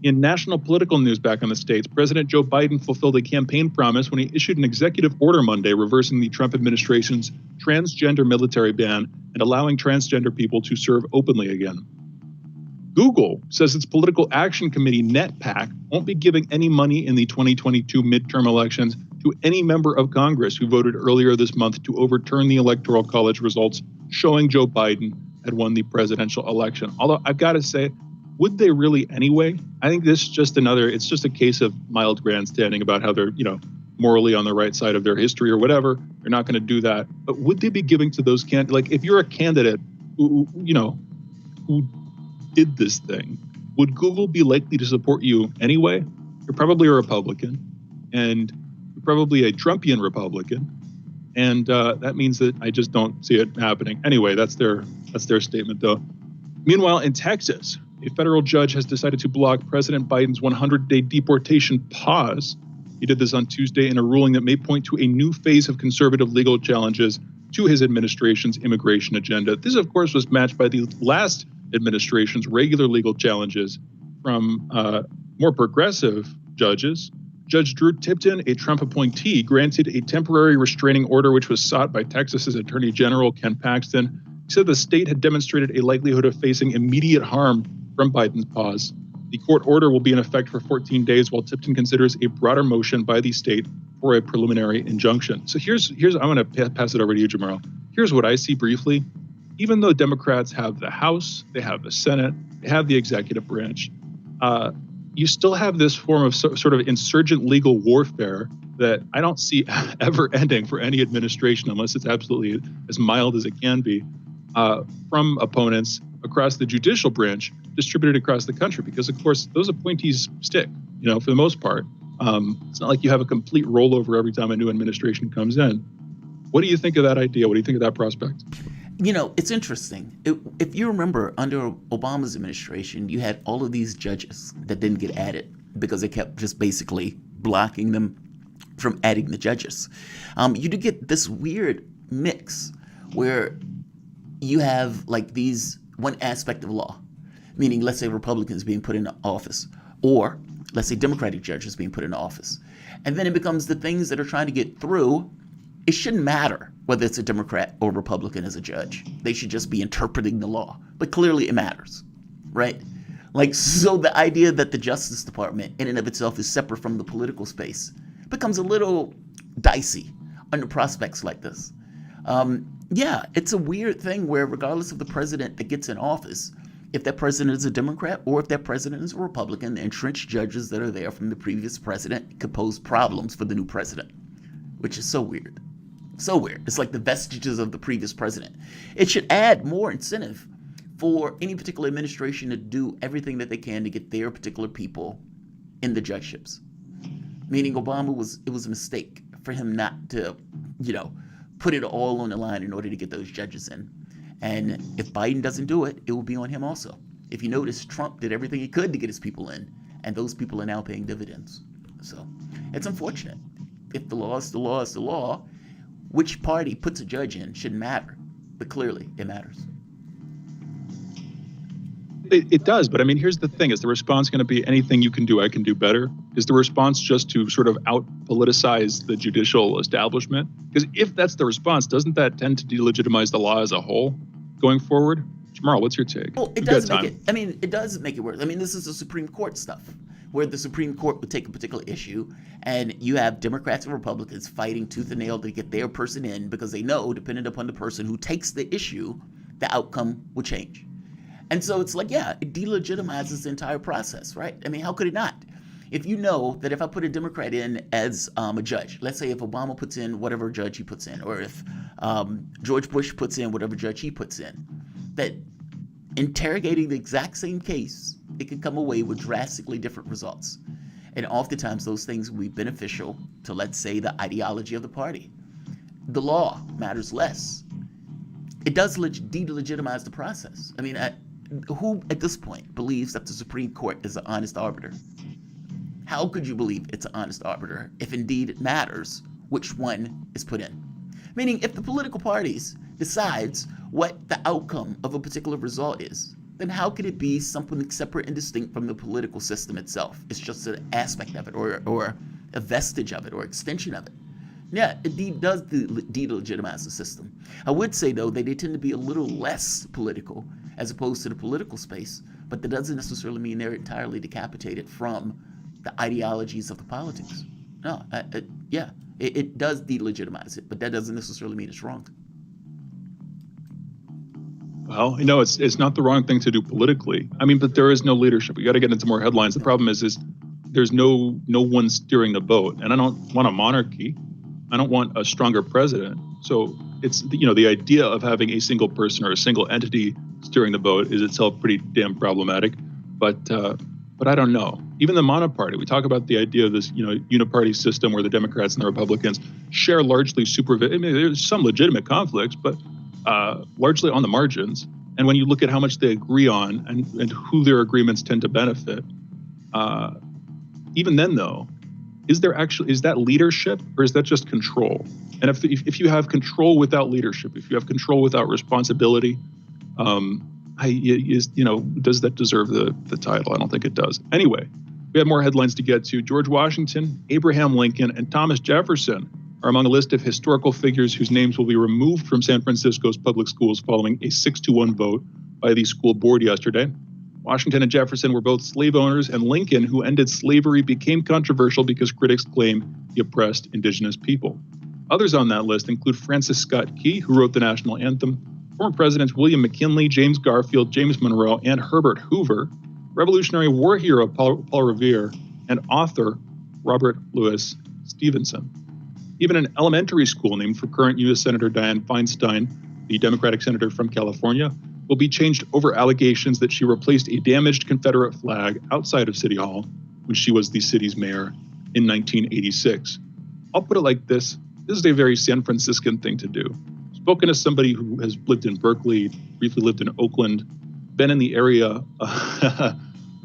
In national political news back in the States, President Joe Biden fulfilled a campaign promise when he issued an executive order Monday reversing the Trump administration's Transgender Military Ban and allowing transgender people to serve openly again. Google says its Political Action Committee, NetPAC, won't be giving any money in the 2022 midterm elections to any member of Congress who voted earlier this month to overturn the Electoral College results showing Joe Biden had won the presidential election. Although I've got to say, would they really anyway? I think this is it's just a case of mild grandstanding about how they're, morally on the right side of their history or whatever. They're not going to do that. But would they be giving to those candidates? Like, if you're a candidate who did this thing, would Google be likely to support you anyway? You're probably a Republican, and you're probably a Trumpian Republican, and that means that I just don't see it happening. Anyway, that's their statement, though. Meanwhile, in Texas, a federal judge has decided to block President Biden's 100-day deportation pause. He did this on Tuesday in a ruling that may point to a new phase of conservative legal challenges to his administration's immigration agenda. This, of course, was matched by the last administration's regular legal challenges from more progressive judges. Judge Drew Tipton, a Trump appointee, granted a temporary restraining order which was sought by Texas's Attorney General Ken Paxton. He said the state had demonstrated a likelihood of facing immediate harm from Biden's pause. The court order will be in effect for 14 days while Tipton considers a broader motion by the state for a preliminary injunction. So here's I'm going to pass it over to you, Jamarl. Here's what I see briefly. Even though Democrats have the House, they have the Senate, they have the executive branch, you still have this form of sort of insurgent legal warfare that I don't see ever ending for any administration unless it's absolutely as mild as it can be from opponents across the judicial branch distributed across the country. Because, of course, those appointees stick, for the most part. It's not like you have a complete rollover every time a new administration comes in. What do you think of that idea? What do you think of that prospect? It's interesting. If you remember, under Obama's administration, you had all of these judges that didn't get added because they kept just basically blocking them from adding the judges. You do get this weird mix where you have like these one aspect of law, meaning let's say Republicans being put into office, or let's say Democratic judges being put into office. And then it becomes the things that are trying to get through. It shouldn't matter whether it's a Democrat or Republican as a judge. They should just be interpreting the law. But clearly it matters, right? Like, so the idea that the Justice Department in and of itself is separate from the political space becomes a little dicey under prospects like this. Yeah, it's a weird thing where regardless of the president that gets in office, if that president is a Democrat or if that president is a Republican, the entrenched judges that are there from the previous president could pose problems for the new president, which is so weird. So weird. It's like the vestiges of the previous president. It should add more incentive for any particular administration to do everything that they can to get their particular people in the judgeships. Meaning Obama it was a mistake for him not to, put it all on the line in order to get those judges in. And if Biden doesn't do it, it will be on him also. If you notice, Trump did everything he could to get his people in, and those people are now paying dividends. So it's unfortunate. If the law is the law is the law, which party puts a judge in shouldn't matter. But clearly, it matters. It does, but I mean, here's the thing. Is the response going to be anything you can do, I can do better? Is the response just to sort of out-politicize the judicial establishment? Because if that's the response, doesn't that tend to delegitimize the law as a whole going forward? Jamarl, what's your take? Well, it does make it, I mean, it does make it worse. I mean, this is the Supreme Court stuff, where the Supreme Court would take a particular issue, and you have Democrats and Republicans fighting tooth and nail to get their person in, because they know, depending upon the person who takes the issue, the outcome will change. And so it's like, yeah, it delegitimizes the entire process, right? I mean, how could it not? If you know that if I put a Democrat in as a judge, let's say if Obama puts in whatever judge he puts in, or if George Bush puts in whatever judge he puts in, that interrogating the exact same case, it can come away with drastically different results. And oftentimes those things will be beneficial to, let's say, the ideology of the party. The law matters less. It does delegitimize the process. I mean, who at this point believes that the Supreme Court is an honest arbiter? How could you believe it's an honest arbiter if indeed it matters which one is put in? Meaning, if the political parties decides what the outcome of a particular result is, then how could it be something separate and distinct from the political system itself? It's just an aspect of it, or a vestige of it, or extension of it. Yeah, it does delegitimize the system. I would say, though, that they tend to be a little less political as opposed to the political space, but that doesn't necessarily mean they're entirely decapitated from the ideologies of the politics. No, it does delegitimize it, but that doesn't necessarily mean it's wrong. Well, it's not the wrong thing to do politically. I mean, but there is no leadership. We got to get into more headlines. The problem is there's no one steering the boat, and I don't want a monarchy. I don't want a stronger president. So it's, the idea of having a single person or a single entity steering the boat is itself pretty damn problematic. But I don't know. Even the monoparty, we talk about the idea of this, uniparty system where the Democrats and the Republicans share largely I mean, there's some legitimate conflicts, but largely on the margins. And when you look at how much they agree on and who their agreements tend to benefit, even then, though, is that leadership, or is that just control? And if you have control without leadership, if you have control without responsibility, does that deserve the title? I don't think it does. Anyway, we have more headlines to get to. George Washington, Abraham Lincoln, and Thomas Jefferson are among a list of historical figures whose names will be removed from San Francisco's public schools following a 6-1 vote by the school board yesterday. Washington and Jefferson were both slave owners, and Lincoln, who ended slavery, became controversial because critics claim he oppressed indigenous people. Others on that list include Francis Scott Key, who wrote the national anthem, former presidents William McKinley, James Garfield, James Monroe, and Herbert Hoover, Revolutionary War hero Paul Revere, and author Robert Louis Stevenson. Even an elementary school named for current U.S. Senator Dianne Feinstein, the Democratic senator from California, will be changed over allegations that she replaced a damaged Confederate flag outside of City Hall when she was the city's mayor in 1986. I'll put it like this. This is a very San Franciscan thing to do. Spoken as somebody who has lived in Berkeley, briefly lived in Oakland, been in the area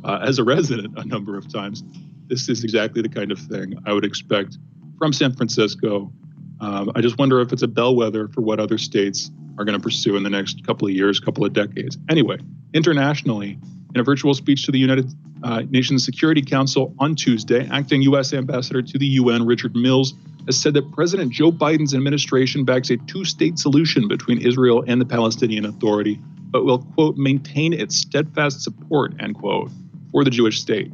as a resident a number of times. This is exactly the kind of thing I would expect from San Francisco. I just wonder if it's a bellwether for what other states are going to pursue in the next couple of years, couple of decades. Anyway, internationally, in a virtual speech to the United Nations Security Council on Tuesday, acting U.S. Ambassador to the UN, Richard Mills, has said that President Joe Biden's administration backs a two-state solution between Israel and the Palestinian Authority, but will, quote, maintain its steadfast support, end quote, for the Jewish state.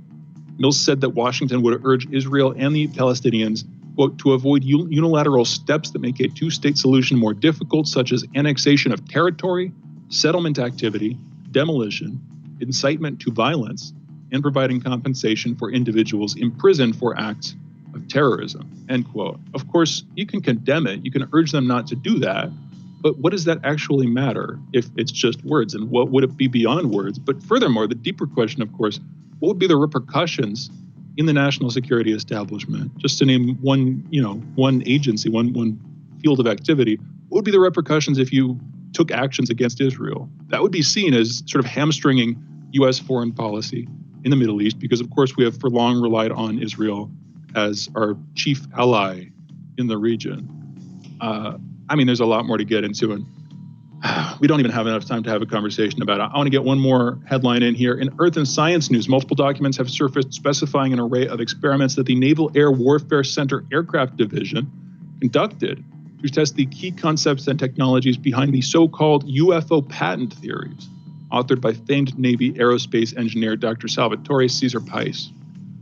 Mills said that Washington would urge Israel and the Palestinians, quote, to avoid unilateral steps that make a two-state solution more difficult, such as annexation of territory, settlement activity, demolition, incitement to violence, and providing compensation for individuals imprisoned for acts of terrorism, end quote. Of course, you can condemn it, you can urge them not to do that, but what does that actually matter if it's just words, and what would it be beyond words? But furthermore, the deeper question, of course, what would be the repercussions in the national security establishment? Just to name one agency, one field of activity, what would be the repercussions if you took actions against Israel? That would be seen as sort of hamstringing U.S. foreign policy in the Middle East, because of course we have for long relied on Israel as our chief ally in the region. There's a lot more to get into, and we don't even have enough time to have a conversation about it. I want to get one more headline in here. In Earth and Science news, multiple documents have surfaced specifying an array of experiments that the Naval Air Warfare Center Aircraft Division conducted to test the key concepts and technologies behind the so-called UFO patent theories, authored by famed Navy aerospace engineer Dr. Salvatore Cesar Pais.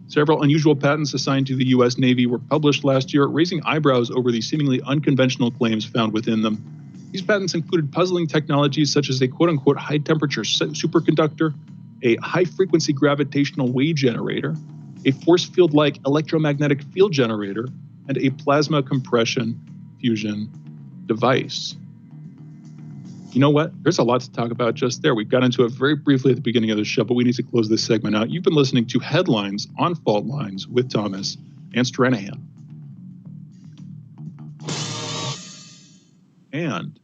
Several unusual patents assigned to the U.S. Navy were published last year, raising eyebrows over the seemingly unconventional claims found within them. These patents included puzzling technologies such as a quote-unquote high-temperature superconductor, a high-frequency gravitational wave generator, a force field-like electromagnetic field generator, and a plasma compression fusion device. You know what? There's a lot to talk about just there. We got into it very briefly at the beginning of the show, but we need to close this segment out. You've been listening to Headlines on Fault Lines with Thomas and Stranahan. And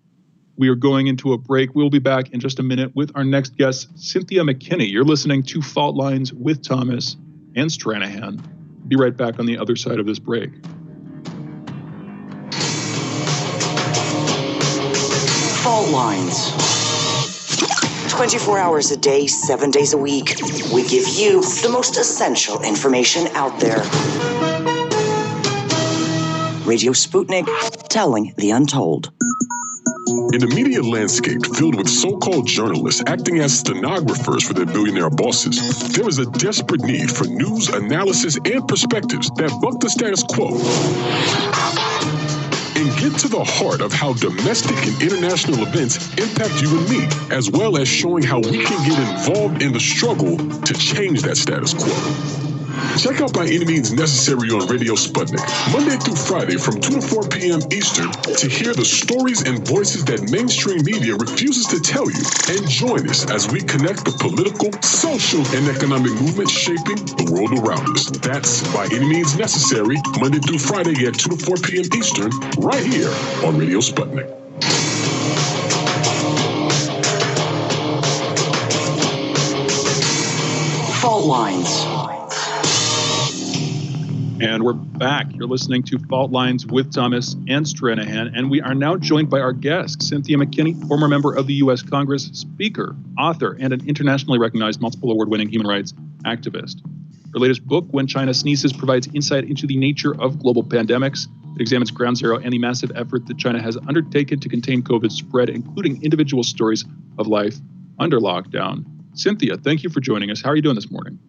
we are going into a break. We'll be back in just a minute with our next guest, Cynthia McKinney. You're listening to Fault Lines with Thomas and Stranahan. Be right back on the other side of this break. Fault Lines. 24 hours a day, 7 days a week. We give you the most essential information out there. Radio Sputnik, telling the untold. In a media landscape filled with so-called journalists acting as stenographers for their billionaire bosses, there is a desperate need for news, analysis, and perspectives that buck the status quo and get to the heart of how domestic and international events impact you and me, as well as showing how we can get involved in the struggle to change that status quo. Check out By Any Means Necessary on Radio Sputnik, Monday through Friday from 2 to 4 p.m. Eastern, to hear the stories and voices that mainstream media refuses to tell you. And join us as we connect the political, social, and economic movements shaping the world around us. That's By Any Means Necessary, Monday through Friday at 2 to 4 p.m. Eastern, right here on Radio Sputnik. Fault Lines. And we're back. You're listening to Fault Lines with Thomas and Stranahan, and we are now joined by our guest, Cynthia McKinney, former member of the U.S. Congress, speaker, author, and an internationally recognized multiple award-winning human rights activist. Her latest book, When China Sneezes, provides insight into the nature of global pandemics. It examines Ground Zero and the massive effort that China has undertaken to contain COVID spread, including individual stories of life under lockdown. Cynthia, thank you for joining us. How are you doing this morning?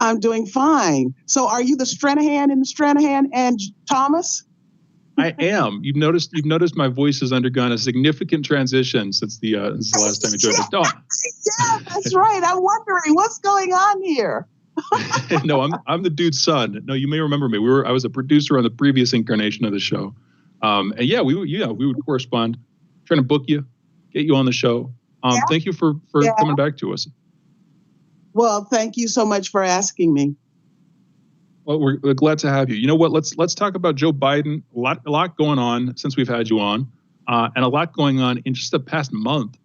I'm doing fine. So are you the Stranahan and Thomas? I am. You've noticed my voice has undergone a significant transition since the last time you joined us. Yeah, that's right. I'm wondering what's going on here. No, I'm the dude's son. No, you may remember me. I was a producer on the previous incarnation of the show. And yeah, we would correspond, trying to book you, get you on the show. Thank you for coming back to us. Well, thank you so much for asking me. Well, we're glad to have you. You know what? Let's talk about Joe Biden. A lot going on since we've had you on, and a lot going on in just the past month.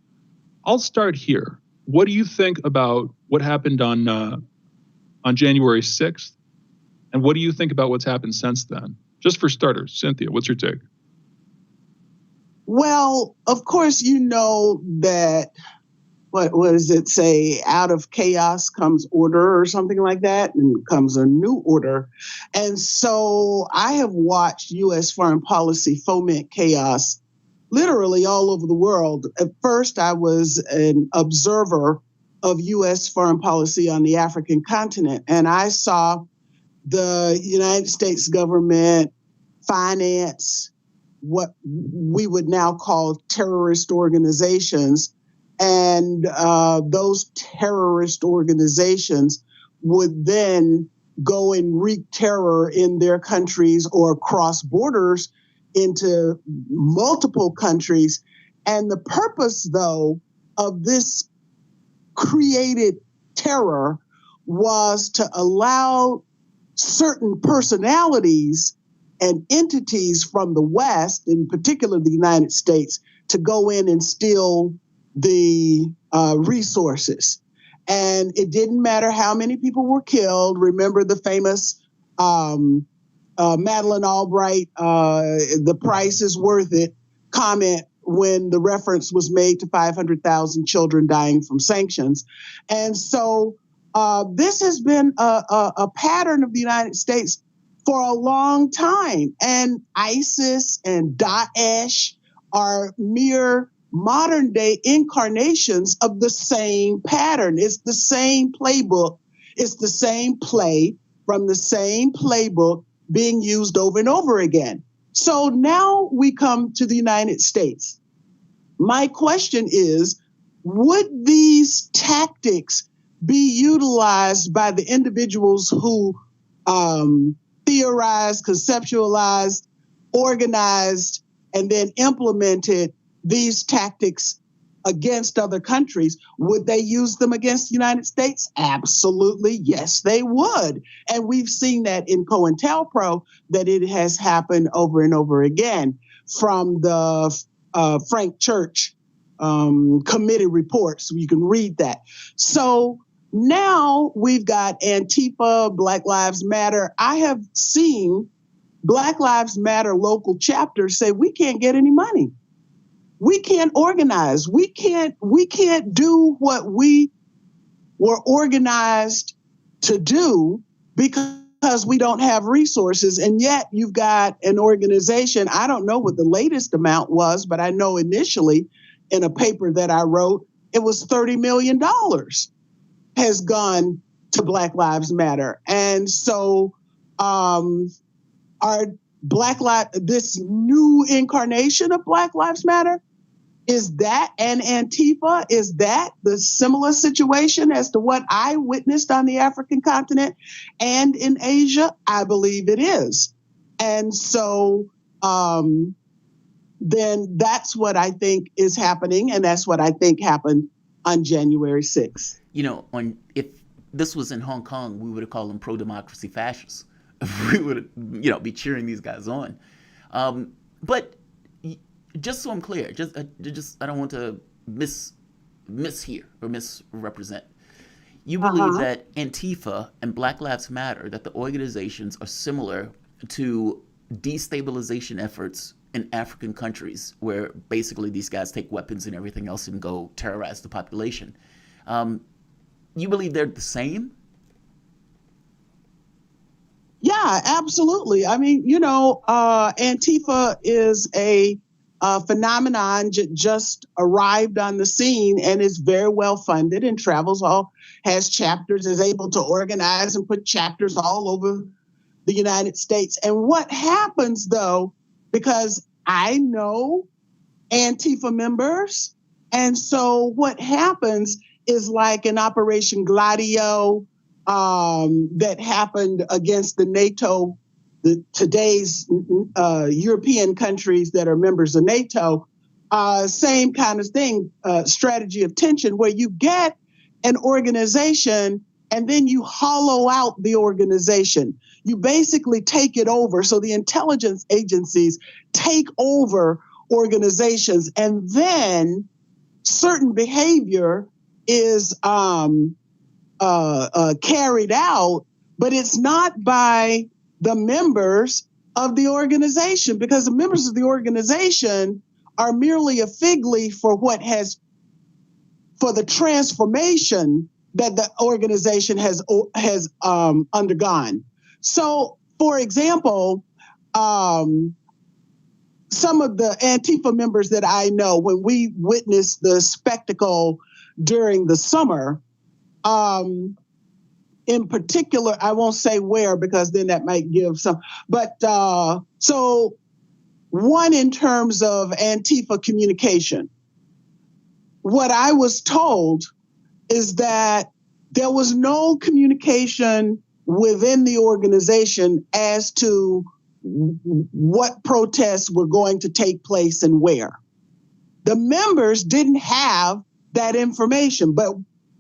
I'll start here. What do you think about what happened on January 6th, and what do you think about what's happened since then? Just for starters, Cynthia, what's your take? Well, of course, you know that. What does it say? Out of chaos comes order or something like that, and comes a new order. And so I have watched U.S. foreign policy foment chaos literally all over the world. At first, I was an observer of U.S. foreign policy on the African continent, and I saw the United States government finance what we would now call terrorist organizations. And those terrorist organizations would then go and wreak terror in their countries or cross borders into multiple countries. And the purpose, though, of this created terror was to allow certain personalities and entities from the West, in particular the United States, to go in and steal the resources. And it didn't matter how many people were killed. Remember the famous Madeleine Albright, the price is worth it comment when the reference was made to 500,000 children dying from sanctions. And so this has been a pattern of the United States for a long time. And ISIS and Daesh are mere modern day incarnations of the same pattern. It's the same playbook. It's the same play from the same playbook being used over and over again. So now we come to the United States. My question is, would these tactics be utilized by the individuals who theorized, conceptualized, organized, and then implemented these tactics against other countries? Would they use them against the United States? Absolutely, yes, they would. And we've seen that in COINTELPRO, that it has happened over and over again, from the Frank Church committee reports. You can read that. So now we've got Antifa, Black Lives Matter. I have seen Black Lives Matter local chapters say, we can't get any money. We can't organize. We can't do what we were organized to do because we don't have resources. And yet you've got an organization. I don't know what the latest amount was, but I know initially in a paper that I wrote, it was $30 million has gone to Black Lives Matter. And so this new incarnation of Black Lives Matter, is that an Antifa? Is that the similar situation as to what I witnessed on the African continent and in Asia? I believe it is. And so then that's what I think is happening. And that's what I think happened on January 6th. You know, if this was in Hong Kong, we would have called them pro-democracy fascists. We would, be cheering these guys on. But just so I'm clear, I don't want to mishear or misrepresent. You believe that Antifa and Black Lives Matter, that the organizations are similar to destabilization efforts in African countries, where basically these guys take weapons and everything else and go terrorize the population. You believe they're the same? Yeah, absolutely. I mean, Antifa is a phenomenon just arrived on the scene and is very well funded and travels has chapters, is able to organize and put chapters all over the United States. And what happens though, because I know Antifa members, and so what happens is like an Operation Gladio that happened against the NATO, today's European countries that are members of NATO, same kind of thing, strategy of tension, where you get an organization and then you hollow out the organization. You basically take it over. So the intelligence agencies take over organizations, and then certain behavior is carried out, but it's not by the members of the organization, because the members of the organization are merely a fig leaf for the transformation that the organization has undergone. So, for example, some of the Antifa members that I know, when we witnessed the spectacle during the summer, in particular, I won't say where because then that might give some, but so one, in terms of Antifa communication, what I was told is that there was no communication within the organization as to what protests were going to take place and where. The members didn't have that information, but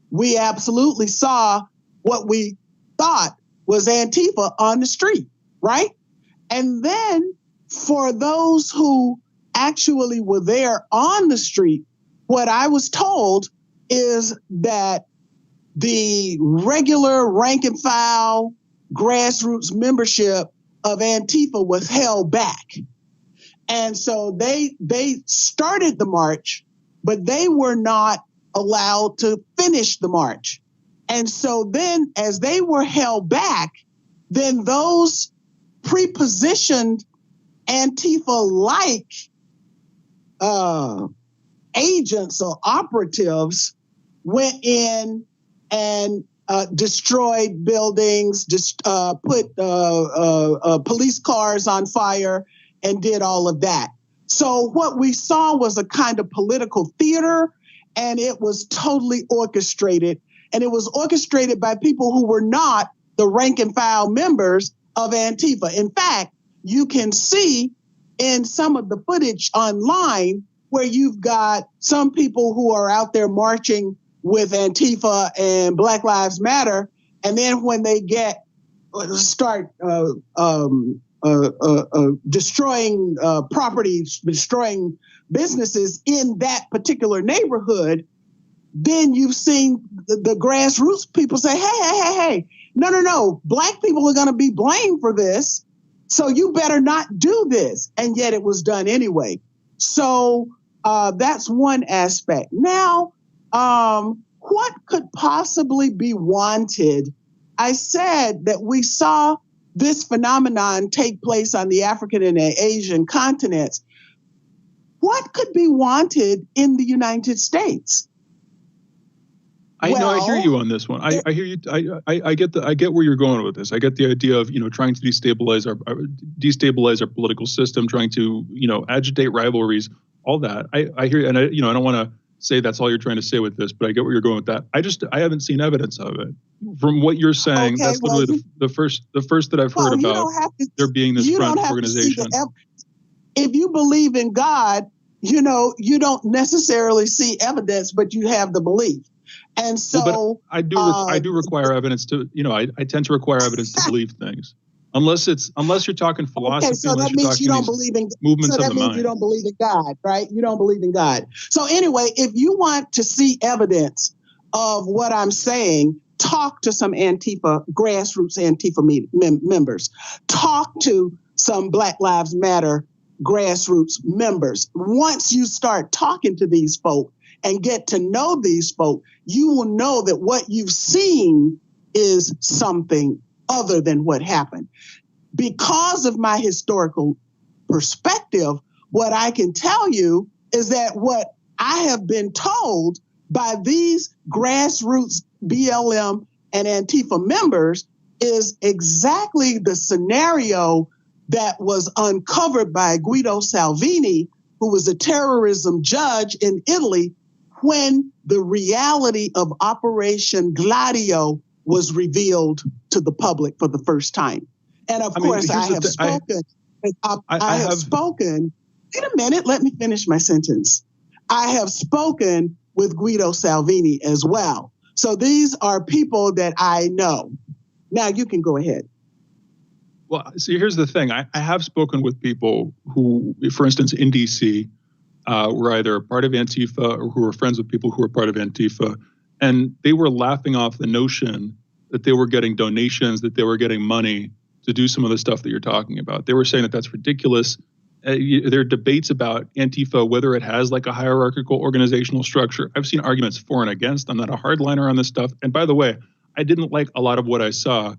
we absolutely saw what we thought was Antifa on the street, right? And then for those who actually were there on the street, what I was told is that the regular rank and file grassroots membership of Antifa was held back. And so they started the march, but they were not allowed to finish the march. And so then as they were held back, then those prepositioned Antifa-like agents or operatives went in and destroyed buildings, put police cars on fire, and did all of that. So what we saw was a kind of political theater, and it was totally orchestrated. And it was orchestrated by people who were not the rank and file members of Antifa. In fact, you can see in some of the footage online where you've got some people who are out there marching with Antifa and Black Lives Matter, and then when they start destroying properties, destroying businesses in that particular neighborhood, then you've seen the grassroots people say, hey, no, Black people are going to be blamed for this, so you better not do this. And yet it was done anyway. So that's one aspect. Now, what could possibly be wanted? I said that we saw this phenomenon take place on the African and the Asian continents. What could be wanted in the United States? I hear you on this one. I hear you. I get where you're going with this. I get the idea of trying to destabilize our political system, trying to agitate rivalries, all that. I hear, and I don't want to say that's all you're trying to say with this, but I get where you're going with that. I haven't seen evidence of it. From what you're saying, okay, that's literally the first that I've heard about there being this front organization. If you believe in God, you don't necessarily see evidence, but you have the belief. And so I do require evidence to, I tend to require evidence to believe things. Unless you're talking philosophy, okay, so that means you don't believe in movements of the mind. So that means you don't believe in God, right? You don't believe in God. So anyway, if you want to see evidence of what I'm saying, talk to some Antifa, grassroots Antifa members. Talk to some Black Lives Matter grassroots members. Once you start talking to these folk and get to know these folk, you will know that what you've seen is something other than what happened. Because of my historical perspective, what I can tell you is that what I have been told by these grassroots BLM and Antifa members is exactly the scenario that was uncovered by Guido Salvini, who was a terrorism judge in Italy, when the reality of Operation Gladio was revealed to the public for the first time. And of course, I have spoken. I have spoken. Wait a minute, let me finish my sentence. I have spoken with Guido Salvini as well. So these are people that I know. Now you can go ahead. Well, see, here's the thing. I have spoken with people who, for instance, in DC, were either a part of Antifa or who were friends with people who were part of Antifa. And they were laughing off the notion that they were getting donations, that they were getting money to do some of the stuff that you're talking about. They were saying that that's ridiculous. There are debates about Antifa, whether it has like a hierarchical organizational structure. I've seen arguments for and against. I'm not a hardliner on this stuff. And by the way, I didn't like a lot of what I saw,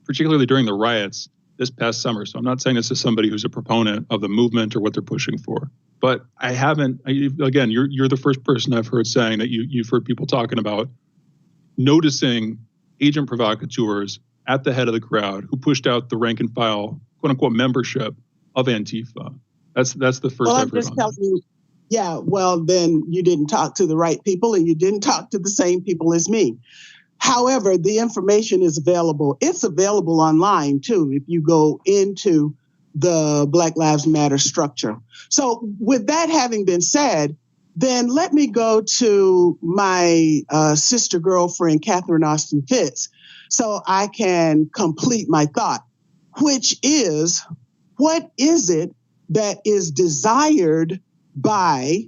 particularly during the riots this past summer. So I'm not saying this as somebody who's a proponent of the movement or what they're pushing for. But I haven't, again, you're the first person I've heard saying that you've heard people talking about noticing agent provocateurs at the head of the crowd who pushed out the rank and file, quote unquote, membership of Antifa. That's the first I've heard on that. Yeah, well, then you didn't talk to the right people and you didn't talk to the same people as me. However, the information is available. It's available online, too, if you go into the Black Lives Matter structure. So with that having been said, then let me go to my sister girlfriend, Catherine Austin Fitts, so I can complete my thought, which is, what is it that is desired by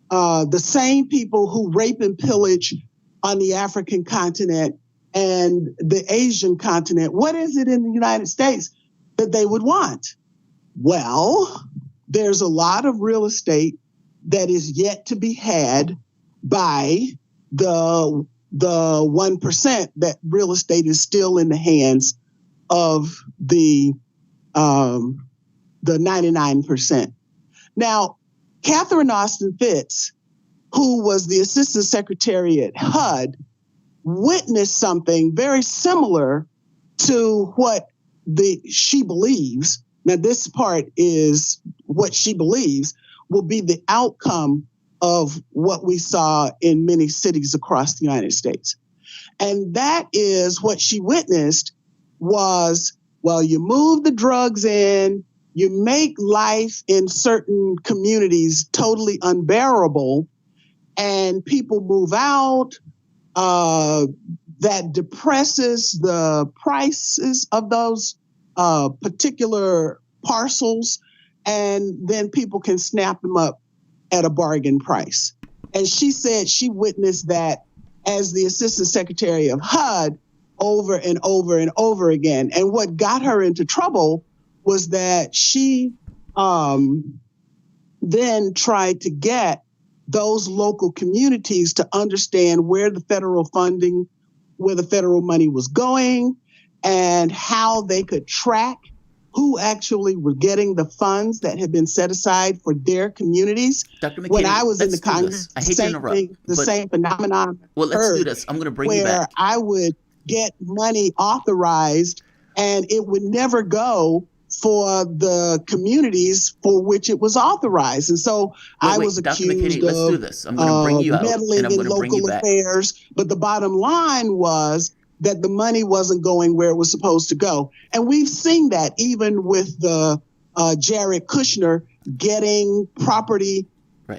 the same people who rape and pillage on the African continent and the Asian continent? What is it in the United States that they would want? Well, there's a lot of real estate that is yet to be had by the 1%, that real estate is still in the hands of the 99%. Now, Catherine Austin Fitts, who was the Assistant Secretary at HUD, witnessed something very similar to what she believes. Now, this part is what she believes will be the outcome of what we saw in many cities across the United States. And that is what she witnessed was, well, you move the drugs in, you make life in certain communities totally unbearable, and people move out. That depresses the prices of those particular parcels, and then people can snap them up at a bargain price. And she said she witnessed that as the Assistant Secretary of HUD over and over and over again. And what got her into trouble was that she then tried to get those local communities to understand where the federal funding, where the federal money was going, and how they could track who actually were getting the funds that had been set aside for their communities. Dr. McKinney, when I was in the Congress, I hate to interrupt, the same phenomenon. Well, let's do this. I'm going to bring you back. Where I would get money authorized, and it would never go for the communities for which it was authorized. And so I was Dr. accused McKinney, let's do this. I'm going to bring you out, meddling and I'm in going to bring you local back. affairs. But the bottom line was that the money wasn't going where it was supposed to go. And we've seen that even with the Jared Kushner getting property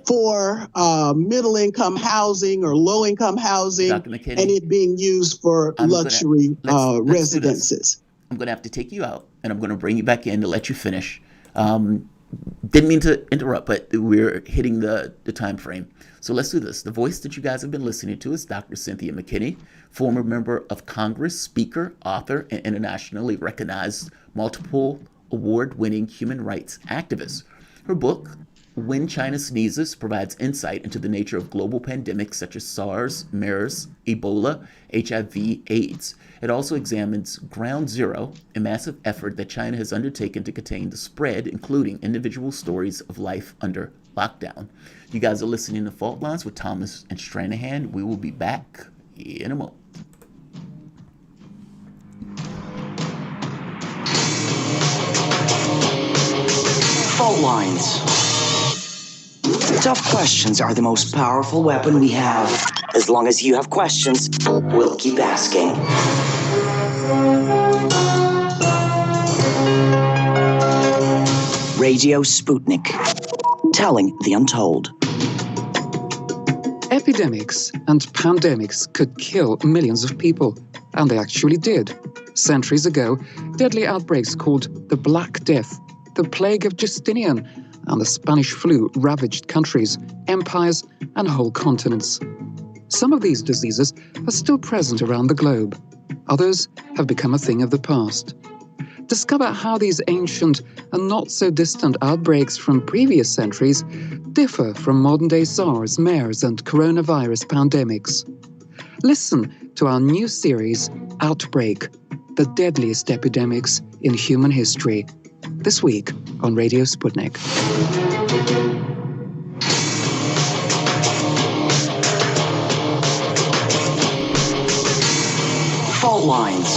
for middle-income housing or low-income housing, and it being used for luxury residences. I'm going to have to take you out, and I'm going to bring you back in to let you finish. Didn't mean to interrupt, but we're hitting the time frame. So let's do this. The voice that you guys have been listening to is Dr. Cynthia McKinney, former member of Congress, speaker, author, and internationally recognized multiple award-winning human rights activist. Her book, When China Sneezes, provides insight into the nature of global pandemics such as SARS, MERS, Ebola, HIV, AIDS. It also examines Ground Zero, a massive effort that China has undertaken to contain the spread, including individual stories of life under lockdown. You guys are listening to Fault Lines with Thomas and Stranahan. We will be back in a moment. Fault Lines. Tough questions are the most powerful weapon we have. As long as you have questions, we'll keep asking. Radio Sputnik. Telling the untold. Epidemics and pandemics could kill millions of people, and they actually did. Centuries ago, deadly outbreaks called the Black Death, the plague of Justinian, and the Spanish flu ravaged countries, empires, and whole continents. Some of these diseases are still present around the globe. Others have become a thing of the past. Discover how these ancient and not so distant outbreaks from previous centuries differ from modern-day SARS, MERS, and coronavirus pandemics. Listen to our new series, Outbreak, the deadliest epidemics in human history. This week on Radio Sputnik. Fault Lines.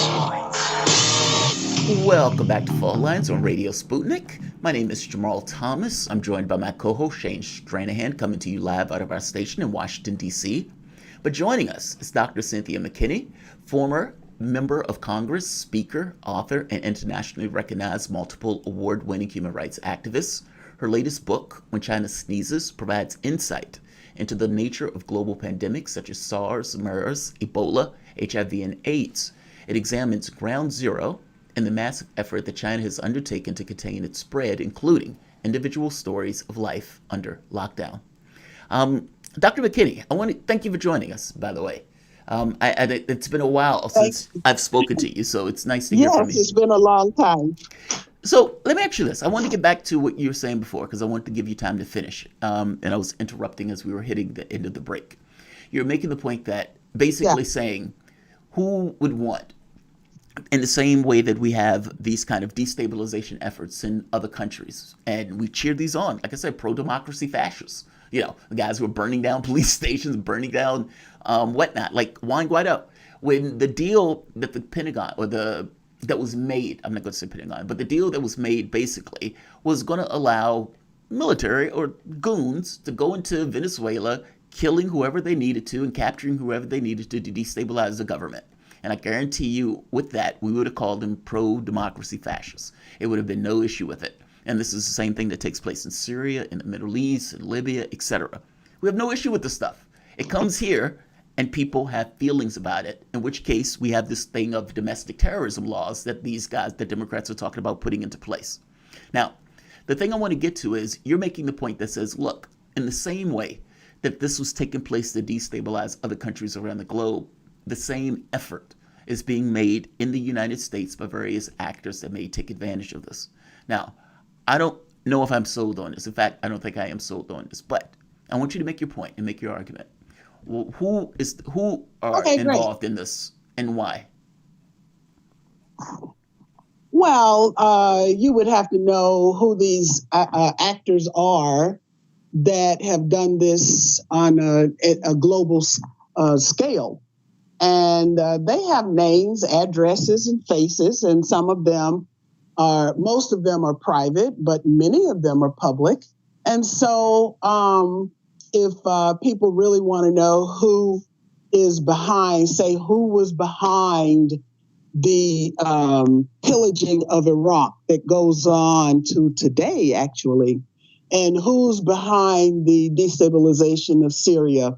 Welcome back to Fault Lines on Radio Sputnik. My name is Jamarl Thomas. I'm joined by my co-host Shane Stranahan, coming to you live out of our station in Washington, D.C. But joining us is Dr. Cynthia McKinney, former member of Congress, speaker, author, and internationally recognized multiple award-winning human rights activist. Her latest book, When China Sneezes, provides insight into the nature of global pandemics such as SARS, MERS, Ebola, HIV, and AIDS. It examines Ground Zero and the massive effort that China has undertaken to contain its spread, including individual stories of life under lockdown. Dr. McKinney, I want to thank you for joining us, by the way. It's been a while since I've spoken to you, so it's nice to hear from you. Yes, it's been a long time. So let me ask you this. I want to get back to what you were saying before because I wanted to give you time to finish. And I was interrupting as we were hitting the end of the break. You're making the point that basically saying who would want, in the same way that we have these kind of destabilization efforts in other countries, and we cheer these on, like I said, pro-democracy fascists. You know, the guys who are burning down police stations, burning down whatnot, like Juan Guaido. When the deal that the Pentagon that was made, I'm not going to say Pentagon, but the deal that was made basically was going to allow military or goons to go into Venezuela, killing whoever they needed to and capturing whoever they needed to destabilize the government. And I guarantee you with that, we would have called them pro-democracy fascists. It would have been no issue with it. And this is the same thing that takes place in Syria, in the Middle East, in Libya, etc. We have no issue with this stuff. It comes here and people have feelings about it, in which case we have this thing of domestic terrorism laws that these guys, the Democrats, are talking about putting into place. Now, the thing I want to get to is you're making the point that says, look, in the same way that this was taking place to destabilize other countries around the globe, the same effort is being made in the United States by various actors that may take advantage of this. Now, I don't know if I'm sold on this. In fact, I don't think I am sold on this, but I want you to make your point and make your argument. Well, who are involved in this and why? Well, you would have to know who these actors are that have done this on a global scale. And they have names, addresses, and faces, and most of them are private, but many of them are public. And so if people really want to know who is behind, say who was behind the pillaging of Iraq that goes on to today, actually, and who's behind the destabilization of Syria,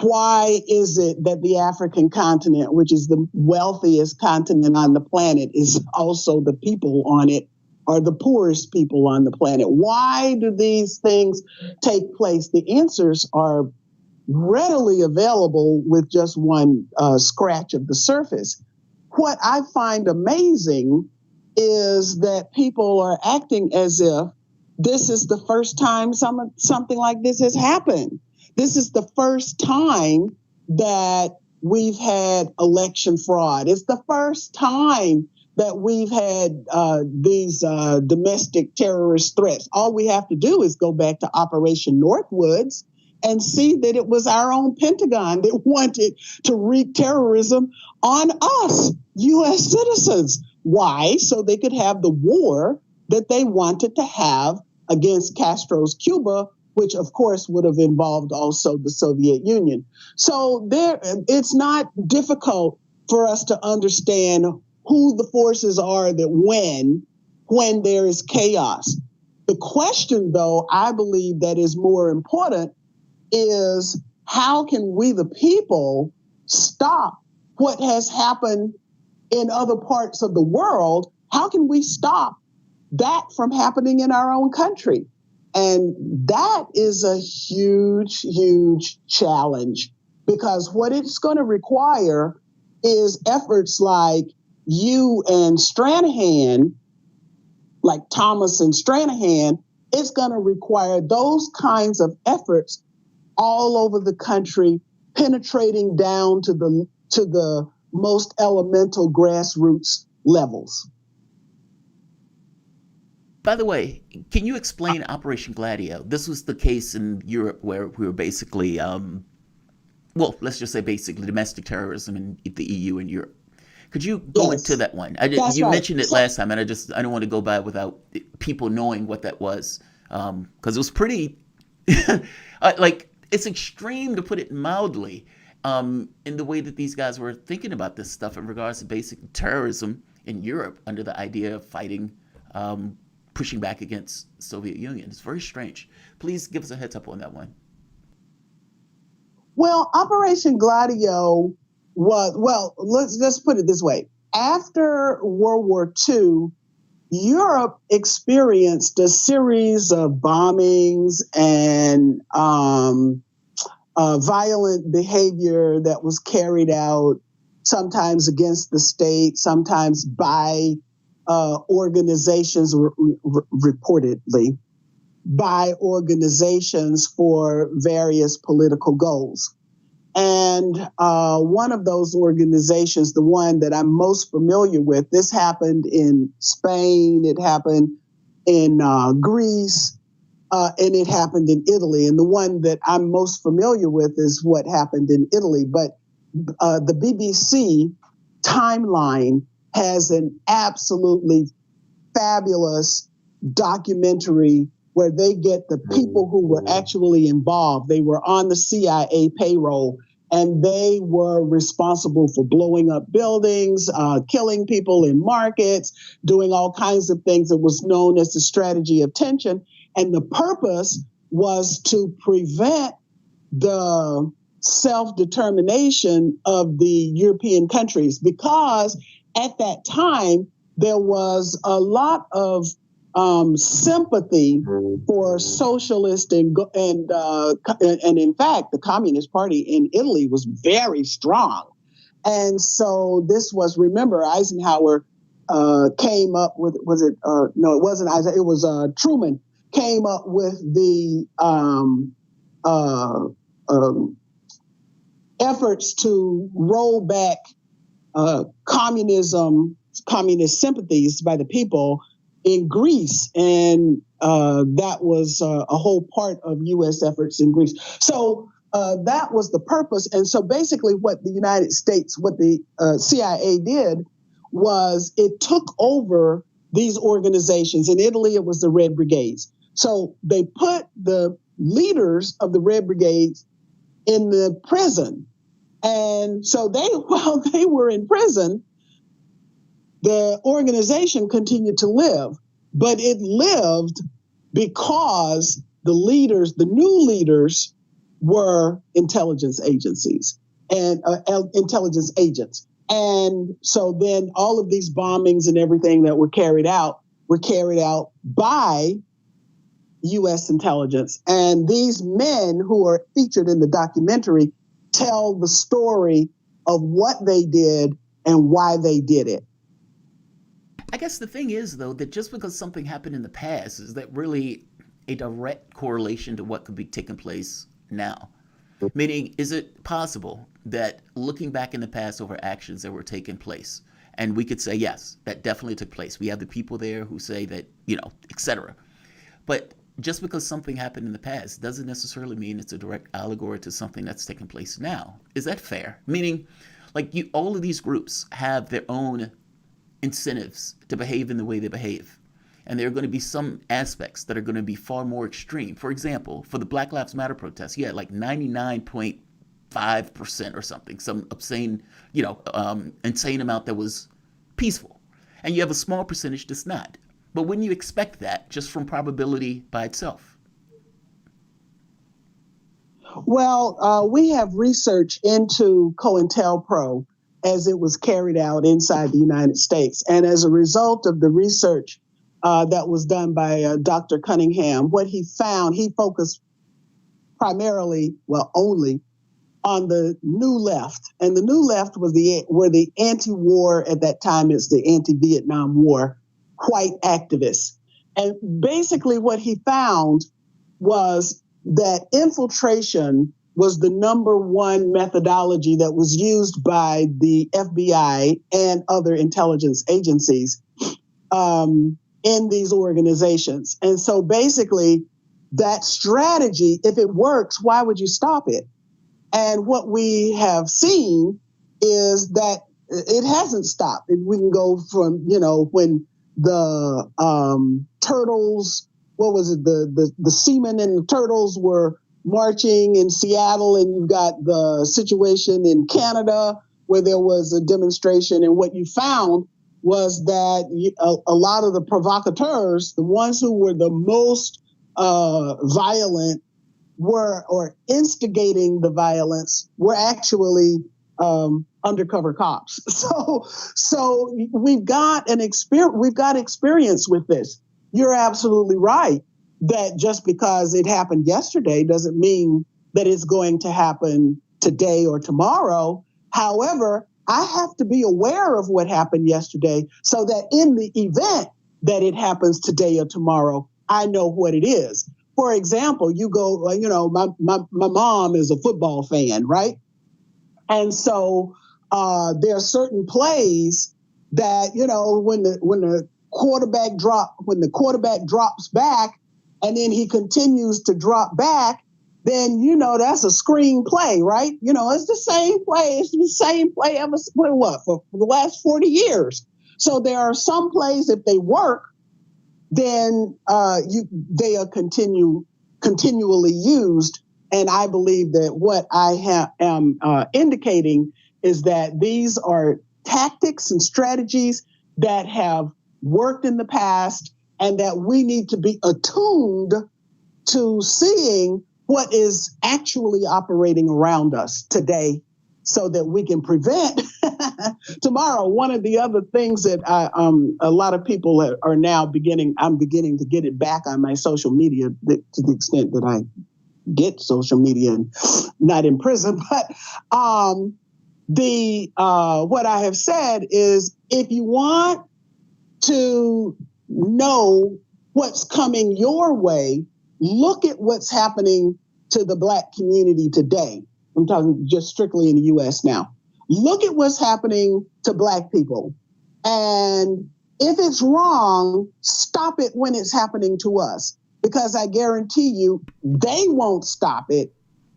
why is it that the African continent, which is the wealthiest continent on the planet, is also the people on it are the poorest people on the planet? Why do these things take place? The answers are readily available with just one scratch of the surface. What I find amazing is that people are acting as if this is the first time something like this has happened. This is the first time that we've had election fraud. It's the first time that we've had these domestic terrorist threats. All we have to do is go back to Operation Northwoods and see that it was our own Pentagon that wanted to wreak terrorism on us, U.S. citizens. Why? So they could have the war that they wanted to have against Castro's Cuba, which of course would have involved also the Soviet Union. So it's not difficult for us to understand who the forces are that win when there is chaos. The question, though, I believe that is more important is how can we, the people, stop what has happened in other parts of the world? How can we stop that from happening in our own country? And that is a huge, huge challenge, because what it's going to require is efforts like you and Stranahan, like Thomas and Stranahan. It's going to require those kinds of efforts all over the country, penetrating down to the most elemental grassroots levels. By the way, can you explain Operation Gladio? This was the case in Europe where we were basically, let's just say basically domestic terrorism in the EU and Europe. Could you go into that one? You mentioned it last time, and I don't want to go by without people knowing what that was, because it was pretty, it's extreme, to put it mildly, in the way that these guys were thinking about this stuff in regards to basic terrorism in Europe under the idea of fighting, pushing back against the Soviet Union. It's very strange. Please give us a heads up on that one. Well, Operation Gladio let's put it this way. After World War II, Europe experienced a series of bombings and violent behavior that was carried out sometimes against the state, sometimes by organizations, reportedly, by organizations for various political goals. And one of those organizations, the one that I'm most familiar with, this happened in Spain, it happened in Greece, and it happened in Italy. And the one that I'm most familiar with is what happened in Italy. But the BBC Timeline has an absolutely fabulous documentary where they get the people who were actually involved. They were on the CIA payroll, and they were responsible for blowing up buildings, killing people in markets, doing all kinds of things that was known as the strategy of tension. And the purpose was to prevent the self-determination of the European countries, because at that time, there was a lot of sympathy for socialist and in fact, the Communist Party in Italy was very strong. And so this was, remember, Eisenhower came up with, no, it wasn't Eisenhower, it was Truman came up with the efforts to roll back communist sympathies by the people in Greece, and that was a whole part of U.S. efforts in Greece. So that was the purpose. And so basically what the United States, what the CIA did was it took over these organizations. In Italy, it was the Red Brigades. So they put the leaders of the Red Brigades in the prison. And so while they were in prison, the organization continued to live, but it lived because the new leaders were intelligence agencies and intelligence agents. And so then all of these bombings and everything that were carried out by U.S. intelligence. And these men who are featured in the documentary tell the story of what they did and why they did it. I guess the thing is, though, that just because something happened in the past, is that really a direct correlation to what could be taking place now? Meaning, is it possible that looking back in the past over actions that were taking place, and we could say, yes, that definitely took place. We have the people there who say that, et cetera. But just because something happened in the past doesn't necessarily mean it's a direct allegory to something that's taking place now. Is that fair? Meaning, all of these groups have their own incentives to behave in the way they behave. And there are going to be some aspects that are going to be far more extreme. For example, for the Black Lives Matter protests, you had 99.5% or something, some obscene, insane amount that was peaceful. And you have a small percentage that's not. But wouldn't you expect that just from probability by itself? Well, we have research into COINTELPRO as it was carried out inside the United States. And as a result of the research that was done by Dr. Cunningham, what he found, he focused primarily, only on the New Left. And the New Left were the anti-war at that time. It's the anti-Vietnam War white activists. And basically what he found was that infiltration was the number one methodology that was used by the FBI and other intelligence agencies in these organizations. And so basically that strategy, if it works, why would you stop it? And what we have seen is that it hasn't stopped. We can go from, when the turtles, what was it? The seamen and the turtles were marching in Seattle, and you've got the situation in Canada where there was a demonstration. And what you found was that a lot of the provocateurs, the ones who were the most violent or instigating the violence, were actually undercover cops. So we've got experience with this. You're absolutely right that just because it happened yesterday doesn't mean that it's going to happen today or tomorrow. However, I have to be aware of what happened yesterday so that in the event that it happens today or tomorrow, I know what it is. For example, you go, my mom is a football fan, right? And so there are certain plays that, when the quarterback drops back and then he continues to drop back, then, that's a screen play, right? It's the same play. It's the same play ever, for the last 40 years. So there are some plays, if they work, then they are continually used. And I believe that what I am indicating is that these are tactics and strategies that have worked in the past and that we need to be attuned to seeing what is actually operating around us today so that we can prevent tomorrow. One of the other things that a lot of people are now I'm beginning to get it back on my social media to the extent that I get social media and not in prison. But what I have said is, if you want to know what's coming your way, look at what's happening to the Black community today. I'm talking just strictly in the U.S. now. Look at what's happening to Black people. And if it's wrong, stop it when it's happening to us. Because I guarantee you, they won't stop it.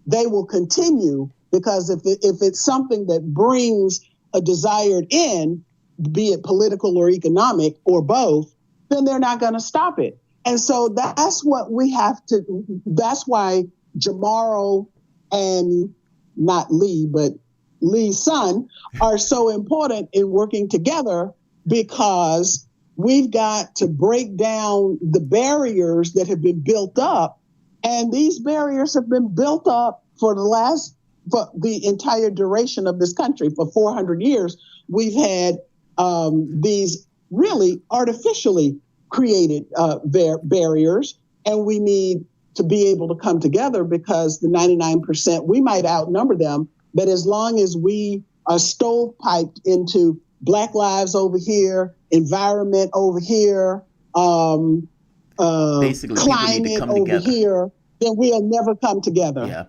They will continue, because if it's something that brings a desired end, be it political or economic or both, then they're not going to stop it. And so that's what we have to, that's why Jamarl and not Lee, but Lee's son are so important in working together, because we've got to break down the barriers that have been built up. And these barriers have been built up for the entire duration of this country. For 400 years, we've had these really artificially created barriers, and we need to be able to come together, because the 99%, we might outnumber them, but as long as we are stovepiped into Black lives over here, environment over here, basically climate over together here, then we'll never come together. Yeah.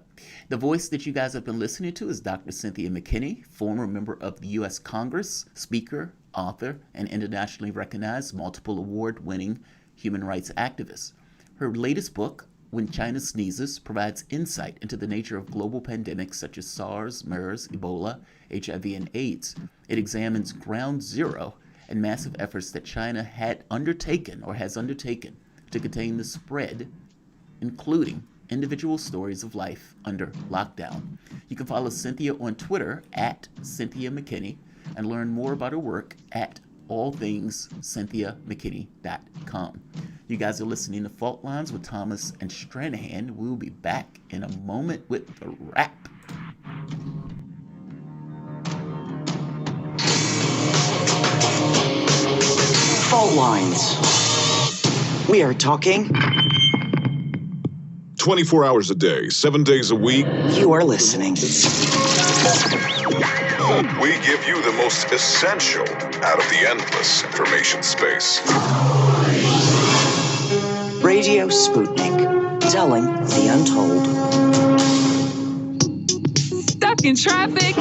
The voice that you guys have been listening to is Dr. Cynthia McKinney, former member of the U.S. Congress, speaker, author, and internationally recognized multiple award-winning human rights activist. Her latest book, When China Sneezes, provides insight into the nature of global pandemics such as SARS, MERS, Ebola, HIV, and AIDS. It examines ground zero and massive efforts that China has undertaken to contain the spread, including individual stories of life under lockdown. You can follow Cynthia on Twitter at Cynthia McKinney and learn more about her work at allthingscynthiamckinney.com. You guys are listening to Fault Lines with Thomas and Stranahan. We'll be back in a moment with the wrap. Fault Lines. We are talking 24 hours a day, 7 days a week. You are listening. We give you the most essential out of the endless information space. Radio Sputnik, telling the untold. Stuck in traffic?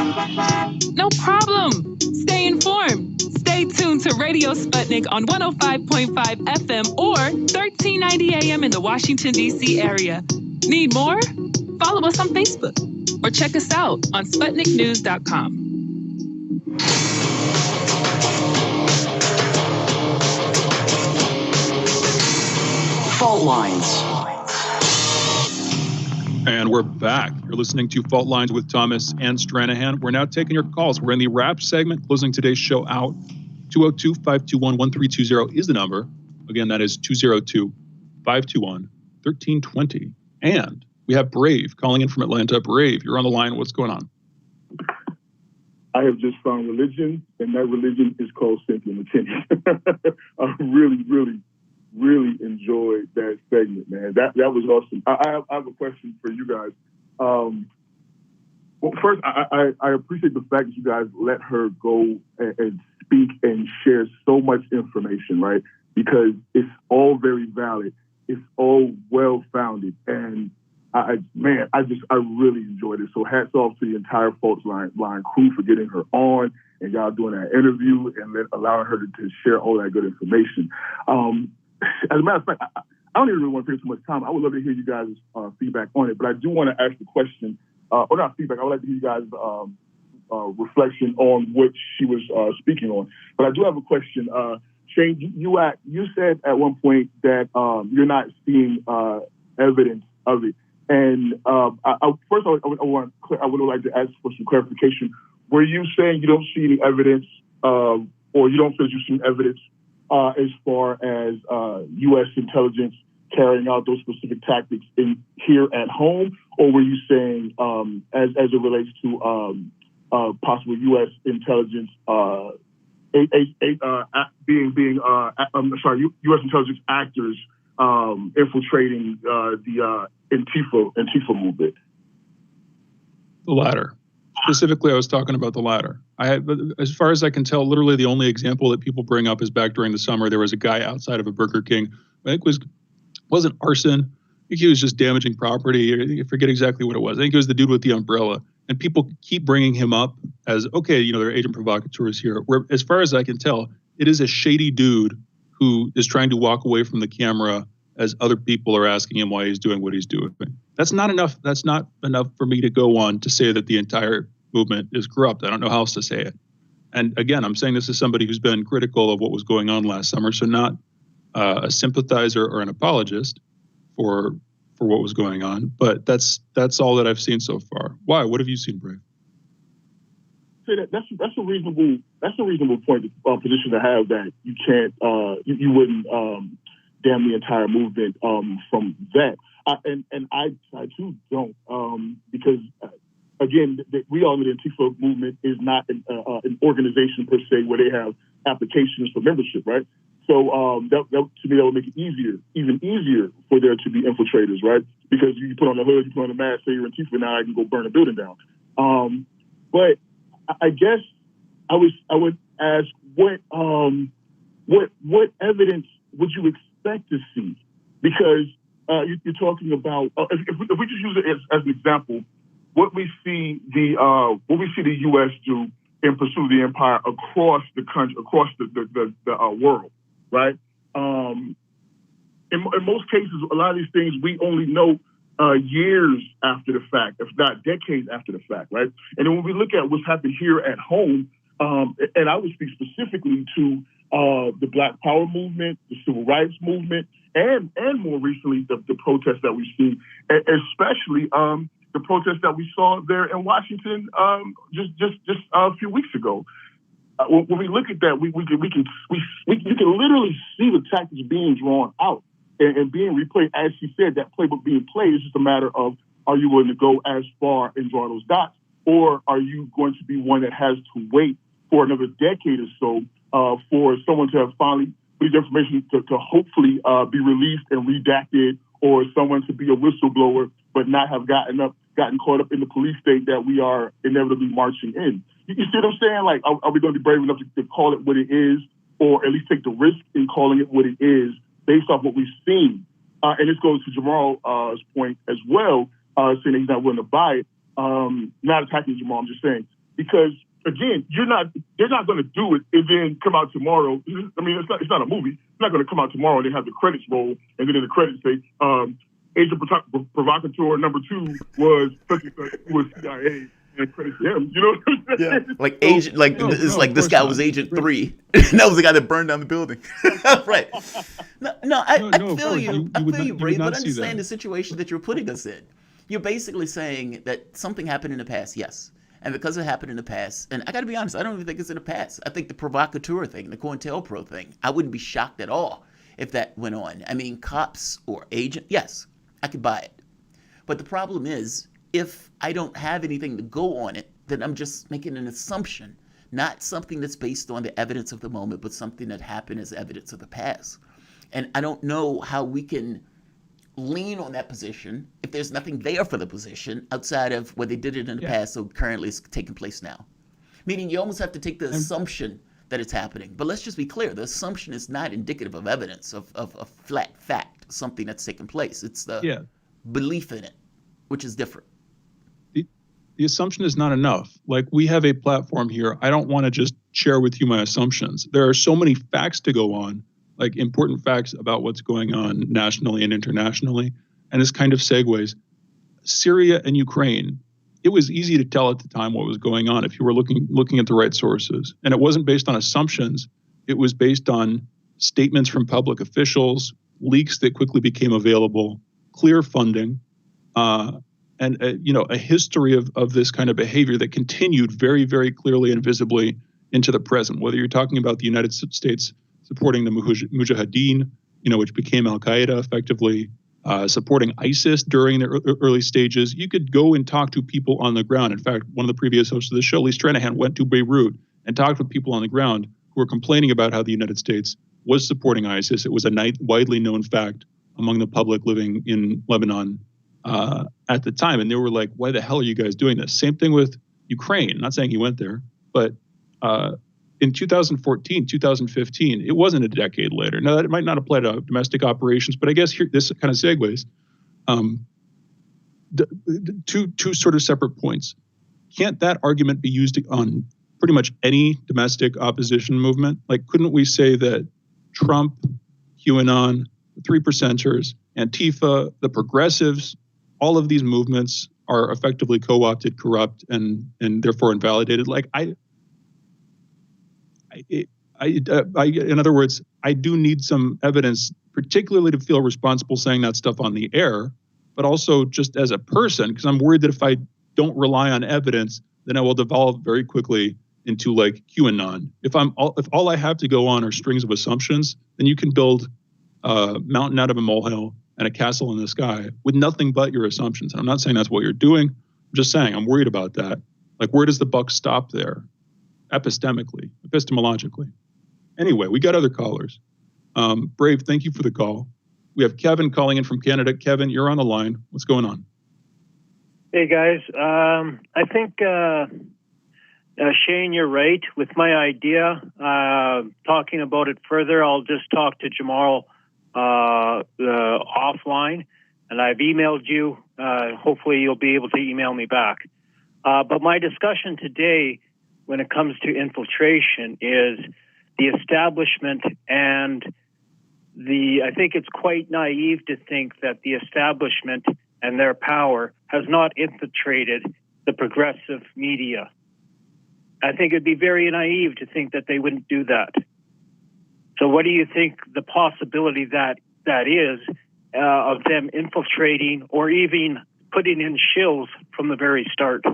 No problem. Stay informed. Stay tuned to Radio Sputnik on 105.5 FM or 1390 AM in the Washington, D.C. area. Need more? Follow us on Facebook or check us out on SputnikNews.com. Fault Lines. And we're back. You're listening to Fault Lines with Thomas and Stranahan. We're now taking your calls. We're in the wrap segment, closing today's show out. 202-521-1320 is the number. Again, that is 202-521-1320. And we have Brave calling in from Atlanta. Brave, you're on the line. What's going on? I have just found religion, and that religion is called Cynthia McKinney. I really enjoyed that segment, man. That was awesome. I have a question for you guys. Well, first, I appreciate the fact that you guys let her go and speak and share so much information, right? Because it's all very valid. It's all well-founded. And I really enjoyed it. So hats off to the entire Fault Line crew for getting her on and y'all doing that interview and then allowing her to share all that good information. As a matter of fact, I don't even really want to take too much time. I would love to hear you guys' feedback on it, but I do want to ask the question, or not feedback, I would like to hear you guys' reflection on what she was speaking on. But I do have a question. Shane, you said at one point that you're not seeing evidence of it. And first, I would like to ask for some clarification. Were you saying you don't see any evidence, or you don't feel you've seen evidence as far as U.S. intelligence carrying out those specific tactics here at home, or were you saying as it relates to possible U.S. intelligence U.S. intelligence actors infiltrating the Antifa movement? The latter. Specifically, I was talking about the latter. As far as I can tell, literally the only example that people bring up is back during the summer. There was a guy outside of a Burger King. I think wasn't arson. I think he was just damaging property. I forget exactly what it was. I think it was the dude with the umbrella. And people keep bringing him up as, okay, they're agent provocateurs here. Where, as far as I can tell, it is a shady dude who is trying to walk away from the camera as other people are asking him why he's doing what he's doing. That's not enough. That's not enough for me to go on to say that the entire movement is corrupt. I don't know how else to say it. And again, I'm saying this as somebody who's been critical of what was going on last summer, so not a sympathizer or an apologist for what was going on. But that's all that I've seen so far. Why? What have you seen, Brave? That's a reasonable point position to have, that you can't you wouldn't damn the entire movement from that. And I too don't, because again, we all know the Antifa movement is not an organization per se where they have applications for membership, right? So that to me, that would make it even easier for there to be infiltrators, right? Because you put on the hood, you put on the mask, say you're Antifa, now I can go burn a building down. But I guess I would ask, what evidence would you expect to see? Because you're talking about if we just use it as an example, what we see the U.S. do in pursuit of the empire across the country, across the world, right? In most cases, a lot of these things we only know years after the fact, if not decades after the fact, right? And then when we look at what's happened here at home, and I would speak specifically to the Black Power movement, the Civil Rights movement, and more recently the protests that we've seen, especially the protests that we saw there in Washington just a few weeks ago. When we look at that, you can literally see the tactics being drawn out and being replayed. As she said, that playbook being played is just a matter of, are you willing to go as far and draw those dots, or are you going to be one that has to wait for another decade or so for someone to have finally put information to hopefully be released and redacted, or someone to be a whistleblower but not have gotten caught up in the police state that we are inevitably marching in? You see what I'm saying? Like, are we going to be brave enough to call it what it is, or at least take the risk in calling it what it is based off what we've seen? And this goes to Jamarl's point as well, saying that he's not willing to buy it. Not attacking Jamarl, I'm just saying, because again, they're not going to do it and then come out tomorrow. I mean, it's not a movie. It's not going to come out tomorrow and then have the credits roll, and then in the credits say, agent provocateur number 2 was CIA. And credit to him, you know what I'm saying? Yeah. Like agent, this guy was Agent 3. That was the guy that burned down the building. Right. I feel you. I feel you, Brave, but understand the situation that you're putting us in. You're basically saying that something happened in the past, yes. And because it happened in the past, and I got to be honest, I don't even think it's in the past. I think the provocateur thing, the COINTELPRO thing, I wouldn't be shocked at all if that went on. I mean, cops or agent, yes, I could buy it. But the problem is, if I don't have anything to go on it, then I'm just making an assumption, not something that's based on the evidence of the moment, but something that happened as evidence of the past. And I don't know how we can lean on that position if there's nothing there for the position outside of what they did it in the past, so currently it's taking place now. Meaning you almost have to take the assumption that it's happening. But let's just be clear, the assumption is not indicative of evidence, of a flat fact, something that's taken place. It's the belief in it, which is different. The assumption is not enough. Like, we have a platform here. I don't want to just share with you my assumptions. There are so many facts to go on, like important facts about what's going on nationally and internationally. And this kind of segues. Syria and Ukraine, it was easy to tell at the time what was going on if you were looking at the right sources. And it wasn't based on assumptions. It was based on statements from public officials, leaks that quickly became available, clear funding, and a history of this kind of behavior that continued very, very clearly and visibly into the present. Whether you're talking about the United States supporting the Mujahideen, which became Al-Qaeda effectively, supporting ISIS during the early stages. You could go and talk to people on the ground. In fact, one of the previous hosts of the show, Lee Stranahan, went to Beirut and talked with people on the ground who were complaining about how the United States was supporting ISIS. It was a widely known fact among the public living in Lebanon at the time. And they were like, why the hell are you guys doing this? Same thing with Ukraine. Not saying he went there, but in 2014, 2015, it wasn't a decade later. Now, that might not apply to domestic operations, but I guess here, this kind of segues. Two sort of separate points. Can't that argument be used on pretty much any domestic opposition movement? Like, couldn't we say that Trump, QAnon, the 3%ers, Antifa, the progressives, all of these movements are effectively co-opted, corrupt, and therefore invalidated? Like, in other words, I do need some evidence, particularly to feel responsible saying that stuff on the air, but also just as a person, because I'm worried that if I don't rely on evidence, then I will devolve very quickly into like QAnon. If all I have to go on are strings of assumptions, then you can build a mountain out of a molehill and a castle in the sky with nothing but your assumptions. And I'm not saying that's what you're doing. I'm just saying I'm worried about that. Like, where does the buck stop there? Epistemologically. Anyway, we got other callers. Brave, thank you for the call. We have Kevin calling in from Canada. Kevin, you're on the line. What's going on? Hey, guys. I think, Shane, you're right. With my idea, talking about it further, I'll just talk to Jamarl offline, and I've emailed you. Hopefully you'll be able to email me back. But my discussion today, when it comes to infiltration, is the establishment, and I think it's quite naive to think that the establishment and their power has not infiltrated the progressive media. I think it'd be very naive to think that they wouldn't do that. So what do you think the possibility that is of them infiltrating or even putting in shills from the very start?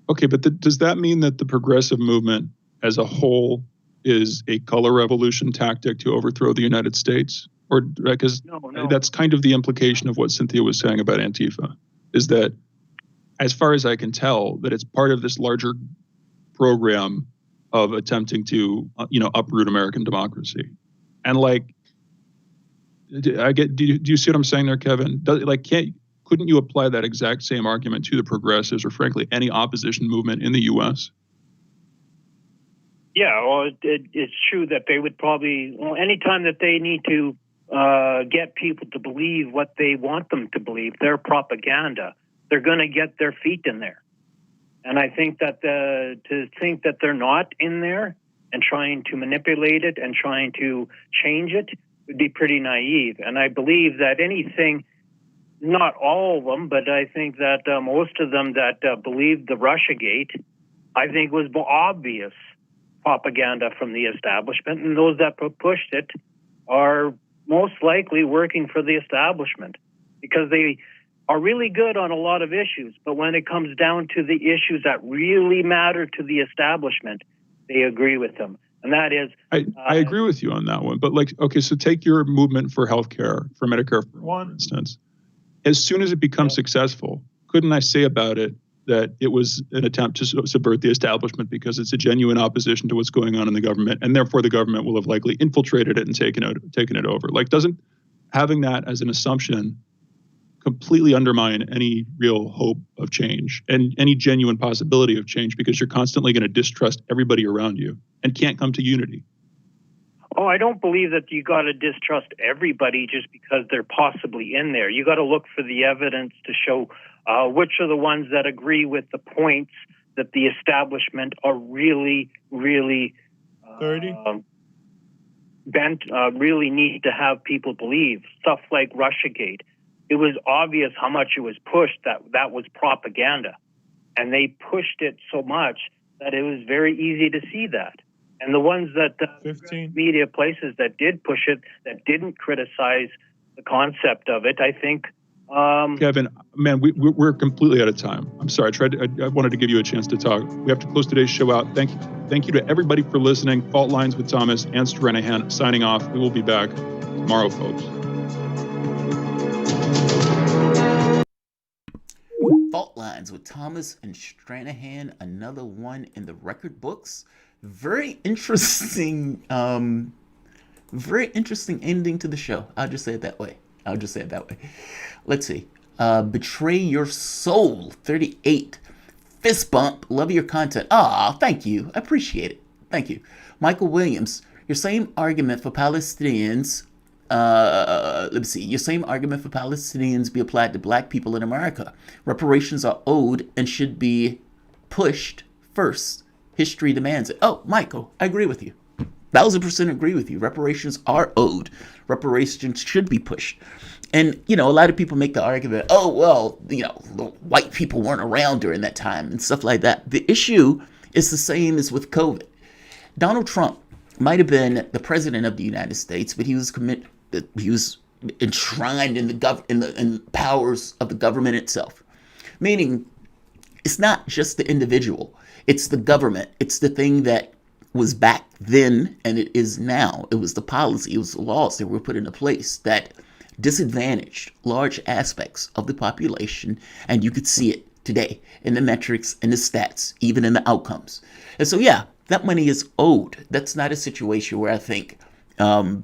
Okay, but does that mean that the progressive movement as a whole is a color revolution tactic to overthrow the United States? Or because that's kind of the implication of what Cynthia was saying about Antifa, is that, as far as I can tell, that it's part of this larger program of attempting to, uproot American democracy. And like, do you see what I'm saying there, Kevin? Couldn't you apply that exact same argument to the progressives, or frankly, any opposition movement in the U.S.? Yeah, well, it's true that they would probably, anytime that they need to get people to believe what they want them to believe, their propaganda, they're going to get their feet in there. And I think that to think that they're not in there and trying to manipulate it and trying to change it would be pretty naive. And I believe that anything, not all of them, but I think that most of them that believed the Russiagate, I think was obvious propaganda from the establishment. And those that pushed it are most likely working for the establishment because they are really good on a lot of issues. But when it comes down to the issues that really matter to the establishment, they agree with them. And that is... I agree with you on that one. But so take your movement for healthcare, for Medicare, for instance. As soon as it becomes successful, couldn't I say about it that it was an attempt to subvert the establishment because it's a genuine opposition to what's going on in the government, and therefore the government will have likely infiltrated it and taken it over? having that as an assumption completely undermine any real hope of change and any genuine possibility of change, because you're constantly going to distrust everybody around you and can't come to unity. Oh, I don't believe that you got to distrust everybody just because they're possibly in there. You got to look for the evidence to show which are the ones that agree with the points that the establishment are really, really really need to have people believe. Stuff like Russiagate. It was obvious how much it was pushed that was propaganda. And they pushed it so much that it was very easy to see that. And the ones that media places that did push it, that didn't criticize the concept of it, I think. Kevin, man, we're completely out of time. I'm sorry. I wanted to give you a chance to talk. We have to close today's show out. Thank you to everybody for listening. Fault Lines with Thomas and Stranahan signing off. We will be back tomorrow, folks. Fault Lines with Thomas and Stranahan, another one in the record books. Very interesting ending to the show. I'll just say it that way. Let's see. Betray Your Soul, 38. Fist bump. Love your content. Thank you. I appreciate it. Thank you. Michael Williams, your same argument for Palestinians. Your same argument for Palestinians be applied to black people in America. Reparations are owed and should be pushed first. History demands it. Oh, Michael, I agree with you. 1000% agree with you. Reparations are owed. Reparations should be pushed. And, a lot of people make the argument, the white people weren't around during that time and stuff like that. The issue is the same as with COVID. Donald Trump might have been the president of the United States, but he was enshrined in the powers of the government itself. Meaning, it's not just the individual. It's the government. It's the thing that was back then and it is now. It was the policy. It was the laws that were put into place that disadvantaged large aspects of the population. And you could see it today in the metrics and the stats, even in the outcomes. And so, yeah, that money is owed. That's not a situation where I think it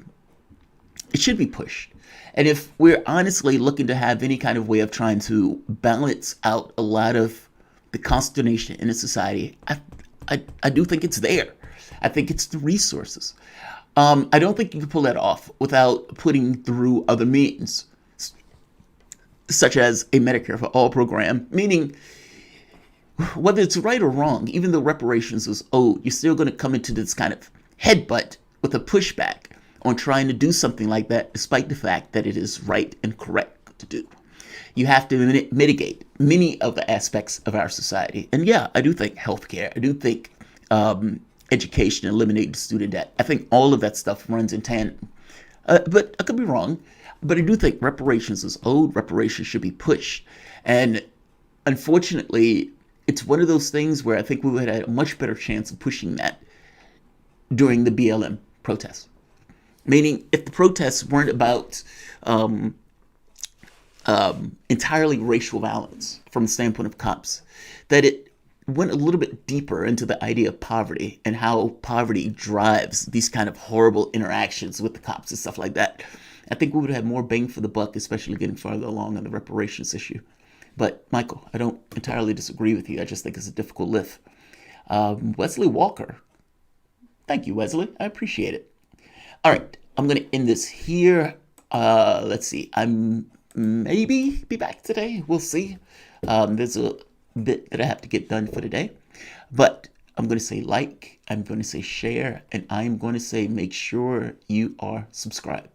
should be pushed. And if we're honestly looking to have any kind of way of trying to balance out a lot of the consternation in a society, I do think it's there. I think it's the resources. I don't think you can pull that off without putting through other means, such as a Medicare for All program, meaning whether it's right or wrong, even though reparations is owed, you're still going to come into this kind of headbutt with a pushback on trying to do something like that, despite the fact that it is right and correct to do. You have to mitigate many of the aspects of our society. And yeah, I do think healthcare, I do think education, eliminating student debt. I think all of that stuff runs in tandem. But I could be wrong. But I do think reparations is owed. Reparations should be pushed. And unfortunately, it's one of those things where I think we would have had a much better chance of pushing that during the BLM protests. Meaning, if the protests weren't about entirely racial violence from the standpoint of cops, that it went a little bit deeper into the idea of poverty and how poverty drives these kind of horrible interactions with the cops and stuff like that, I think we would have more bang for the buck, especially getting farther along on the reparations issue. But Michael, I don't entirely disagree with you. I just think it's a difficult lift. Wesley Walker. Thank you, Wesley. I appreciate it. All right, I'm going to end this here. Let's see. I'm maybe be back today. We'll see. There's a bit that I have to get done for today. But I'm going to say like, I'm going to say share, and I'm going to say make sure you are subscribed.